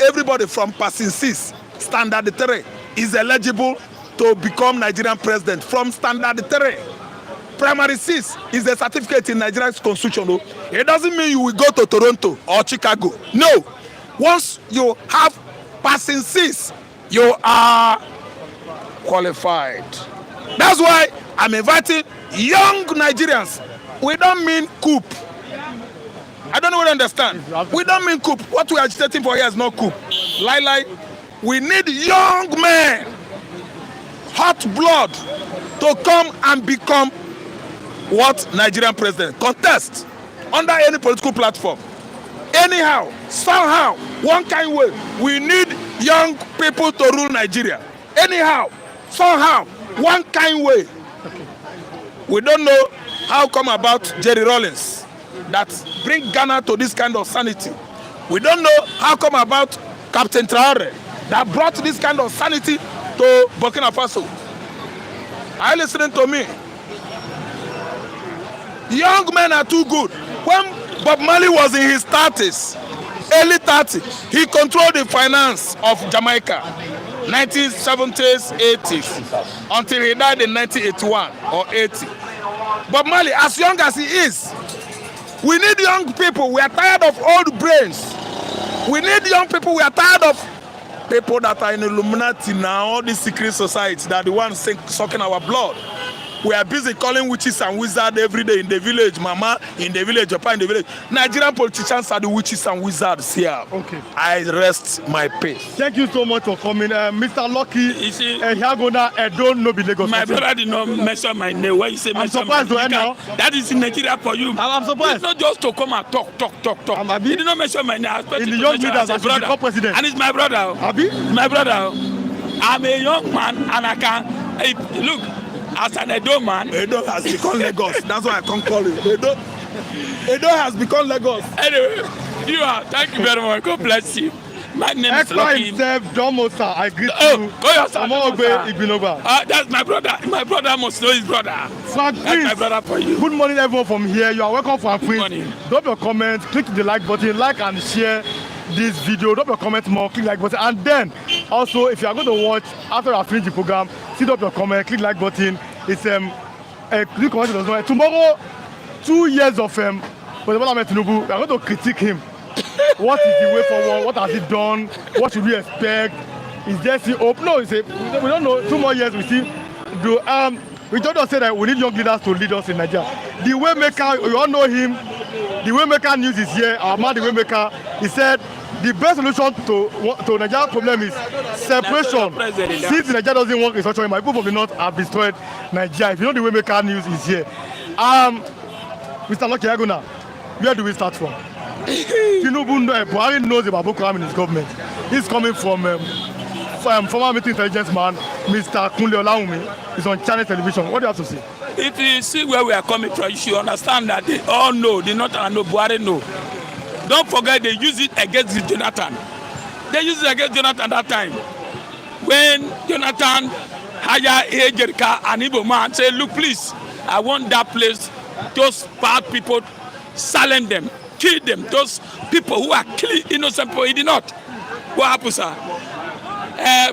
everybody from passing 6, standard 3 is eligible to become Nigerian president from standard 3. Primary 6 is a certificate in Nigeria's constitution. Though. It doesn't mean you will go to Toronto or Chicago. No. Once you have passing 6, you are qualified. That's why I'm inviting young Nigerians. We don't mean coup. I don't know what you understand. We don't mean coup. What we are agitating for here is not coup. Lie. We need young men, hot blood, to come and become what Nigerian president contest under any political platform. Anyhow, somehow, one kind way, we need young people to rule Nigeria. Anyhow, somehow, one kind way. We don't know how come about Jerry Rawlings that bring Ghana to this kind of sanity. We don't know how come about Captain Traore that brought this kind of sanity to Burkina Faso. Are you listening to me? Young men are too good. When Bob Marley was in his 30s, early 30s, he controlled the finance of Jamaica, 1970s, 80s, until he died in 1981 or 80. Bob Marley, as young as he is, we need young people. We are tired of old brains. We need young people. We are tired of people that are in Illuminati now, all these secret societies that are the ones sucking our blood. We are busy calling witches and wizards every day in the village, Mama, in the village, Papa in the village. Nigerian politicians are the witches and wizards here. Okay. I rest my pace. Thank you so much for coming. Mr. Lucky, Yagona, don't know Lagos. My brother did not mention my name. When you say I'm surprised to end now. That is in Nigeria for you. I'm surprised. It's not just to come and talk. He did not mention my name. In the young leaders, as brother. President. And it's my brother. Abi? My brother. I'm a young man and I can, look, as an Edo man. Edo has become Lagos. That's why I can't call it. Edo has become Lagos. Anyway, thank you very much. God bless you. My name is Lucky. Himself, John Mosa, I greet you. That's my brother. My brother must know his brother. Frank That's Prince. my brother for you. Good morning, everyone from here. You are welcome, Frank Prince. Good morning. Drop your comment, click the like button, like and share this video. Drop your comment more, click like button, and then also if you are going to watch after I finish the program, see drop your comment, click like button. It's tomorrow, 2 years of President Bola Tinubu. We are going to critique him. What is the way forward? What has he done? What should we expect? Is there still hope? No, we don't know. 2 more years we see. We don't say that we need young leaders to lead us in Nigeria. The Waymaker, you all know him. The Waymaker news is here. Our man, the Waymaker, he said the best solution to Nigeria's problem is separation. Since Nigeria doesn't work, it's actually my people from the north have destroyed Nigeria. If you know the Waymaker news is here. Mr. Lucky Yagona, where do we start from? Buhari knows about B0K0 in his government. He's coming from former military intelligence man, Mr. Tants-Kunle. He's on channel television. What do you have to say? If you see where we are coming from, you should understand that they all know, the North and the Buhari know. Don't forget they use it against Jonathan. They used it against Jonathan that time. When Jonathan hired Ejirika and Igbo man and said, look, please, I want that place, those bad people, silence them. killed them. Those people who are killing innocent people, he did not. What happened, sir?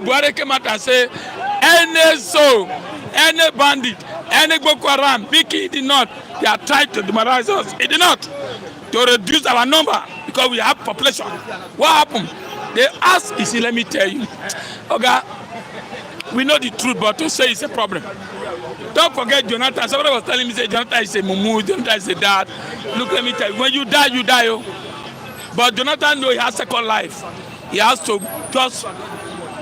Buhari came out and said, any soul, any bandit, any Boko Haram, he did not. They are trying to demoralize us. He did not. To reduce our number because we have population. What happened? They asked, you see, let me tell you. Okay, we know the truth, but to say it's a problem. Don't forget Jonathan. Somebody was telling me, say, Jonathan is a mumu, Jonathan is a dad. Look, let me tell you, when you die, you die. Oh. But Jonathan knows he has second life. He has to just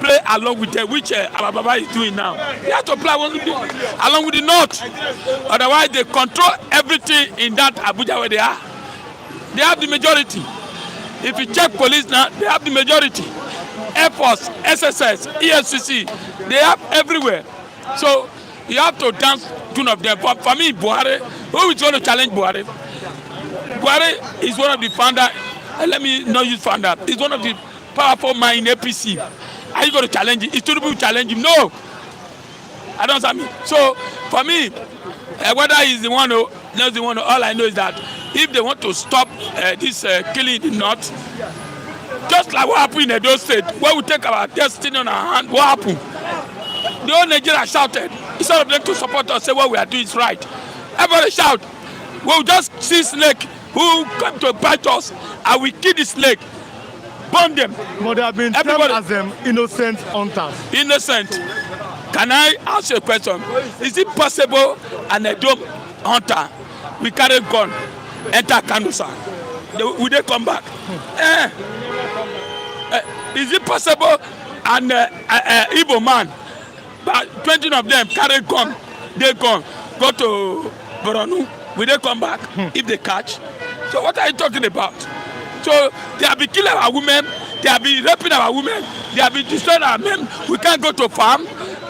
play along with it, which our Baba is doing now. He has to play along with the North. Otherwise, they control everything in that Abuja where they are. They have the majority. If you check police now, they have the majority. Air Force, SSS, EFCC, they have everywhere. So you have to dance tune of them. For me, Buhari, who is going to challenge Buhari? Buhari is one of the founder. Let me not use founder. He's one of the powerful man in APC. Are you going to challenge him? Is Tinubu challenge him? No. I don't understand me. So for me, whether he's the one or not the one, all I know is that if they want to stop this killing in the North, just like what happened in Edo State, where we take our destiny on our hand, what happened? The whole Nigeria shouted. Instead of them to support us, say what we are doing is right. Everybody shout. We'll just see snake who come to bite us, and we kill the snake, burn them. But they have been termed as innocent hunters. Innocent. Can I ask you a question? Is it possible an Edo hunter we carry gun enter Kanusa? Will they come back? Is it possible an Igbo man, but 20 of them carry gun, they go to Boronu? Will they come back if they catch? So what are you talking about? So they have been killing our women, they have been raping our women, they have been destroying our men. We can't go to farm,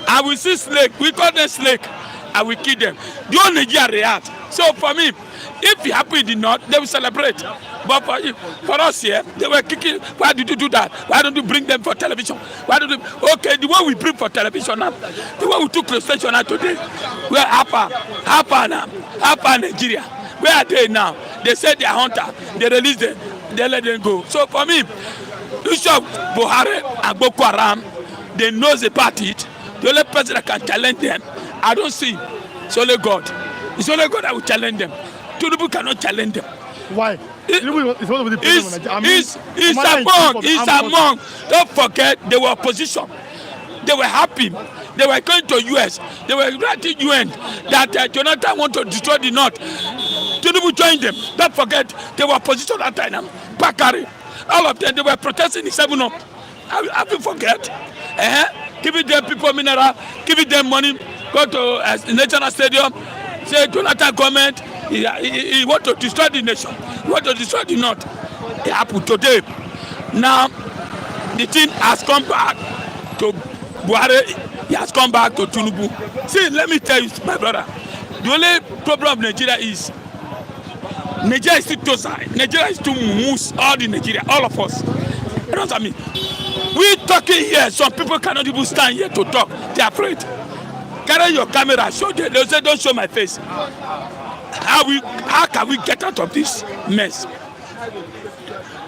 and we see snake, we call them snake, and we kill them. The whole Niger react. So for me, if it happen in the North, they will celebrate. But for us here, they were kicking. Why did you do that? Why don't you bring them for television? Why don't you? Okay, the one we bring for television now, the one we took to station now today, we are Apa Nigeria. Where are they now? They said they are hunter. They release them. They let them go. So for me, Bishop Buhari and Boko Haram, they know about it. The only person that can challenge them, I don't see. It's only God. It's only God that will challenge them. Tinubu cannot challenge them. Why? He's among. Don't forget, they were opposition. They were happy. They were going to US. They were writing UN that Jonathan want to destroy the North. Tinubu joined them. Don't forget, they were opposition at that time. Bakari, all of them, they were protesting in 7-Up. Have you forget? Giving them people mineral, giving them money, go to National Stadium, say Jonathan government, he want to destroy the nation. He want to destroy the North. It happened today. Now, the thing has come back to Buhari. He has come back to Tinubu. See, let me tell you, my brother, the only problem of Nigeria is Nigeria is too docile. Nigeria is too moose. All the Nigeria, all of us. You know what I mean? We talking here. Some people cannot even stand here to talk. They are afraid. Carry your camera. Show them. They say, "Don't show my face." How can we get out of this mess?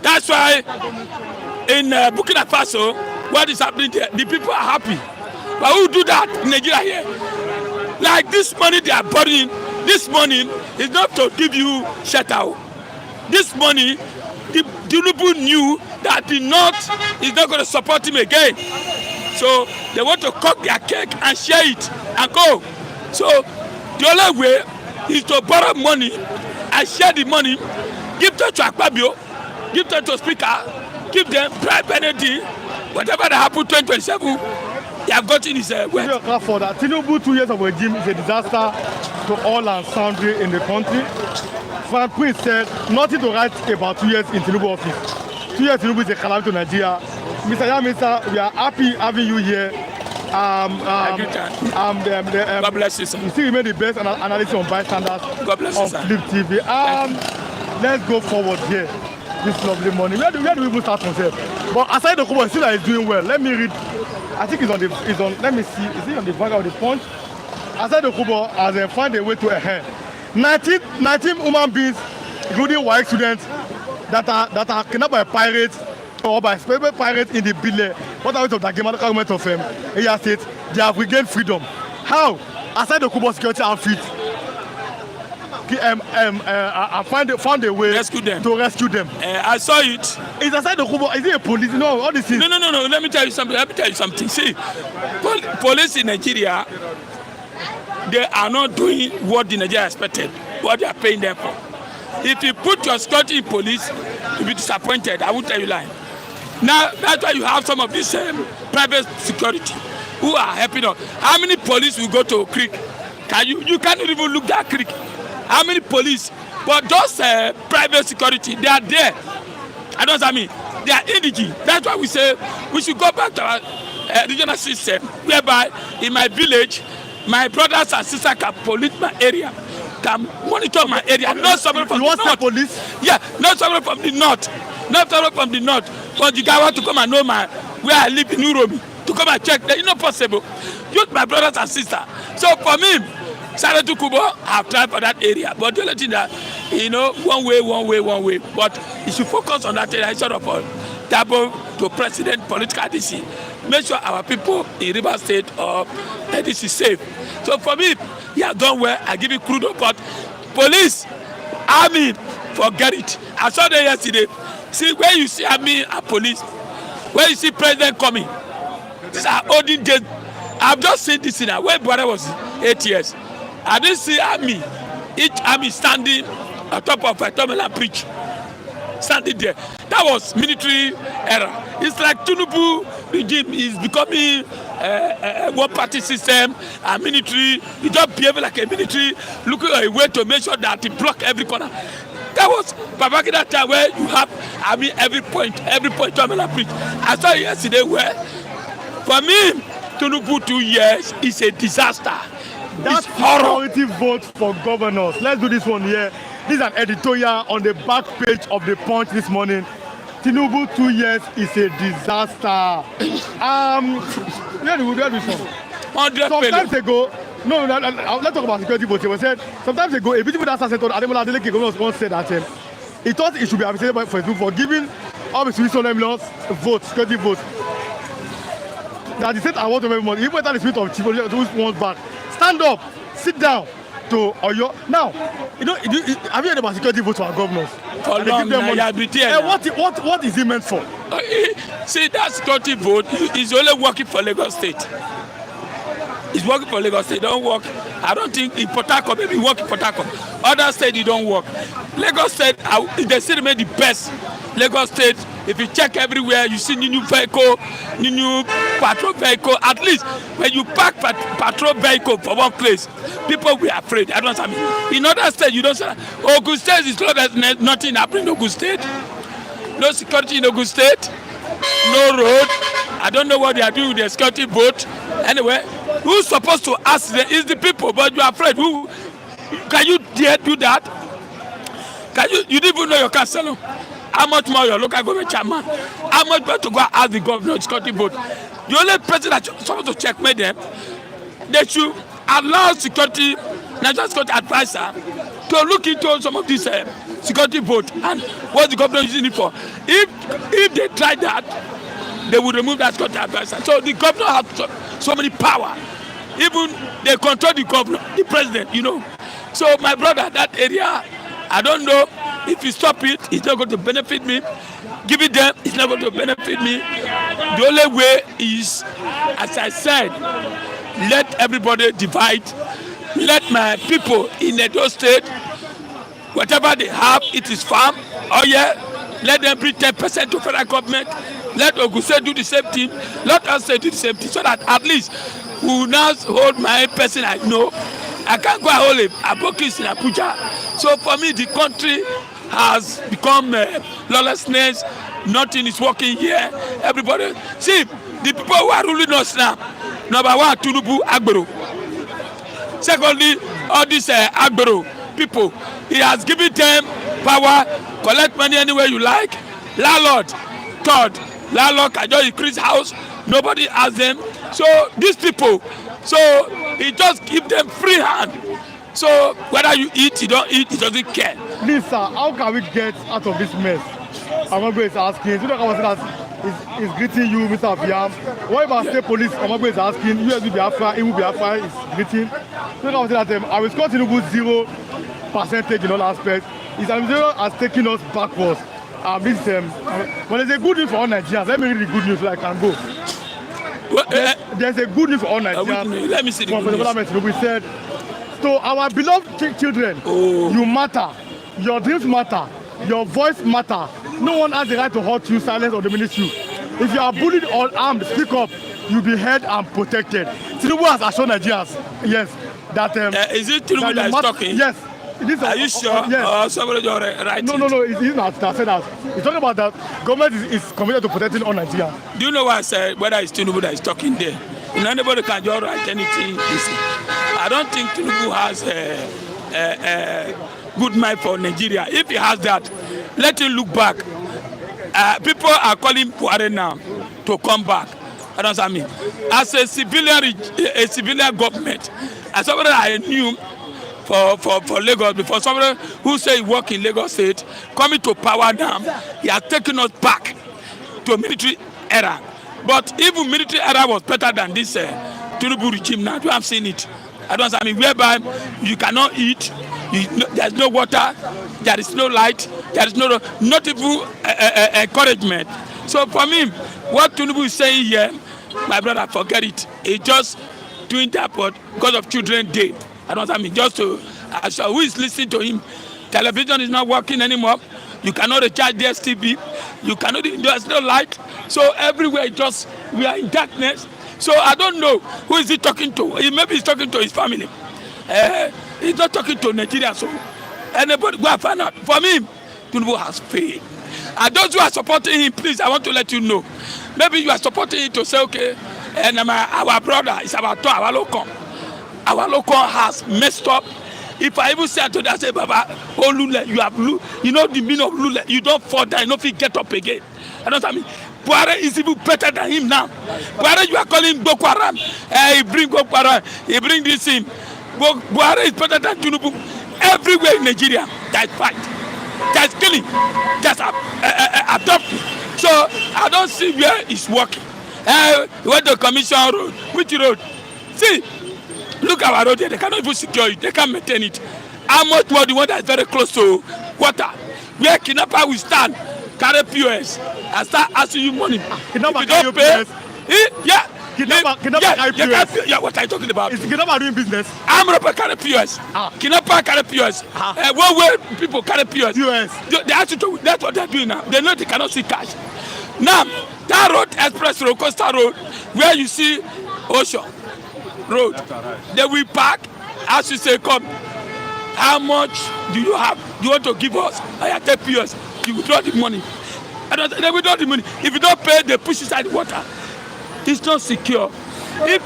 That's why in Burkina Faso, what is happening there? The people are happy. But who do that in Nigeria here? Like this money they are burning, this money is not to give you shelter. This money, the Tinubu knew that the North is not going to support him again. So they want to cut their cake and share it and go. So the only way is to borrow money and share the money, give them to Akpabio, give them to Speaker, give them bribe anything, whatever that happen 2027. They have gotten his word. For that, Tinubu 2 years of regime is a disaster to all and sundry in the country. Frank Quinn said nothing to write about 2 years in Tinubu office. 2 years Tinubu is a calamity to Nigeria. Mr. Yamisa, we are happy having you here. God bless you, sir. You still remain the best analyst on bystanders God bless you, on Flip TV. Let's go forward here. This lovely morning. Where do we even start from here? But aside the Kubo, still is doing well. Let me read. I think it's on. Let me see. Is it on the back of the Punch? Aside the Kubo has find a way to 19 human beings, including white students, that are kidnapped by pirates or by pirates in the Bile, what are we of the government of Eya State, they have regained freedom. How? Aside the Kubo security outfit, found a way to rescue them. I saw it. It's aside the Kubo. Is it a police? No, all these things. No. Let me tell you something. See, police in Nigeria, they are not doing what the Nigeria expected, what they are paying them for. If you put your security in police, you'll be disappointed. I won't tell you lie. Now, that's why you have some of these private security who are helping us. How many police will go to a creek? You can't even look that creek. How many police? But those private security, they are there. I know what I mean. They are indigent. That's why we say we should go back to our regional system, whereby in my village, my brothers and sisters can police my area, can monitor my area. Not somebody from the north. Police? Yeah, not somebody from the north. Not somebody from the north. But the guy want to come and know where I live in Uromi, to come and check. It's not possible. Just my brothers and sisters. So for me, Saratu Kubo, I've tried for that area. But the only thing that, one way. But you should focus on that area instead of double to president political DC. Make sure our people in River State or this is safe. So for me, you have done well. I give you kudos. But police, army, forget it. I saw them yesterday. See, where you see army and police, where you see president coming, these are olden days. I've just seen this in where Buhari was 8 years. I didn't see army, each army standing on top of a terminal and preach. Standing there. That was military era. It's like Tinubu regime is becoming a one-party system, a military. You just behave like a military, looking at a way to make sure that it block every corner. That was Babangida time where you have, every point, terminal and preach. I saw yesterday where, for me, Tinubu 2 years is a disaster. That's priority vote for governors. Let's do this one here. This is an editorial on the back page of the Punch this morning. Tinubu 2 years is a disaster. Sometimes ago, let's talk about security votes. It said sometimes ago, a beautiful data center, Ademola Adeleke governor once said that he thought it should be appreciated for giving all the civilian votes, security votes. That the state award of everyone, even whether the spirit of chief who wants back. Stand up, sit down to Oyo. Now, have you heard about security votes for our governors? For long, what is it meant for? See, that security vote is only working for Lagos State. It's working for Lagos State. Don't work. I don't think in Port Harcourt, maybe work in Port Harcourt. Other states, it don't work. Lagos State, they still remain the best. Lagos State, if you check everywhere, you see new vehicle, new patrol vehicle. At least when you park patrol vehicle for one place, people will be afraid. I don't know. In other states, you don't say that. Ogun State is close. There's nothing happening in Ogun State. No security in Ogun State. No road. I don't know what they are doing with the security vote. Anyway, who's supposed to ask them is the people, but you are afraid. Who can you dare do that? Can you didn't even know your council? How much more your local government chairman? How much more to go ask the governor security vote? The only person that's supposed to checkmate them, they should allow national security advisor to look into some of this security vote and what the governor is using it for. If they try that, they will remove that security advisor. So the governor has so many power. Even they control the governor, the president, So my brother, that area, I don't know if you stop it, it's not going to benefit me. Give it them, it's not going to benefit me. The only way is, as I said, let everybody divide. Let my people in Edo State, whatever they have, it is farm. Oh yeah, let them bring 10% to federal government. Let Ogun State do the same thing. Let us do the same thing, so that at least we will now hold my person I know. I can't go hold a bokis in Abuja. So for me, the country has become lawlessness. Nothing is working here. Everybody, see, the people who are ruling us now, number one, Tinubu, Agbero. Secondly, all these Agbero people, he has given them power, collect money anywhere you like. Landlord, third, landlord can just increase house, nobody asks them. So these people, so he just give them free hand. So whether you eat, you don't eat, he doesn't care. Please, sir, how can we get out of this mess? Amagbe is asking, Tundo Oka is greeting you, Mr. Abiam. What about state police? Amagbe is asking, USB Biafra, Iwu Biafra is greeting. Tundo Oka said that I will score Tinubu 0% in all aspects. His administration has taken us backwards. But there's a good news for all Nigerians. Let me read the good news so I can go. There's a good news for all Nigerians. Let me see the good news. We said, so our beloved children, you matter. Your dreams matter. Your voice matter. No one has the right to hurt you, silence, or diminish you. If you are bullied or armed, speak up. You'll be heard and protected. Tinubu has assured Nigerians, yes, that is it Tinubu that is talking? Yes. Are you sure? Yes. Somebody right? No. He's not said that. He's talking about that. Government is committed to protecting all Nigerians. Do you know what I said? Whether it's Tinubu that is talking there? Anybody can just write anything. I don't think Tinubu has a good mind for Nigeria. If he has that, let him look back. People are calling Buhari now to come back. I don't know what I mean. As a civilian government, as somebody I knew for Lagos before, somebody who say he work in Lagos State, coming to power now, he has taken us back to a military era. But even military era was better than this Tinubu regime now. You have seen it. I don't know. I mean, whereby you cannot eat, there's no water, there is no light, there is not even encouragement. So for me, what Tinubu is saying here, my brother, forget it. It's just doing that because of Children's Day. I don't know. I mean, just to who is listening to him? Television is not working anymore. You cannot recharge DSTV. You cannot. There's no light. So everywhere, we are in darkness. So I don't know who is he talking to. Maybe he's talking to his family. He's not talking to Nigeria. So anybody go and find out. For me, Tinubu has failed. And those who are supporting him, please, I want to let you know. Maybe you are supporting him to say, okay, and our brother is about to our local. Our local has messed up. If I even say to that, I say, Baba, oh Lule, you have you know the meaning of Lule. You don't fall down, you don't feel get up again. I know what I mean. Buhari is even better than him now. Buhari, you are calling Boko Haram. He bring Boko Haram. He bring this in. Buhari is better than Tinubu. Everywhere in Nigeria, there's fight, there's killing, there's adoption. So I don't see where it's working. Where the commission road, which road? See, look at our road here. They cannot even secure it. They can't maintain it. How much more the one that is very close to water? Where kidnapper will stand, carry POS, and start asking you money. If you don't pay, kidnapper, what are you talking about? Is kidnapper doing business? I'm robber carry POS. Kidnapper carry POS. One way people carry POS. They ask you to, that's what they're doing now. They know they cannot see cash. Now, that road, express road, coastal road, where you see Ocean Road, they will park, as you say, come. How much do you have? You want to give us? I take POS. You withdraw the money. They withdraw the money. If you don't pay, they push inside the water. It's not secure. If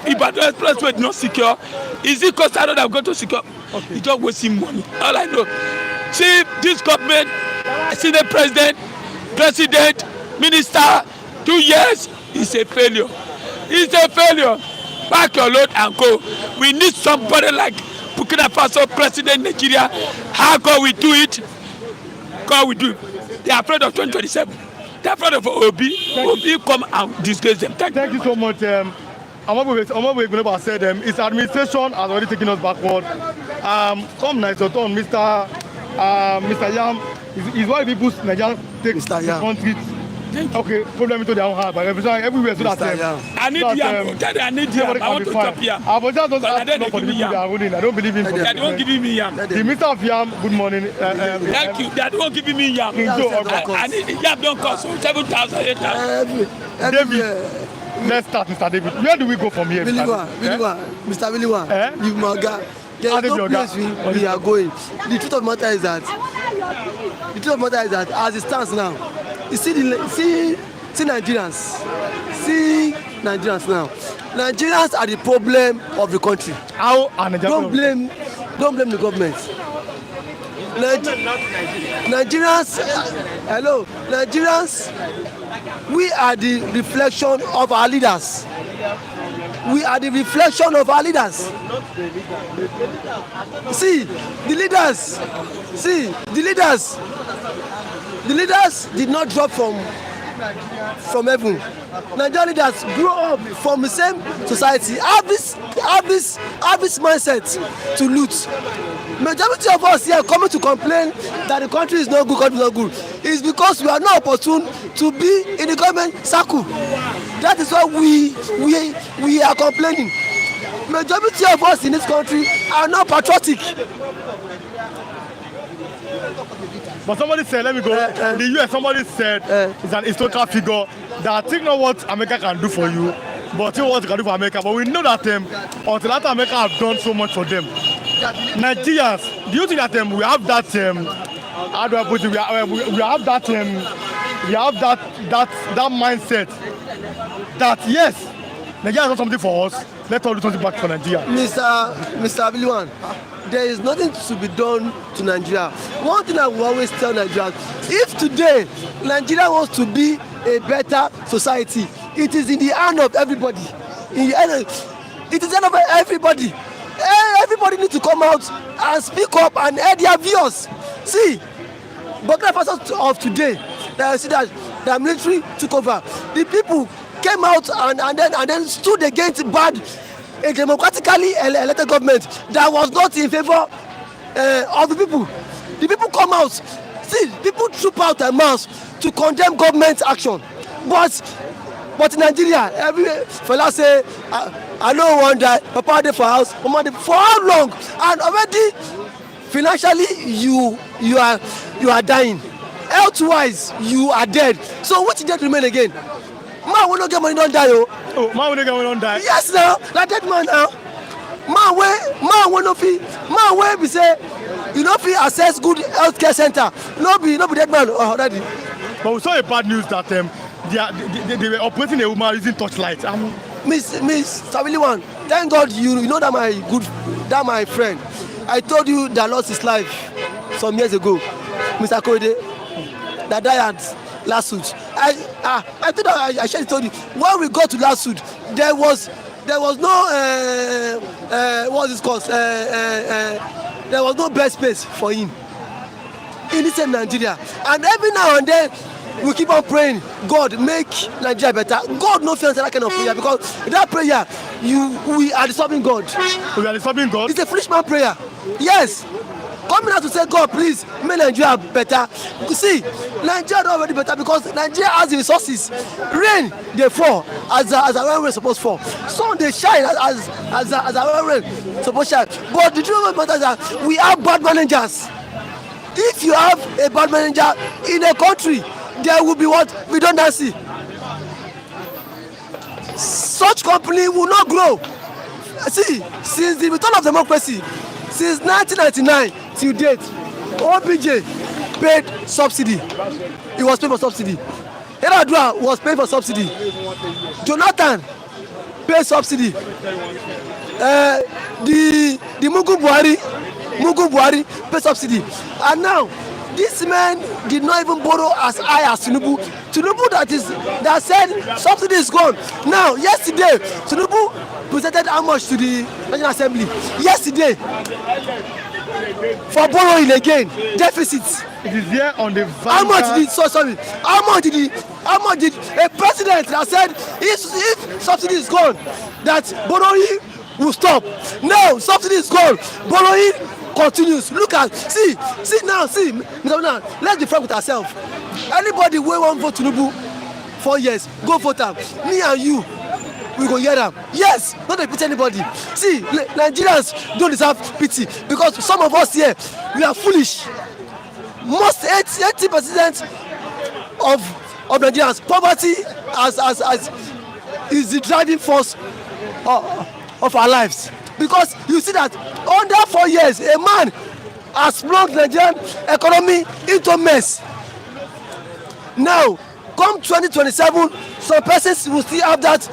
Ibadan Expressway is not secure, is it coastal road I'm going to secure? Okay. It's just wasting money. All I know. See, this government, see the president, minister, 2 years, it's a failure. It's a failure. Pack your load and go. We need somebody like Burkina Faso president Nigeria. How God will do it? God will do it. They are afraid of 2027. They are afraid of Obi. Obi come and disgrace them. Thank you so much. Omagbe said his administration has already taken us backward. Come nice to turn, Mr. Yam is why people Nigeria take the country. Okay, problem into their own heart, but everywhere so that I need yam. I need yam. I want to chop yam. I was just asking for the people that are ruling. I don't believe in. They don't give me yam. The Mr. of Yam, good morning. Thank you. They don't give me yam. I need yam. Don't cost 7,000, 8,000. David, let's start, Mr. David. Where do we go from here? Mr. Biliwa, you Maga. There is no place we are going. The truth of the matter is that, as it stands now, you see Nigerians now. Nigerians are the problem of the country. How are Nigerians? Don't blame the government. Nigerians, we are the reflection of our leaders. We are the reflection of our leaders. See, the leaders The leaders did not drop from heaven. Nigerian leaders grew up from the same society, have this mindset to loot. Majority of us here coming to complain that the country is not good, is because we are not opportune to be in the government circle. That is why we are complaining. Majority of us in this country are not patriotic. But somebody said, let me go. In the US, somebody said it's an historical figure that think not what America can do for you, but think what it can do for America. But we know that until after America have done so much for them, Nigerians, do you think that we have that? How do I put it? We have that. We have that mindset that yes, Nigeria has done something for us. Let's all do something back for Nigeria. Mr. Abiliwan, there is nothing to be done to Nigeria. One thing I will always tell Nigerians: if today Nigeria wants to be a better society, it is in the hand of everybody. It is in the hand of everybody. Everybody needs to come out and speak up and air their views. See, Burkina Faso of today, see that the military took over. The people came out and then stood against a democratically elected government that was not in favor of the people. The people come out. See, people troop out their mouths to condemn government action. But in Nigeria, every fella say, I don't want that. Papa dey for house, mama dey for how long? And already financially you are dying. Health-wise, you are dead. So what did remain again? Man wey no get money don die o. Oh, man wey no get money don die. Yes now, na dead man now. Man wey no fit, man wey be say you no fit access good healthcare center. No be dead man already. But we saw a bad news that they were operating a woman using torchlight. Miss Abiliwan, thank God you know that my friend. I told you that lost his life some years ago, Mr. Korede, that died last suit. I think I should have told you when we got to last suit, there was no what's this called? There was no bed space for him in this same Nigeria, and every now and then we keep on praying, God make Nigeria better. God no feels that kind of prayer, because that prayer we are disturbing God. We are disturbing God. It's a foolish man prayer. Yes. Coming out to say, God, please make Nigeria better. You see, Nigeria is already better because Nigeria has the resources. Rain, they fall as a rain supposed to fall. Sun, they shine as a rain supposed to shine. But the truth of the matter is that we have bad managers. If you have a bad manager in a country, there will be what? Redundancy. Such company will not grow. See, since the return of democracy, since 1999 till date, OBJ paid subsidy. He was paid for subsidy. Editorial was paid for subsidy. Jonathan paid subsidy. The Mugu Buhari paid subsidy. And now, this man did not even borrow as high as Tinubu. Tinubu that said subsidy is gone. Now, yesterday, Tinubu presented how much to the National Assembly? Yesterday, for borrowing again, deficits. It is here on the How much did a president that said if subsidy is gone, that borrowing will stop? Now, subsidy is gone, borrowing continues. Look at, see now, let's be frank with ourselves. Anybody wey wan vote Tinubu 4 years, go vote am. Me and you, we go hear am. Yes, not dey pity anybody. See, Nigerians don't deserve pity, because some of us here, we are foolish. Most 80% of Nigerians, poverty as is the driving force of our lives. Because you see that under 4 years, a man has plunged Nigerian economy into mess. Now, come 2027, some persons will still have that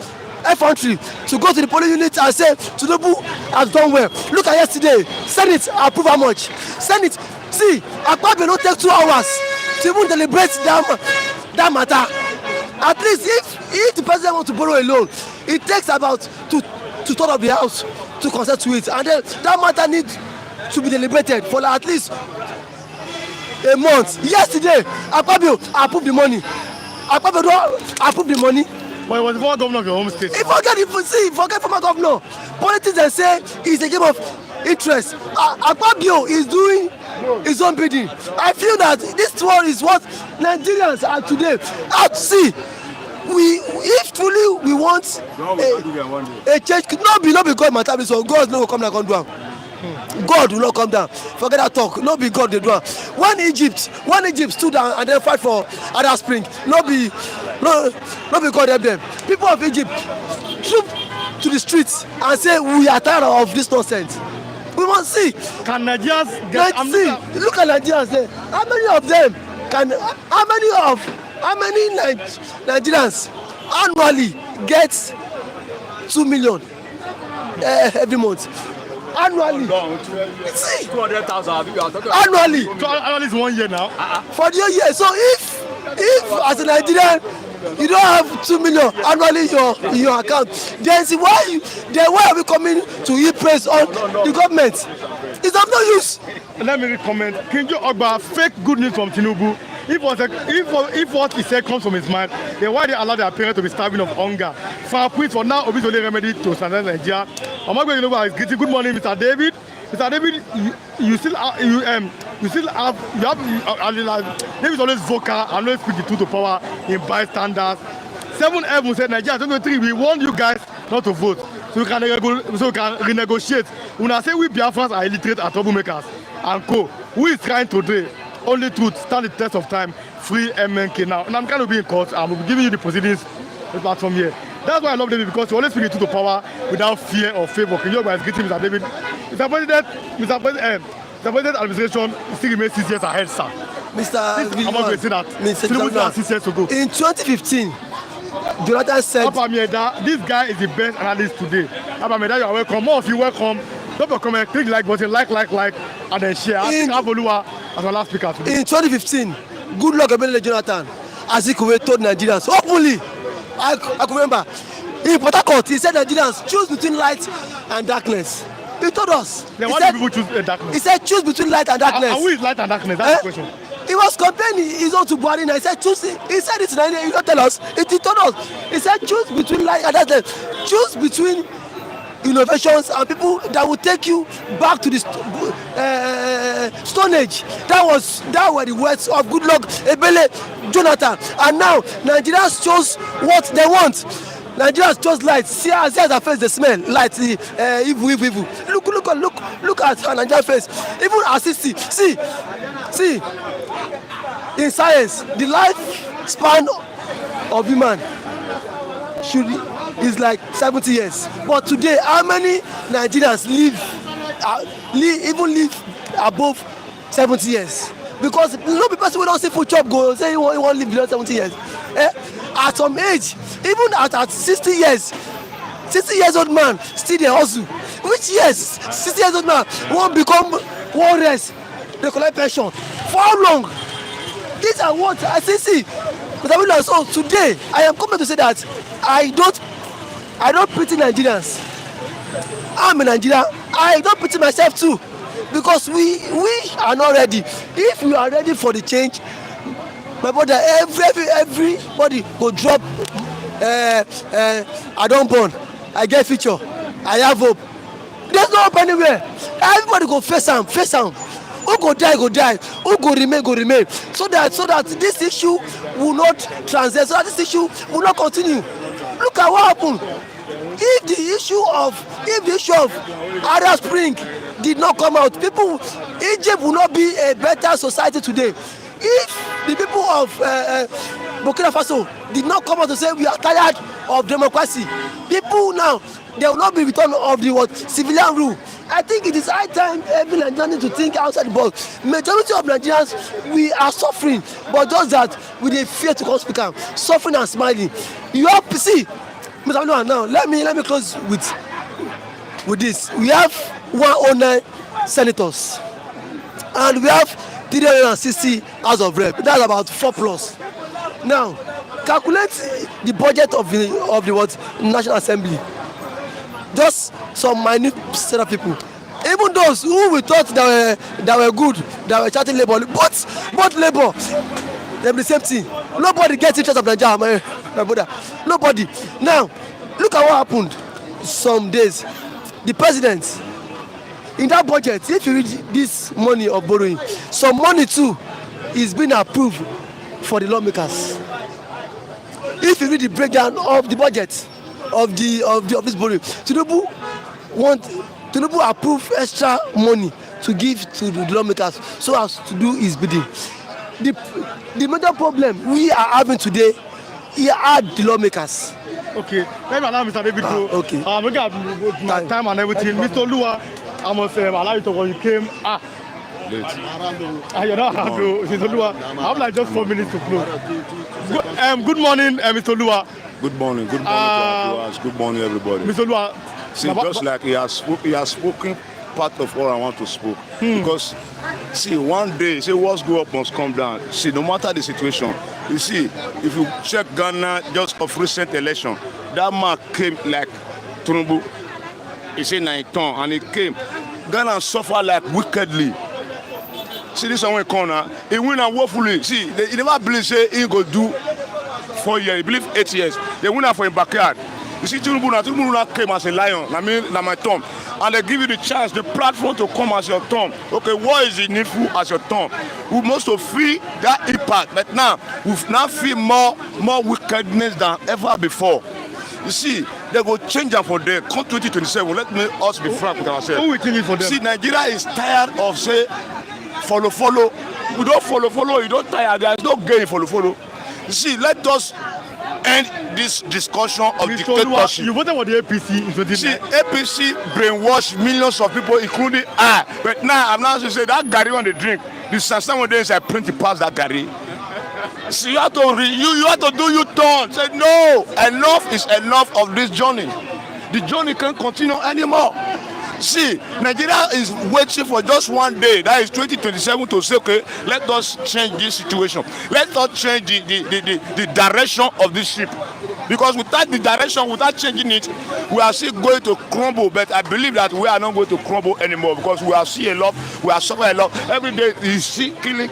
effrontery to go to the polling unit and say Tinubu has done well. Look at yesterday, Senate approved how much? Senate, see, Akpabio will not take 2 hours to even deliberate that matter. At least if the president wants to borrow a loan, it takes about to turn of the house to consent to it, and then that matter needs to be deliberated for at least a month. Yesterday, Akpabio approved the money. Akpabio don approve the money. But it was the former governor of your home state. Forget former governor. Politics they say is a game of interest. Akpabio is doing his own bidding. I feel that this one is what Nigerians are today. See, if truly we want a change, not be God matter, so God no go come down and do am. God will not come down. Forget that talk. No be God they do am. When Egypt stood down and then fight for Arab Spring, no be God help them. People of Egypt troop to the streets and say we are tired of this nonsense. We must see. Can Nigerians get? Look at Nigerians there. How many of them can? How many Nigerians annually get 2 million every month? Annually. See, 200,000. Annually. So annually is 1 year now. For the year. So if as a Nigerian you don't have 2 million annually in your account, then see why are we coming to eat praise on the government? It's of no use. Let me comment. Kinjo Ogba, fake good news from Tinubu. If what he said comes from his mind, then why they allow their parents to be starving of hunger? For now, Obi's only remedy to standard Nigeria. Omagwe is greeting. Good morning, Mr. David. Mr. David, you still have David is always vocal and always speak the truth to power in bystanders. 7F said Nigeria 2023, we want you guys not to vote. So we can renegotiate. When I say we Biafrans are illiterate and troublemakers and co, who is trying today? Only truth stand the test of time. Free MNK now. And I'm kind of being caught. I'm giving you the proceedings platform here. That's why I love David, because you always speak the truth to power without fear or favor. Can you guys greeting Mr. David? Mr. President administration still remains 6 years ahead, sir. I'm not going to say that. Mr. 6 years to go. In 2015, Jonathan said, this guy is the best analyst today. Abameda, you are welcome. More of you welcome. Drop your comment, click like button, like, and then share. I think Abolua as our last speaker today. In 2015, good luck Ebele Jonathan, as he told Nigerians openly. I can remember in Port Harcourt, he said Nigerians choose between light and darkness. He told us. Then why do people choose darkness? He said choose between light and darkness. And who is light and darkness? That's the question. He was complaining his own to Buhari. He said choose. He said it in Nigeria. He don't tell us. He told us. He said choose between light and darkness. Choose between innovations and people that will take you back to the Stone Age. That were the words of good luck Ebele Jonathan. And now Nigerians chose what they want. Nigerians chose light. See their face, they smell light. Evil. Look at her Nigerian face. Even assist. See. In science, the lifespan of human is like 70 years. But today, how many Nigerians live above 70 years? Because no person will not see food chop go say he won't live below 70 years. At some age, even at 60 years, 60 years old man still dey hustle. Which years 60 years old man won't rest, they collect pension. For how long? These are what I see. So today, I am coming to say that I don't pity Nigerians. I'm a Nigerian. I don't pity myself too, because we are not ready. If we are ready for the change, my brother, everybody go drop. I don't burn. I get future. I have hope. There's no hope anywhere. Everybody go face am. Who go die, who go remain. So that this issue will not transcend, so that this issue will not continue. Look at what happened. If the issue of Arab Spring did not come out, Egypt will not be a better society today. If the people of Burkina Faso did not come out to say we are tired of democracy, people now, there will not be return of the civilian rule. I think it is high time every Nigerian need to think outside the box. Majority of Nigerians, we are suffering, but those that we dey fear to come speak am, suffering and smiling. You have to see, Mr. Abdullah, now let me close with this. We have 109 senators, and we have 360 House of Rep. That's about 4+. Now, calculate the budget of the National Assembly. Just some minute set of people. Even those who we thought that were good, that were chatting Labour, both Labour, them the same thing. Nobody gets interest of Nigeria, my brother. Nobody. Now, look at what happened some days. The president, in that budget, if you read this money of borrowing, some money too is being approved for the lawmakers. If you read the breakdown of the budget of this borrowing, Tinubu approve extra money to give to the lawmakers so as to do his bidding. The major problem we are having today here are the lawmakers. Okay, let me allow Mr. David to. Okay. Look at my time and everything. Mr. Lua, I must allow you to when you came. You're not Mr. Lua. I have like just 4 minutes to close. Good morning, Mr. Lua. Good morning. Good morning to our viewers. Good morning, everybody. Mr. Lua. See, just like he has spoken part of what I want to speak. Because, see, one day, say what's go up must come down. See, no matter the situation, you see, if you check Ghana just of recent election, that man came like Tinubu. He said 9 ton, and he came. Ghana suffered like wickedly. See, this one corner, he win and woefully. See, he never believe say he go do 4 years. He believe 8 years. They win for him backyard. You see, Tinubu came as a lion. I mean, like my thumb. And they give you the chance, the platform to come as your thumb. Okay, what is the needful as your thumb? We must feel that impact. But now, we now feel more wickedness than ever before. You see, they go change them for them. Come 2027, let us be frank with ourselves. Who will change it for them? See, Nigeria is tired of say, follow. We don't follow, you don't tire. There is no gain follow. You see, let us end this discussion of dictatorship. You voted for the APC. See, APC brainwashed millions of people, including I. But now I'm not to say that Gary when they drink, the Sansan days I print it past that Gary. See, you have to do your turn. Say no, enough is enough of this journey. The journey can't continue anymore. See, Nigeria is waiting for just one day, that is 2027, to say, okay, let us change this situation. Let us change the direction of this ship. Because without the direction, without changing it, we are still going to crumble. But I believe that we are not going to crumble anymore because we are seeing a lot, we are suffering a lot. Every day is killing.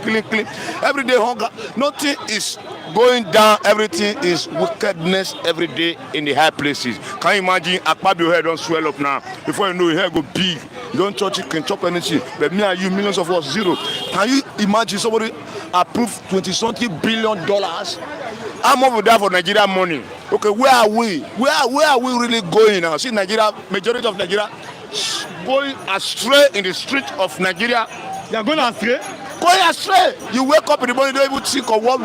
Every day hunger. Nothing is going down, everything is wickedness every day in the high places. Can you imagine? Your head don't swell up now. Before you know, your hair go big. You don't touch it, can chop anything. But me and you, millions of us, zero. Can you imagine somebody approve $20-something billion? How much would that for Nigeria money? Okay, where are we? Where are we really going now? See, Nigeria, majority of Nigeria going astray in the street of Nigeria. They are going astray? Going astray. You wake up in the morning, you don't even think of what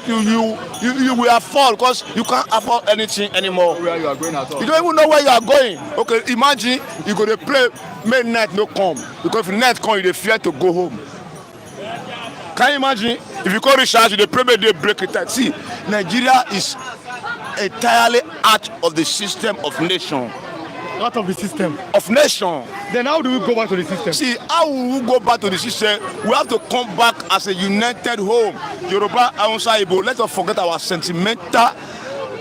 you will afford because you can't afford anything anymore. Where you are going at all. You don't even know where you are going. Okay, imagine you go to play, may night no come. Because if night come, you fear to go home. Can you imagine? If you call recharge, you pray, they break it. See, Nigeria is entirely out of the system of nation. Out of the system of nation. Then how do we go back to the system? See, how will we go back to the system? We have to come back as a united home. Yoruba, Hausa, Igbo. Let us forget our sentimental,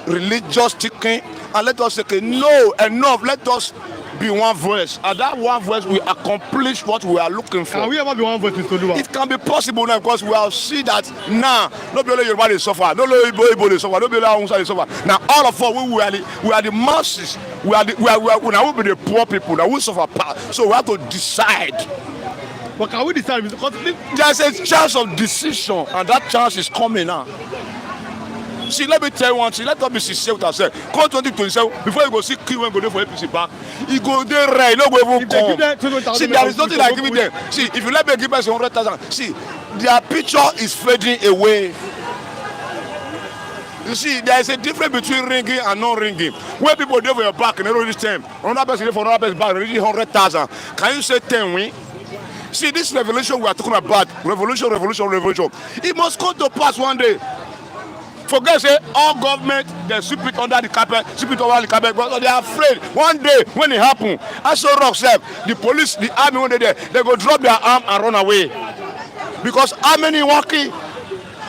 religious thinking, and let us say, okay, no, enough. Let us be one voice, and that one voice will accomplish what we are looking for. Can we ever be one voice, Mr. Lua? It can be possible now because we have seen that now. No be only Yoruba dey suffer, no only Igbo dey suffer, no be only Hausa dey suffer. Now all of us, we are the masses. We are now we be the poor people. Now we suffer. So we have to decide. But can we decide? Because there's a chance of decision, and that chance is coming now. See, let me tell you one thing. Let us be sincere with ourselves. Come 2027, before you go see King when go there for APC back, he go there right. No go even come. See, there is nothing like giving them. See, if you let me give us 100,000, see, their picture is fading away. You see, there is a difference between ringing and not ringing. When people there for your back and they don't reach 10, another person there for another person's back, reaching 100,000. Can you say 10 win? See, this revolution we are talking about, revolution. It must come to pass one day. Forget say all government they sweep it under the carpet, because they are afraid one day when it happen. As so rock self, the police, the army when they there, they go drop their arm and run away. Because how many working?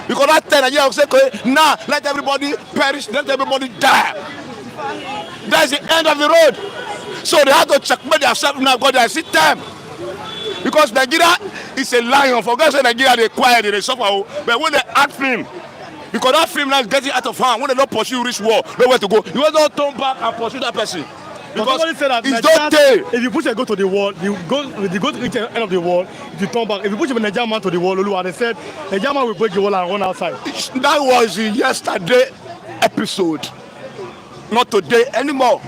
Because that time Nigeria will say, okay, now let everybody perish, let everybody die. That's the end of the road. So they have to checkmate themselves now because they see time. Because Nigeria is a lion. For God say Nigeria they quiet, they suffer. But when they act film, because that film now is getting out of hand. When they don't pursue reach war, nowhere to go. You don't turn back and pursue that person. Because it's not there. If you push a goat to the wall, you go to reach the end of the wall, if you turn back. If you push a Nigerian man to the wall, Oluwa, they said Nigerian man will break the wall and run outside. That was the yesterday episode. Not today anymore.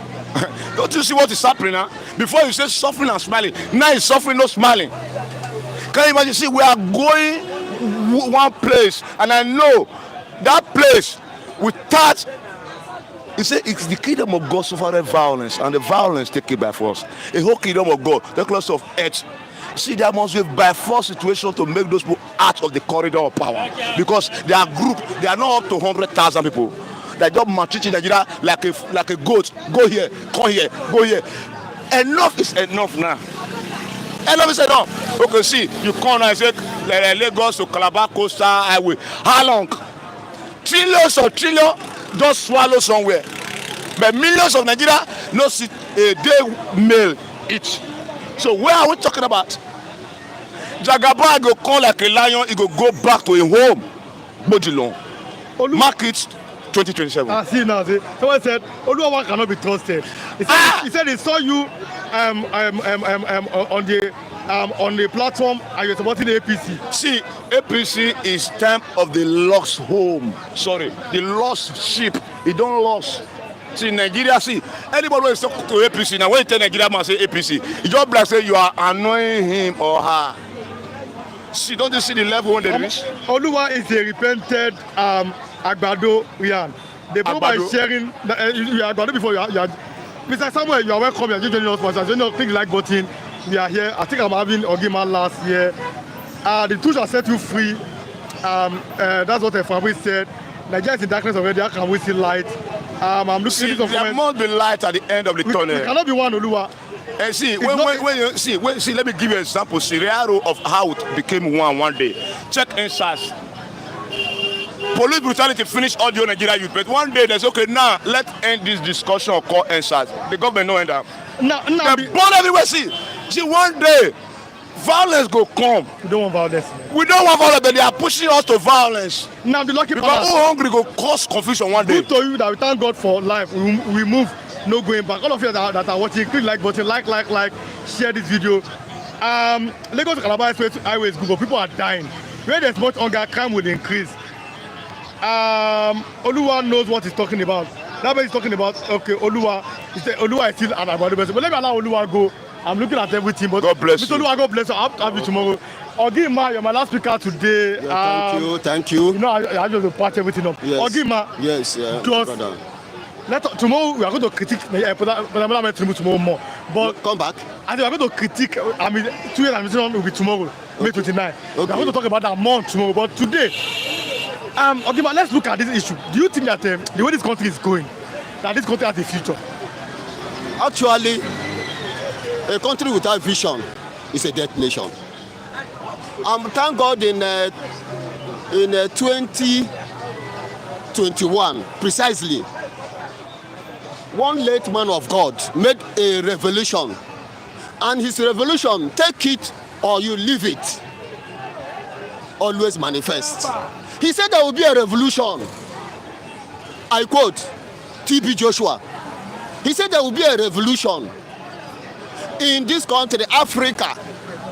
Don't you see what is happening now? Before you say suffering and smiling, now it's suffering, no smiling. Can you imagine? See, we are going one place, and I know that place will touch. He said it's the kingdom of God suffered violence, and the violence taken by force. A whole kingdom of God, the class of earth. See, there must be by force situation to make those people out of the corridor of power, because they are group. They are not up to 100,000 people. They just maltreat Nigeria like a goat. Go here, come here, go here. Enough is enough now. Enough is enough. Okay, see, you come and say Lagos to Calabar Coastal Highway. How long? Trillions of trillions just swallow somewhere. But millions of Nigeria no see a day meal each. So where are we talking about? Jagaba go come like a lion, he go back to a home. Bodilon. Mark it 2027. See now, see. Someone said Oluwa cannot be trusted. He said he saw you on the platform and you're supporting the APC. See, APC is time of the lost home. Sorry, the lost sheep. He don't lost. See, Nigeria, see, anybody who is talking to APC, now when you tell Nigeria man say APC, you just like say you are annoying him or her. See, don't you see the level when they reach? Oluwa is a repented Agbado Rian. The people is sharing, you are Agbado before you are Mr. Samuel, you are welcome, you are joining us for things like voting. We are here. I think I'm having Ogima last year. The truth shall set you free. That's what the family said. Nigeria is in darkness already. How can we see light? I'm looking at some comments. There must be light at the end of the tunnel. We cannot be one, Oluwa. See, when you see, let me give you an example scenario of how it became one day. Check insights. Police brutality finished all the Nigeria youth, but one day they say, okay, now let's end this discussion or call insights. The government no end up. They burn everywhere. See, one day violence go come. We don't want violence. We don't want violence, but they are pushing us to violence. Now the lucky because who hungry go cause confusion one day. Good to you that we thank God for life. We move, no going back. All of you that are watching, click like button, like, share this video. Lagos to Calabar highway is good, but people are dying. Where there's much hunger, crime will increase. Oluwa knows what he's talking about. That's what he's talking about. Okay, Oluwa is still an Agbado person. But let me allow Oluwa go. I'm looking at everything. But God bless Mr. Oluwa, God bless you. I'll have you tomorrow. Ogima, you're my last speaker today. Yeah, thank you. You know, I just to patch everything up. Yes. Ogima. Yes, brother. Tomorrow we are going to critique tomorrow more. But come back. I think we are going to critique. I mean, 2 years administration will be tomorrow, May 29. Okay. We are going to talk about that more tomorrow. But today, Ogima, let's look at this issue. Do you think that the way this country is going, that this country has a future? Actually, a country without vision is a dead nation. Thank God in 2021, precisely, one late man of God made a revolution. And his revolution, take it or you leave it, always manifest. He said there will be a revolution. I quote TB Joshua. He said there will be a revolution in this country, Africa,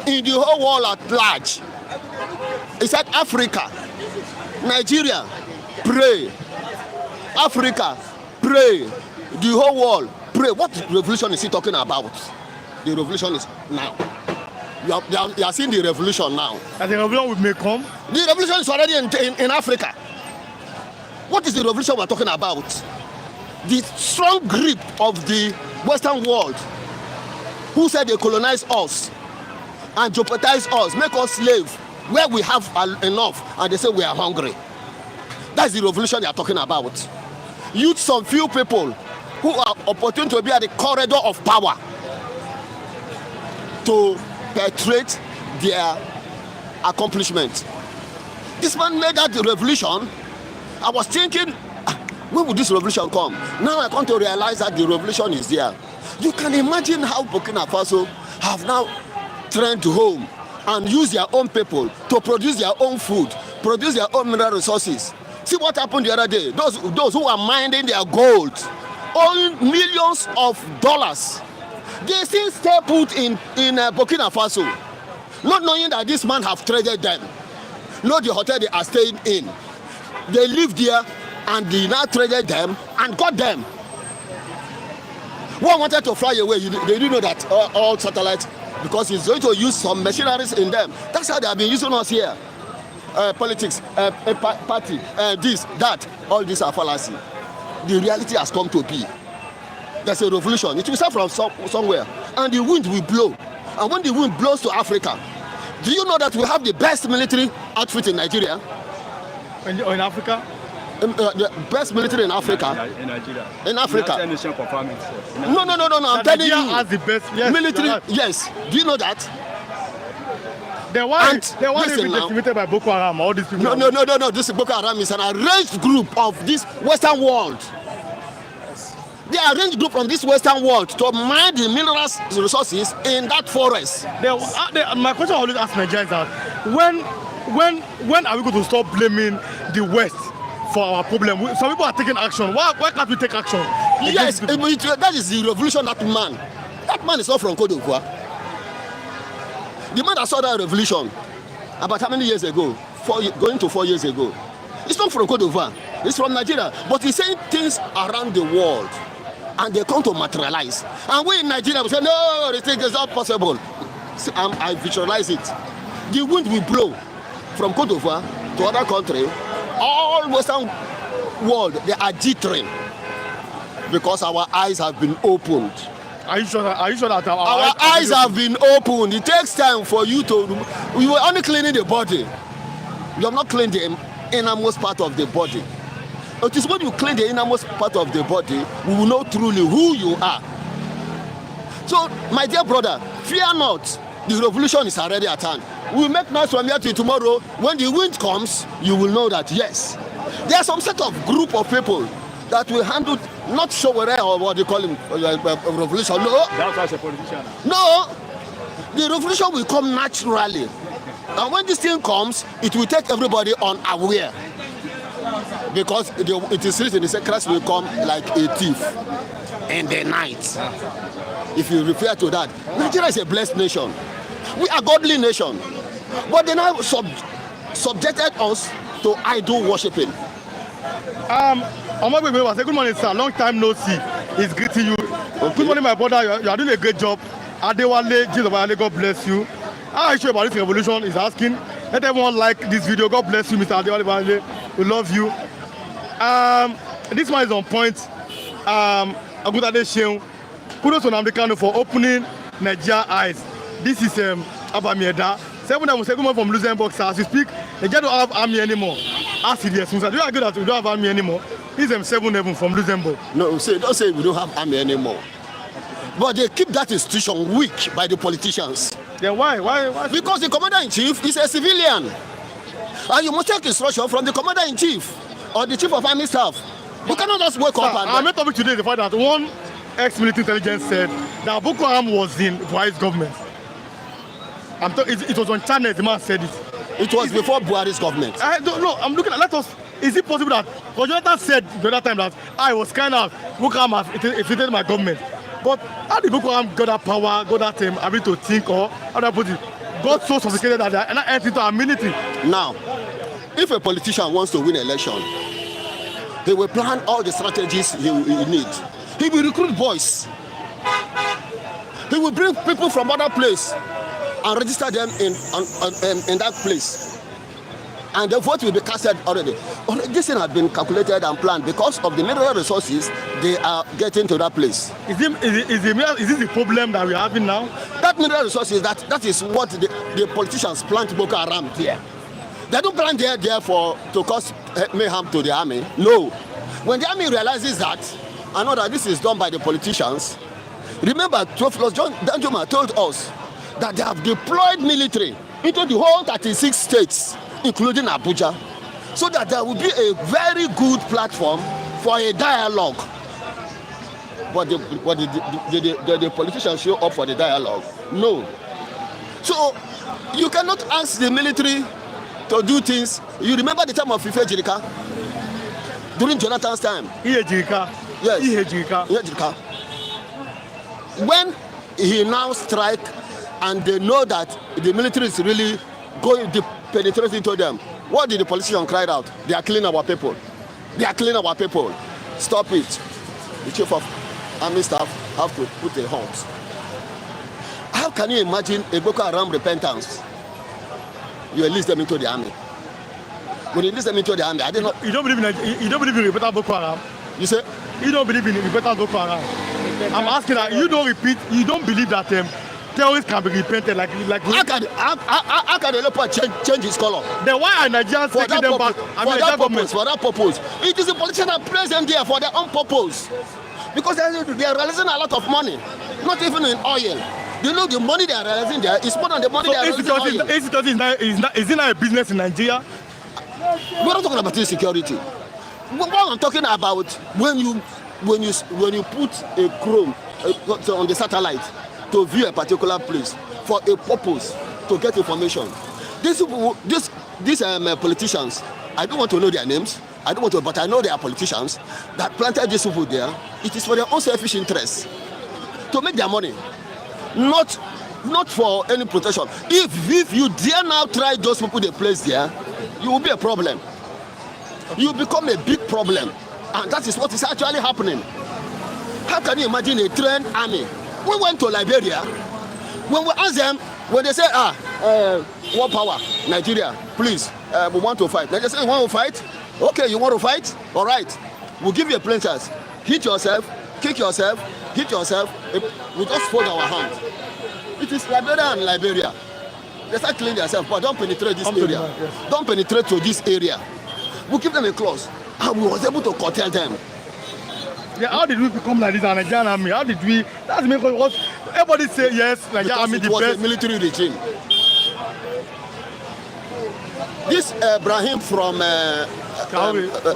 in the whole world at large. He said Africa, Nigeria, pray. Africa, pray. The whole world, pray. What revolution is he talking about? The revolution is now. You are seeing the revolution now. And the revolution may come? The revolution is already in Africa. What is the revolution we're talking about? The strong grip of the Western world, who said they colonize us and jeopardize us, make us slaves where we have enough, and they say we are hungry. That's the revolution they are talking about. Youth, some few people who are opportune to be at the corridor of power to perpetrate their accomplishment. This man made that revolution. I was thinking, when will this revolution come? Now I come to realize that the revolution is there. You can imagine how Burkina Faso have now trend home and use their own people to produce their own food, produce their own mineral resources. See what happened the other day. Those who are mining their gold, owing millions of dollars, they still stay put in Burkina Faso, not knowing that this man have traded them. Not the hotel they are staying in. They live there and they now traded them and got them. One wanted to fly away. They didn't know that all satellites, because he's going to use some machineries in them. That's how they have been using us here. Politics, party, this, that, all these are fallacy. The reality has come to be. There's a revolution. It will start from somewhere, and the wind will blow. And when the wind blows to Africa, do you know that we have the best military outfit in Nigeria? In Africa? The best military in Africa. In Nigeria. In Africa. No. I'm telling you. Nigeria has the best military. Right. Yes. Do you know that? They want to be decimated by Boko Haram. All these people. No. This Boko Haram is an arranged group of this Western world. They are arranged group from this Western world to mine the minerals resources in that forest. My question I always ask Nigerians is that when are we going to stop blaming the West for our problem? Some people are taking action. Why can't we take action? Yes, that is the revolution. That man is not from Côte d'Ivoire. The man that saw that revolution about how many years ago? Going to 4 years ago. It's not from Côte d'Ivoire. It's from Nigeria. But he's saying things around the world, and they come to materialize. And we in Nigeria will say, no, the thing is not possible. See, I visualize it. The wind will blow from Côte d'Ivoire to other country. All Western world, they are jittering because our eyes have been opened. Are you sure that our eyes have been opened? It takes time for you to. We were only cleaning the body. You have not cleaned the innermost part of the body. It is when you clean the innermost part of the body, we will know truly who you are. So, my dear brother, fear not. The revolution is already at hand. We will make noise from here till tomorrow. When the wind comes, you will know that yes, there are some set of group of people that will handle, not Showere or what they call him, revolution. No. That's why he's a politician. No. The revolution will come naturally. And when this thing comes, it will take everybody unaware. Because it is written, the Christ will come like a thief in the night. If you refer to that, Nigeria is a blessed nation. We are a godly nation. But they now subjected us to idol worshipping. Good morning, sir. Long time no see. He's greeting you. Okay. Good morning, my brother. You are doing a great job. Adewale, Jesus, God bless you. How are you sure about this revolution? He's asking. Let everyone like this video. God bless you, Mr. Adewale. We love you. This one is on point. Kudos to Tants-Kunle for opening Nigeria eyes. This is Abamieda. Seven from Luxembourg, sir. As we speak, Nigeria don't have army anymore. Ask it, yes, do you agree that we don't have army anymore? This is 7 from Luxembourg. No, don't say we don't have army anymore. But they keep that institution weak by the politicians. Then why? Because the commander-in-chief is a civilian. And you must take instruction from the commander-in-chief or the chief of army staff. You cannot just wake up and... Our main topic today is the fact that one ex-military intelligence said that Boko Haram was in Buhari'S government. It was on channel, the man said it. It was before Buhari'S government. I don't know. I'm looking at, is it possible that, because Jonathan said the other time that I was kind of, Boko Haram has infiltrated my government. But how did Boko Haram got that power, got that ability to think, or how do I put it, got so sophisticated that they are not entering into our military? Now, if a politician wants to win an election, they will plan all the strategies he needs. He will recruit boys. He will bring people from other places and register them in that place. And the vote will be casted already. This thing has been calculated and planned because of the mineral resources they are getting to that place. Is this the problem that we are having now? That mineral resources, that is what the politicians plant Boko Haram there. They don't plant there to cause mayhem to the army. No. When the army realizes that, I know that this is done by the politicians. Remember, 12 plus John Danjuma told us that they have deployed military into the whole 36 states, including Abuja, so that there will be a very good platform for a dialogue. But the politicians show up for the dialogue? No. So you cannot ask the military to do things. You remember the time of Ife Jirika? During Jonathan's time. Jirika. Yes. Jirika. Jirika. When he now strike and they know that the military is really going to penetrate into them, what did the politician cry out? They are killing our people. They are killing our people. Stop it. The chief of army staff have to put a halt. How can you imagine a Boko Haram repentance? You enlist them into the army. When you enlist them into the army, I did not. You don't believe in repentance Boko Haram? You say? You don't believe in repentance Boko Haram? I'm asking that you don't believe that terrorists can be repented like how can the leopard change his color? Then why are Nigerians taking them back? For that purpose. It is the politician that places them there for their own purpose. Because they are realizing a lot of money, not even in oil. You know the money they are realizing there is more than the money they are realizing in oil. Is it not a business in Nigeria? We're not talking about insecurity. What I'm talking about when you put a chrome on the satellite to view a particular place for a purpose to get information. These politicians, I don't want to know their names. But I know they are politicians that planted these people there. It is for their own selfish interests to make their money, not for any protection. If you dare now try those people they place there, you will be a problem. You become a big problem, and that is what is actually happening. How can you imagine a trained army? We went to Liberia. When we ask them, when they say, war power, Nigeria, please, we want to fight. They say, you want to fight? Okay, you want to fight? All right. We'll give you a plain chance. Hit yourself, kick yourself, hit yourself. We just fold our hands. It is Liberia and Liberia. They start killing themselves, but don't penetrate this area. Don't penetrate to this area. We'll give them a clause. And we was able to curtail them. Yeah, how did we become like this, Nigerian army? How did we? That's because everybody say yes, Nigerian army the best. It was a military regime. This Brahim from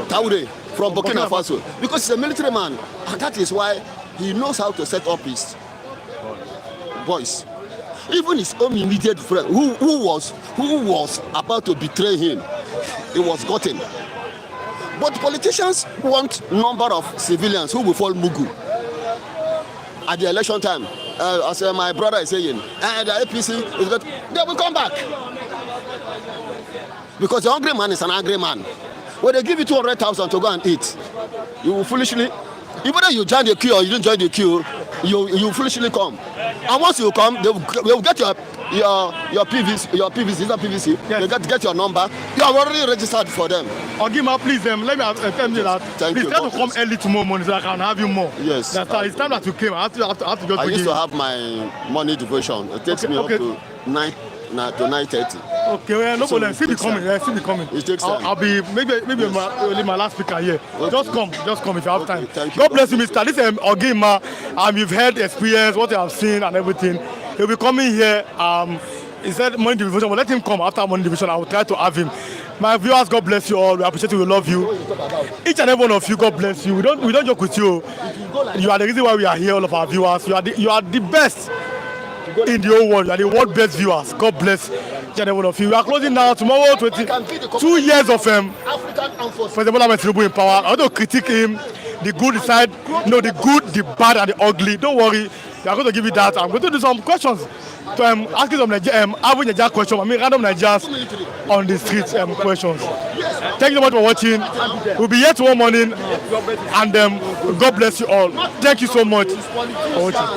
Taure from Burkina Faso, because he's a military man, and that is why he knows how to set up his boys. Even his own immediate friend, who was about to betray him, he was gotten. But politicians want number of civilians who will fall mugu at the election time. As my brother is saying, the APC is good. They will come back. Because the hungry man is an angry man. When they give you 200,000 to go and eat, you will foolishly, even though you join the queue or you didn't join the queue, you foolishly come. And once you come, they will get your PVC, is that PVC? Yes. They get your number. You are already registered for them. Ogima, please, let me tell you that. Thank please you. Try to come early tomorrow morning so I can have you more. Yes. It's time that you came. I have to go to I used to have my morning devotion. It takes me up to 9:30. Okay, well, no problem. Still be coming. It takes time. I'll be maybe my last speaker here. Okay. Just come if you have time. Thank you. God bless you, Mr. This is Ogima. You've heard experience, what you have seen and everything. He'll be coming here. He said morning division, but let him come after morning division. I will try to have him. My viewers, God bless you all. We appreciate you. We love you. Each and every one of you, God bless you. We don't joke with you. You are the reason why we are here, all of our viewers. You are the best in the whole world. You are the world best viewers. God bless each and every one of you. We are closing now. Tomorrow, 2 years of President Bola Ahmed Tinubu in power. I want to critique him. The good side, the good, the bad, and the ugly. Don't worry. We are going to give you that. I'm going to do some questions. So I'm asking some average Nigerian questions. Random Nigerians on the street questions. Thank you so much for watching. We'll be here tomorrow morning. And God bless you all. Thank you so much for watching.